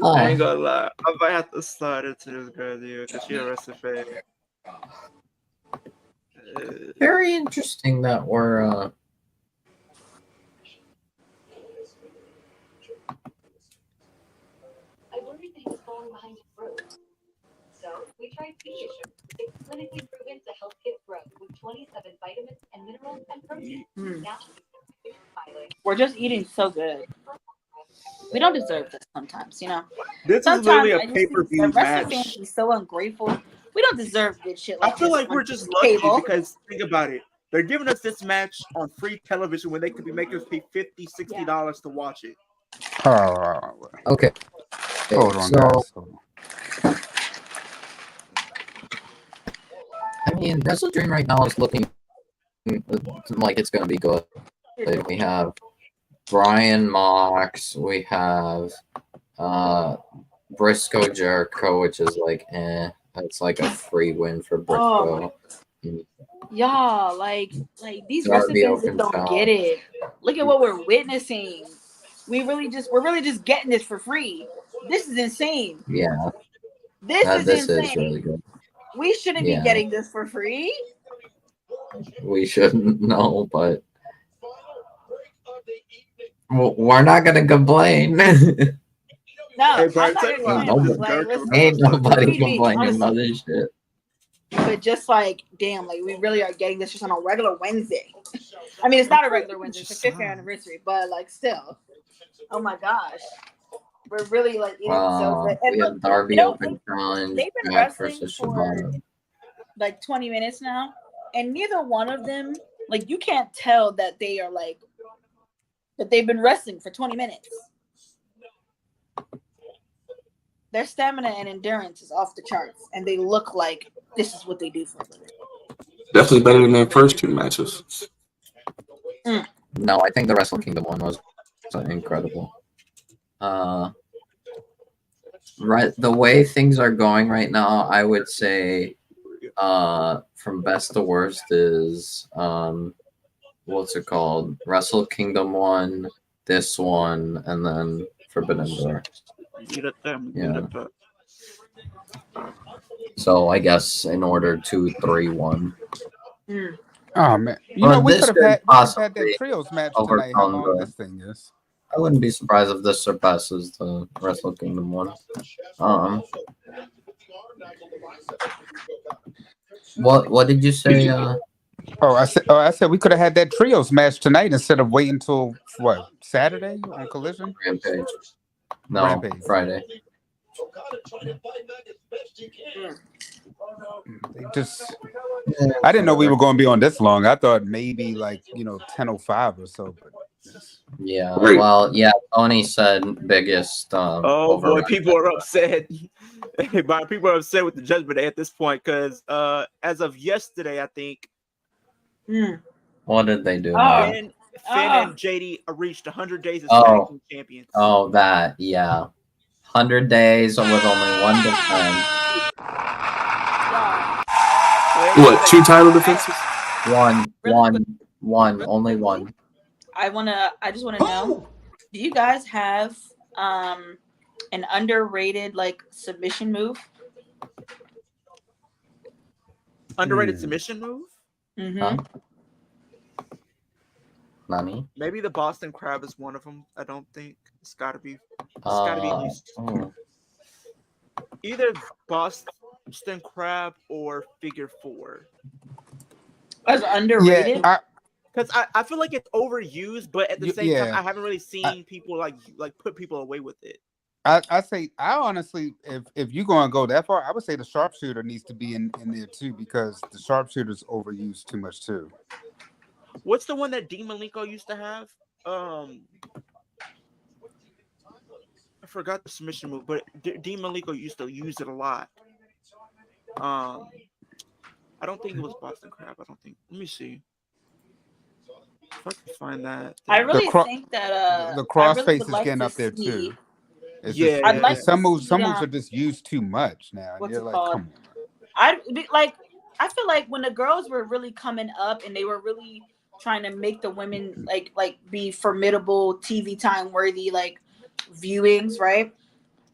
I ain't gonna lie. I might have to slide into this girl here because she's a wrestling fan. Very interesting that we're behind growth. So we tried Pediasure. It's clinically proven to help kids grow with 27 vitamins and minerals and protein. Now, we're just eating so good. We don't deserve this sometimes, you know. This is literally a pay-per-view match. Wrestling fans be so ungrateful. We don't deserve good shit like I feel this like we're just lucky because think about it. They're giving us this match on free television when they could be making us pay $50, $60 to watch it. Okay. Hold on, guys. I mean, Wrestle Dream right now is looking like it's going to be good. We have Brian Mox. We have Briscoe Jericho, which is like, it's like a free win for Briscoe. Yeah, like these wrestling fans just don't get it. Look at what we're witnessing. We're really just getting this for free. This is insane. Yeah. This is insane. Is really good. We shouldn't be getting this for free. We shouldn't know, but we're not gonna complain. No, I'm not gonna ain't nobody complaining about this shit. But just like, damn, like we really are getting this just on a regular Wednesday. I mean, it's not a regular Wednesday; it's the 5th anniversary, but like, still, oh my gosh, we're really like eating so good. And we have Darby Open Challenge. They've been wrestling for like 20 minutes now, and neither one of them, like, you can't tell that they are like that they've been wrestling for 20 minutes. Their stamina and endurance is off the charts, and they look like this is what they do for a living. Definitely better than their first two matches. No, I think the Wrestle Kingdom one was incredible. Right, the way things are going right now, I would say from best to worst is what's it called? Wrestle Kingdom 1, this one, and then Forbidden Door. Yeah. So I guess in order 2, 3, 1. Oh man, you know we could have had that trios match tonight. How long this thing is? I wouldn't be surprised if this surpasses the Wrestle Kingdom 1. What did you say? I said we could have had that trios match tonight instead of waiting until what, Saturday on Collision? Rampage. No, Rampage. Friday. I didn't know we were going to be on this long. I thought maybe like 10:05 or so. But yeah, well, yeah. Tony said biggest. Oh boy, people are upset. People are upset with the Judgment Day at this point because as of yesterday, I think. What did they do? Finn and JD reached 100 days as tag team champions. Oh, that, yeah. 100 days with only one defense. What, 2 title defenses? One, only one. I just wanna know, do you guys have an underrated like submission move? Underrated submission move? Huh? Nani? Maybe the Boston Crab is one of them. I don't think it's got to be. It's got to be at least either Boston Crab or Figure 4. As underrated. Yeah, because I feel like it's overused, but at the same time, I haven't really seen people like put people away with it. I honestly, if you're going to go that far, I would say the sharpshooter needs to be in there too, because the sharpshooter's overused too much too. What's the one that Dean Malenko used to have? I forgot the submission move, but Dean Malenko used to use it a lot. I don't think it was Boston Crab. I don't think. Let me see. If I can find that. I really think that the crossface is getting up there too. It's just, some moves are just used too much now. What's you're it like, called? come on. I feel like when the girls were really coming up and they were really trying to make the women like be formidable TV time worthy like viewings, right?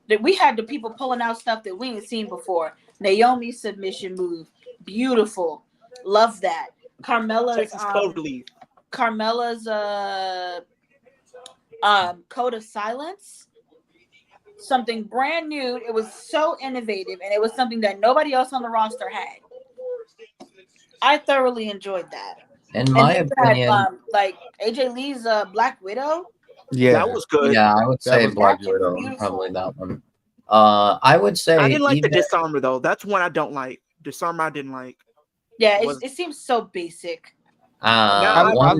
That we had the people pulling out stuff that we ain't seen before. Naomi's submission move, beautiful, love that. Carmella's Code of Silence, something brand new. It was so innovative, and it was something that nobody else on the roster had. I thoroughly enjoyed that. In my opinion, like AJ Lee's Black Widow. Yeah, that was good. Yeah, I would say Black Widow, probably that one. I would say I didn't like the Disarmer though. That's one I don't like. Disarmer I didn't like. Yeah, it seems so basic. I love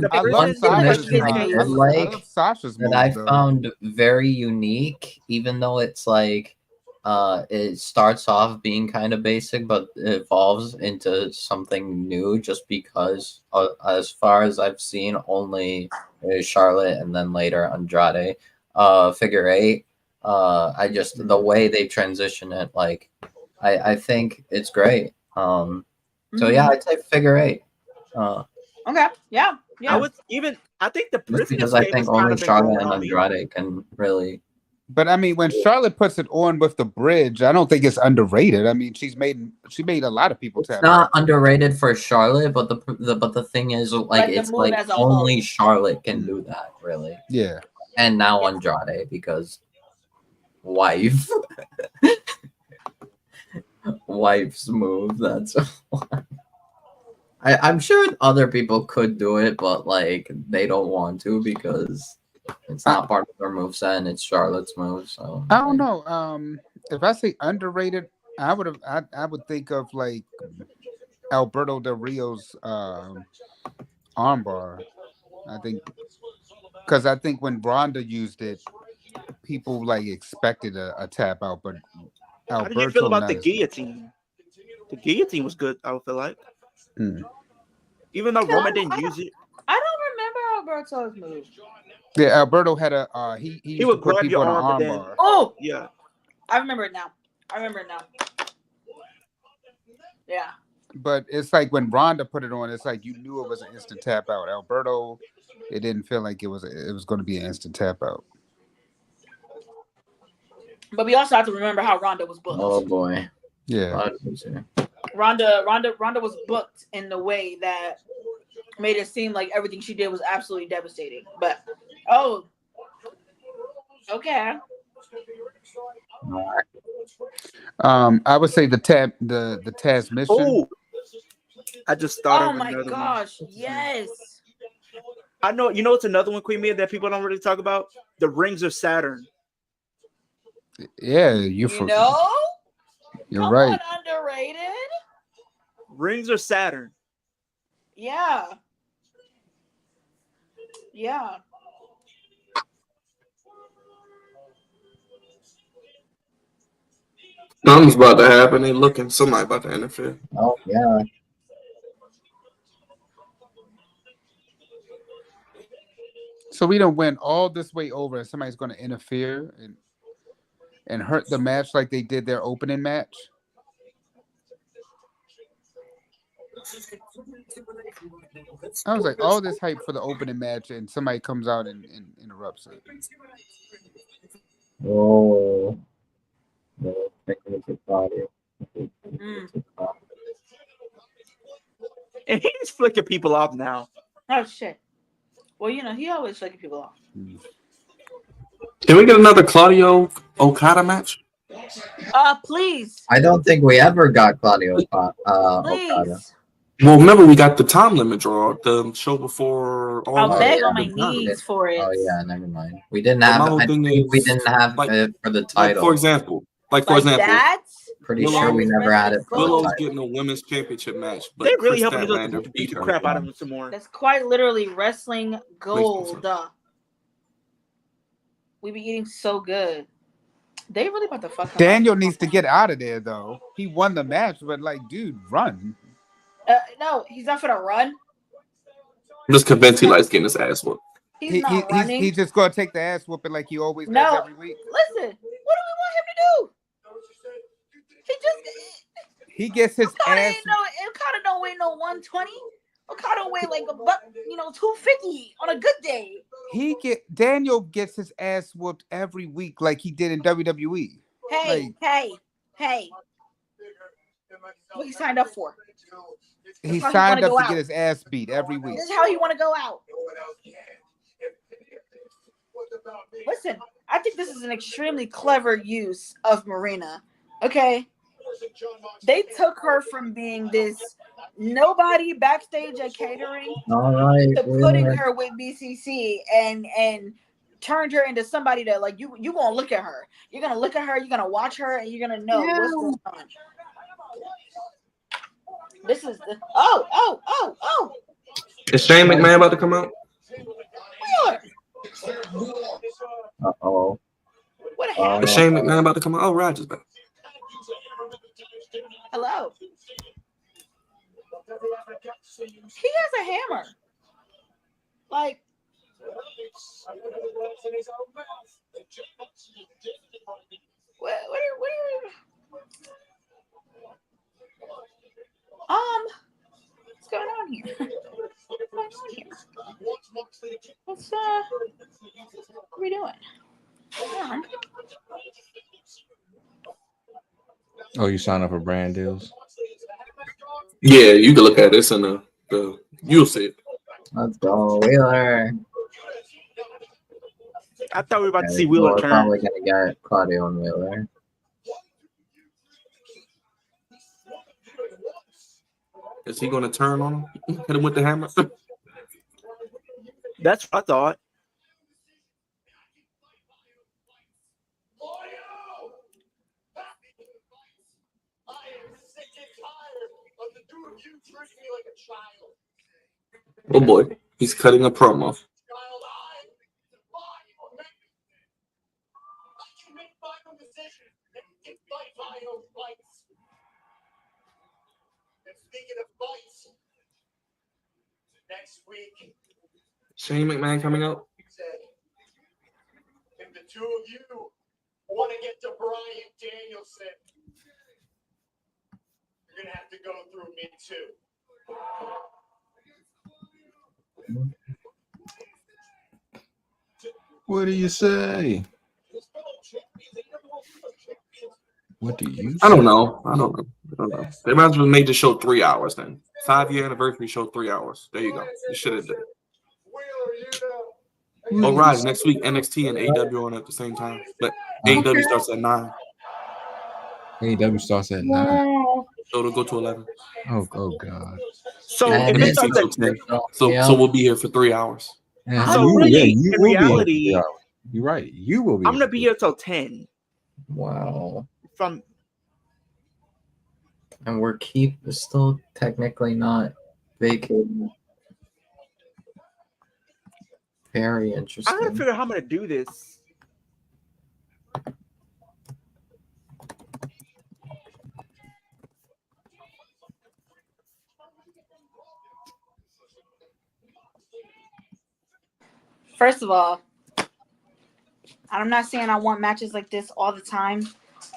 Sasha's that I found very unique, even though it's like it starts off being kind of basic, but it evolves into something new just because as far as I've seen, only Charlotte and then later Andrade. Figure 8. I just the way they transition it, like I think it's great. So yeah, I'd say Figure 8. Okay. Yeah. I think the because I think only Charlotte and Andrade can really. But I mean, when Charlotte puts it on with the bridge, I don't think it's underrated. I mean, she made a lot of people tap. It's not underrated for Charlotte, but the thing is, like it's like only Charlotte can do that, really. Yeah. And now Andrade because wife's move. That's. I'm sure other people could do it, but like they don't want to because it's not part of their moveset and it's Charlotte's move. So I don't know. If I say underrated, I would think of like Alberto Del Rio's armbar. I think when Ronda used it, people like expected a tap out, but Alberto. How did you feel about the guillotine? The guillotine was good. I would feel like. Even though Roman didn't use it, I don't remember Alberto's move. Yeah, Alberto had a he would grab your arm. Oh yeah, I remember it now. Yeah. But it's like when Ronda put it on, it's like you knew it was an instant tap out. Alberto, it didn't feel like it was going to be an instant tap out. But we also have to remember how Ronda was booked. Oh boy. Yeah. Ronda was booked in the way that made it seem like everything she did was absolutely devastating. But okay. I would say the Taz mission. Oh, I just thought of my another gosh, one. yes. I know. You know, it's another one, Queen Mia, that people don't really talk about. The Rings of Saturn. Yeah, You're Come on, right. underrated. Rings of Saturn. Yeah. Something's about to happen. They looking. Somebody about to interfere. Oh yeah. So we don't win all this way over, and somebody's going to interfere and hurt the match like they did their opening match. I was like, all this hype for the opening match, and somebody comes out and interrupts it. Oh. And he's flicking people off now. Oh shit. Well, you know, he always flicking people off. Can we get another Claudio Okada match? Please. I don't think we ever got Claudio Please. Okada. Well, remember we got the time limit draw, the show before. I'll beg on my knees for it. Oh yeah, never mind. We didn't have. I think we didn't have it for the title. For example, pretty sure we never had it. Willow's getting a women's championship match, but they really Chris helping Statlander to beat beat the her. crap out of him some more. That's quite literally wrestling gold. We be eating so good. They really about to fuck him Daniel up. needs to get out of there though. He won the match, but like, dude, run. No, he's not gonna run. I'm just convinced he likes getting his ass whooped. He's not running. He's just gonna take the ass whooping like he always does every week. Listen, what do we want him to do? He gets his ass. Okada don't weigh no 120. Okada weigh like a buck, 250 on a good day. Daniel gets his ass whooped every week like he did in WWE. Hey. What he signed up for? He signed up to get his ass beat every week. This is how he want to go out. Listen, I think this is an extremely clever use of Marina. Okay, they took her from being this nobody backstage at catering to putting her with BCC and turned her into somebody that like you gonna look at her. You're gonna look at her. You're gonna watch her, and you're gonna know what's going on. This is the Is Shane McMahon about to come out? Uh-oh. What happened? Is Shane McMahon about to come out? Oh, Roger's back. Hello. He has a hammer. Like. What are you? What's going on here? What are we doing? Oh, you sign up for brand deals? Yeah, you can look at this and you'll see it. Let's go, Wheeler. I thought we were about to see Wheeler turn. We're probably gonna get Claudio and Wheeler. Is he going to turn on him? Hit him with the hammer? That's what I thought. Oh boy, he's cutting a promo. Next week, Shane McMahon coming out. if the two of you Want to get to Bryan Danielson? You're gonna have to go through me too. What do you say? What do you say? I don't know. They might as well made the show 3 hours then. 5-year anniversary show 3 hours. There you go. You should have did it. Oh, right. Next week, NXT and AEW on at the same time. But AEW starts at 9. AEW starts at 9. So it'll go to 11. Oh God. So And if it it's starts at 10. So we'll be here for 3 hours. Yeah, So really, in will be here reality, for 3 hours. You're right. You will be. I'm gonna be here till 10. Wow. From And we're still technically not vacating. Very I interesting. gotta figure out how I'm gonna do this. First of all, I'm not saying I want matches like this all the time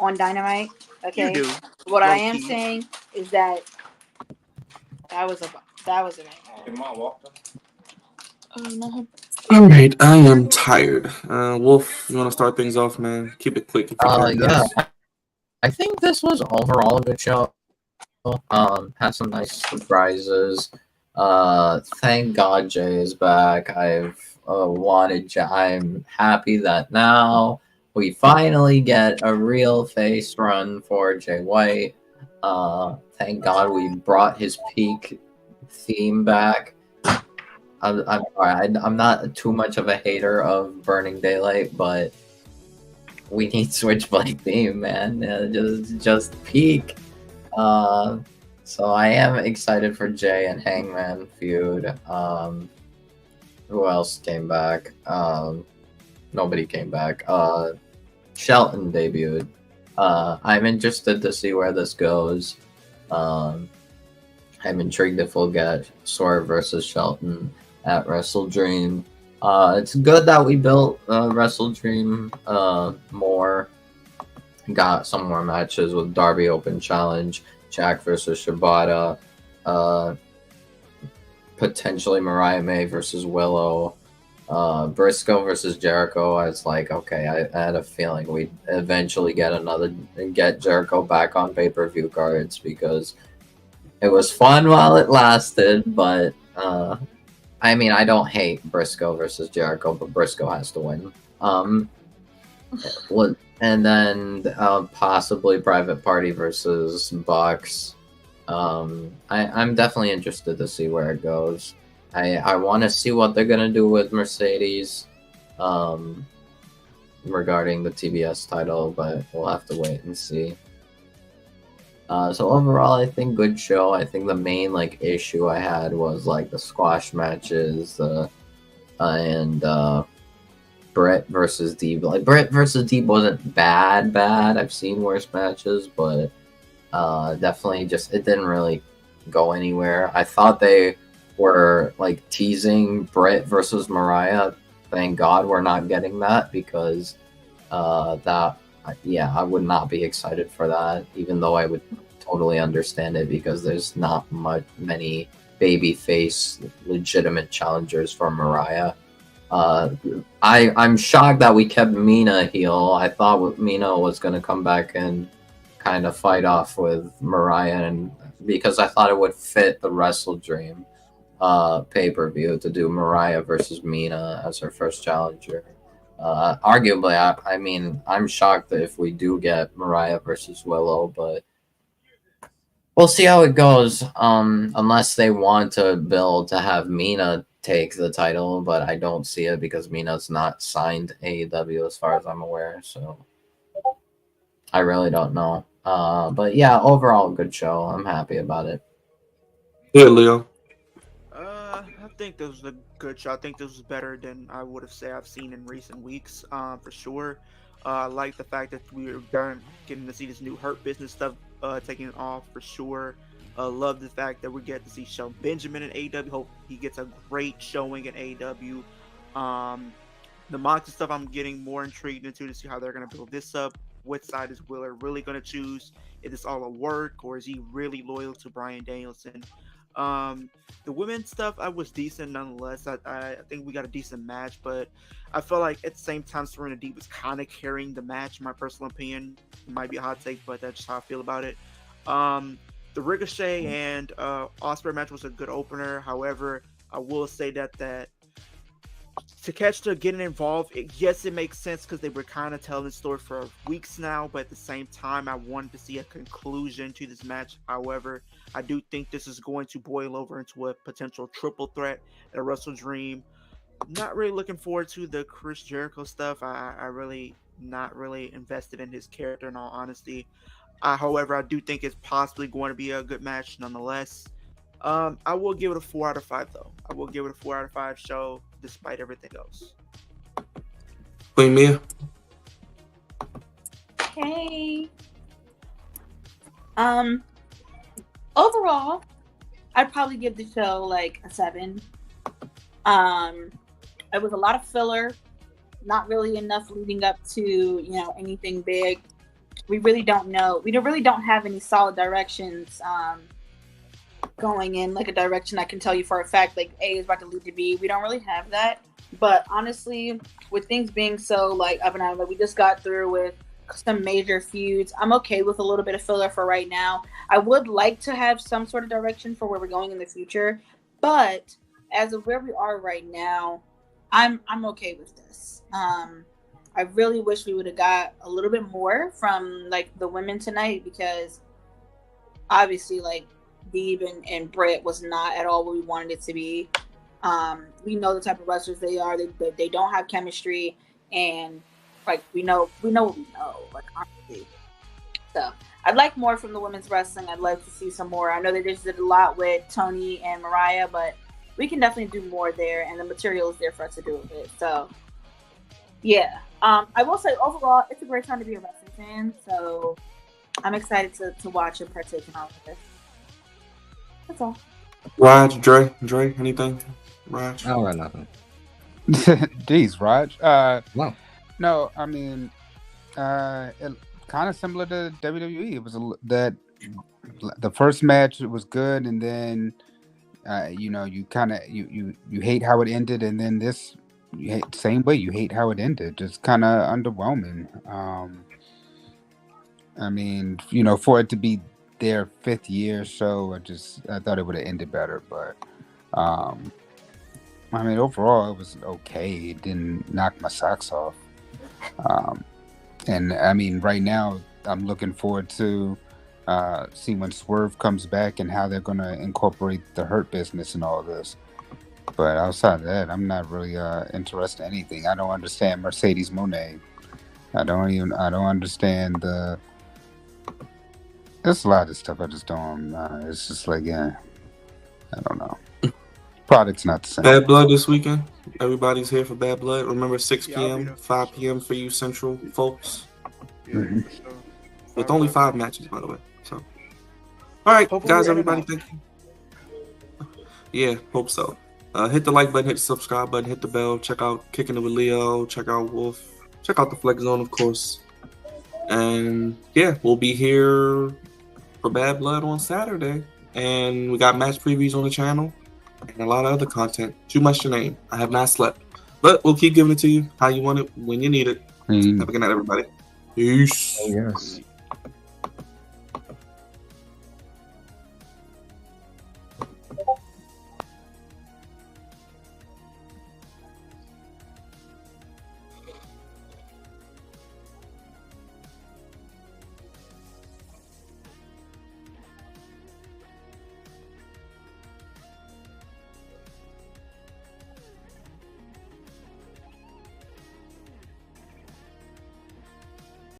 on Dynamite. Okay. You do. What I Low am key. saying is that was a Your mom walked up. no. All right. I am tired. Wolf, you want to start things off, man? Keep it quick if you can, Yeah. guys. I think this was overall a good show. Had some nice surprises. Thank God Jay is back. I've wanted Jay. I'm happy that now we finally get a real face run for Jay White. Thank God we brought his peak theme back. I'm sorry, I'm not too much of a hater of Burning Daylight, but we need Switchblade theme, man. Just peak. So I am excited for Jay and Hangman feud. Who else came back? Nobody came back. Shelton debuted. I'm interested to see where this goes. I'm intrigued if we'll get Swerve versus Shelton at Wrestle Dream. It's good that we built Wrestle Dream more. Got some more matches with Darby Open Challenge, Jack versus Shibata, potentially Mariah May versus Willow, Briscoe versus Jericho. I was like, okay, I had a feeling we'd eventually get Jericho back on pay-per-view cards because it was fun while it lasted, but I mean, I don't hate Briscoe versus Jericho, but Briscoe has to win. And then possibly Private Party versus Bucks. I'm definitely interested to see where it goes. I want to see what they're gonna do with Mercedes regarding the TBS title, but we'll have to wait and see. So overall, I think good show. I think the main issue I had was the squash matches, and Brett versus Deeb. Brett versus Deeb wasn't bad. I've seen worse matches, but definitely it didn't really go anywhere. I thought they were teasing Brett versus Mariah. Thank God we're not getting that because I would not be excited for that, even though I would totally understand it because there's not many babyface legitimate challengers for Mariah. I'm shocked that we kept Mina heel. I thought Mina was going to come back and kind of fight off with Mariah, and because I thought it would fit the Wrestle Dream pay-per-view to do Mariah versus Mina as her first challenger. Arguably, I mean, I'm shocked that if we do get Mariah versus Willow, but we'll see how it goes. Unless they want to build to have Mina take the title, but I don't see it because Mina's not signed AEW as far as I'm aware, so I really don't know. But yeah, overall good show. I'm happy about it. Yeah, Leo. I think this was a good show. I think this was better than I would have said I've seen in recent weeks, for sure. I like the fact that we're getting to see this new Hurt Business stuff taking off for sure. Love the fact that we get to see Shelton Benjamin in AEW. Hope he gets a great showing in AEW. The Moxley stuff, I'm getting more intrigued into to see how they're going to build this up. What side is Wheeler really going to choose? Is this all a work, or is he really loyal to Bryan Danielson? The women's stuff, I was decent nonetheless. I think we got a decent match, but I felt like at the same time, Serena Deeb was kind of carrying the match. In my personal opinion, it might be a hot take, but that's just how I feel about it. The Ricochet and Ospreay match was a good opener. However, I will say that Takeshita getting involved, yes, it makes sense because they were kind of telling the story for weeks now, but at the same time, I wanted to see a conclusion to this match. However, I do think this is going to boil over into a potential triple threat at a Wrestle Dream. Not really looking forward to the Chris Jericho stuff. I really not really invested in his character, in all honesty. However, I do think it's possibly going to be a good match nonetheless. I will give it a 4 out of 5, though. I will give it a 4 out of 5 show, despite everything else. Queen Mia. Hey. Overall, I'd probably give the show like a 7. It was a lot of filler, not really enough leading up to anything big. We really don't know. We really don't have any solid directions going in like a direction I can tell you for a fact like A is about to lead to B. We don't really have that. But honestly, with things being so like up and down, like we just got through with some major feuds, I'm okay with a little bit of filler for right now. I would like to have some sort of direction for where we're going in the future, but as of where we are right now, I'm okay with this. I really wish we would have got a little bit more from like the women tonight, because obviously like Deeb and Britt was not at all what we wanted it to be. We know the type of wrestlers they are. They don't have chemistry, and like we know what we know, like honestly. So I'd like more from the women's wrestling. I'd like to see some more. I know they just did a lot with Tony and Mariah, but we can definitely do more there, and the material is there for us to do with it. So yeah. I will say overall, it's a great time to be a wrestling fan. So I'm excited to watch and partake in all of this. That's all. Raj, Dre, anything? Raj? I don't got nothing. Jeez, Raj. No, I mean, it kind of similar to WWE. It was that the first match was good, and then you kind of you hate how it ended, and then this same way you hate how it ended. Just kind of underwhelming. I mean, for it to be their 5th year show, I thought it would have ended better, but I mean, overall it was okay. It didn't knock my socks off. And I mean, right now I'm looking forward to see when Swerve comes back and how they're going to incorporate the Hurt Business and all of this. But outside of that, I'm not really interested in anything. I don't understand Mercedes Moné. I don't understand there's a lot of stuff I just don't. It's just like, I don't know. Product's not the same. Bad Blood this weekend. Everybody's here for Bad Blood. Remember 6 p.m., 5 p.m. for you Central folks. Mm-hmm. With only 5 matches, by the way. So, all right, Hopefully guys, we're in everybody, and thank you. Yeah, hope so. Hit the like button, hit the subscribe button, hit the bell. Check out Kicking It with Leo. Check out Wolf. Check out the Flex Zone, of course. And yeah, we'll be here for Bad Blood on Saturday. And we got match previews on the channel and a lot of other content. Too much to name. I have not slept. But we'll keep giving it to you how you want it, when you need it. Have a good night, everybody. Peace. yes.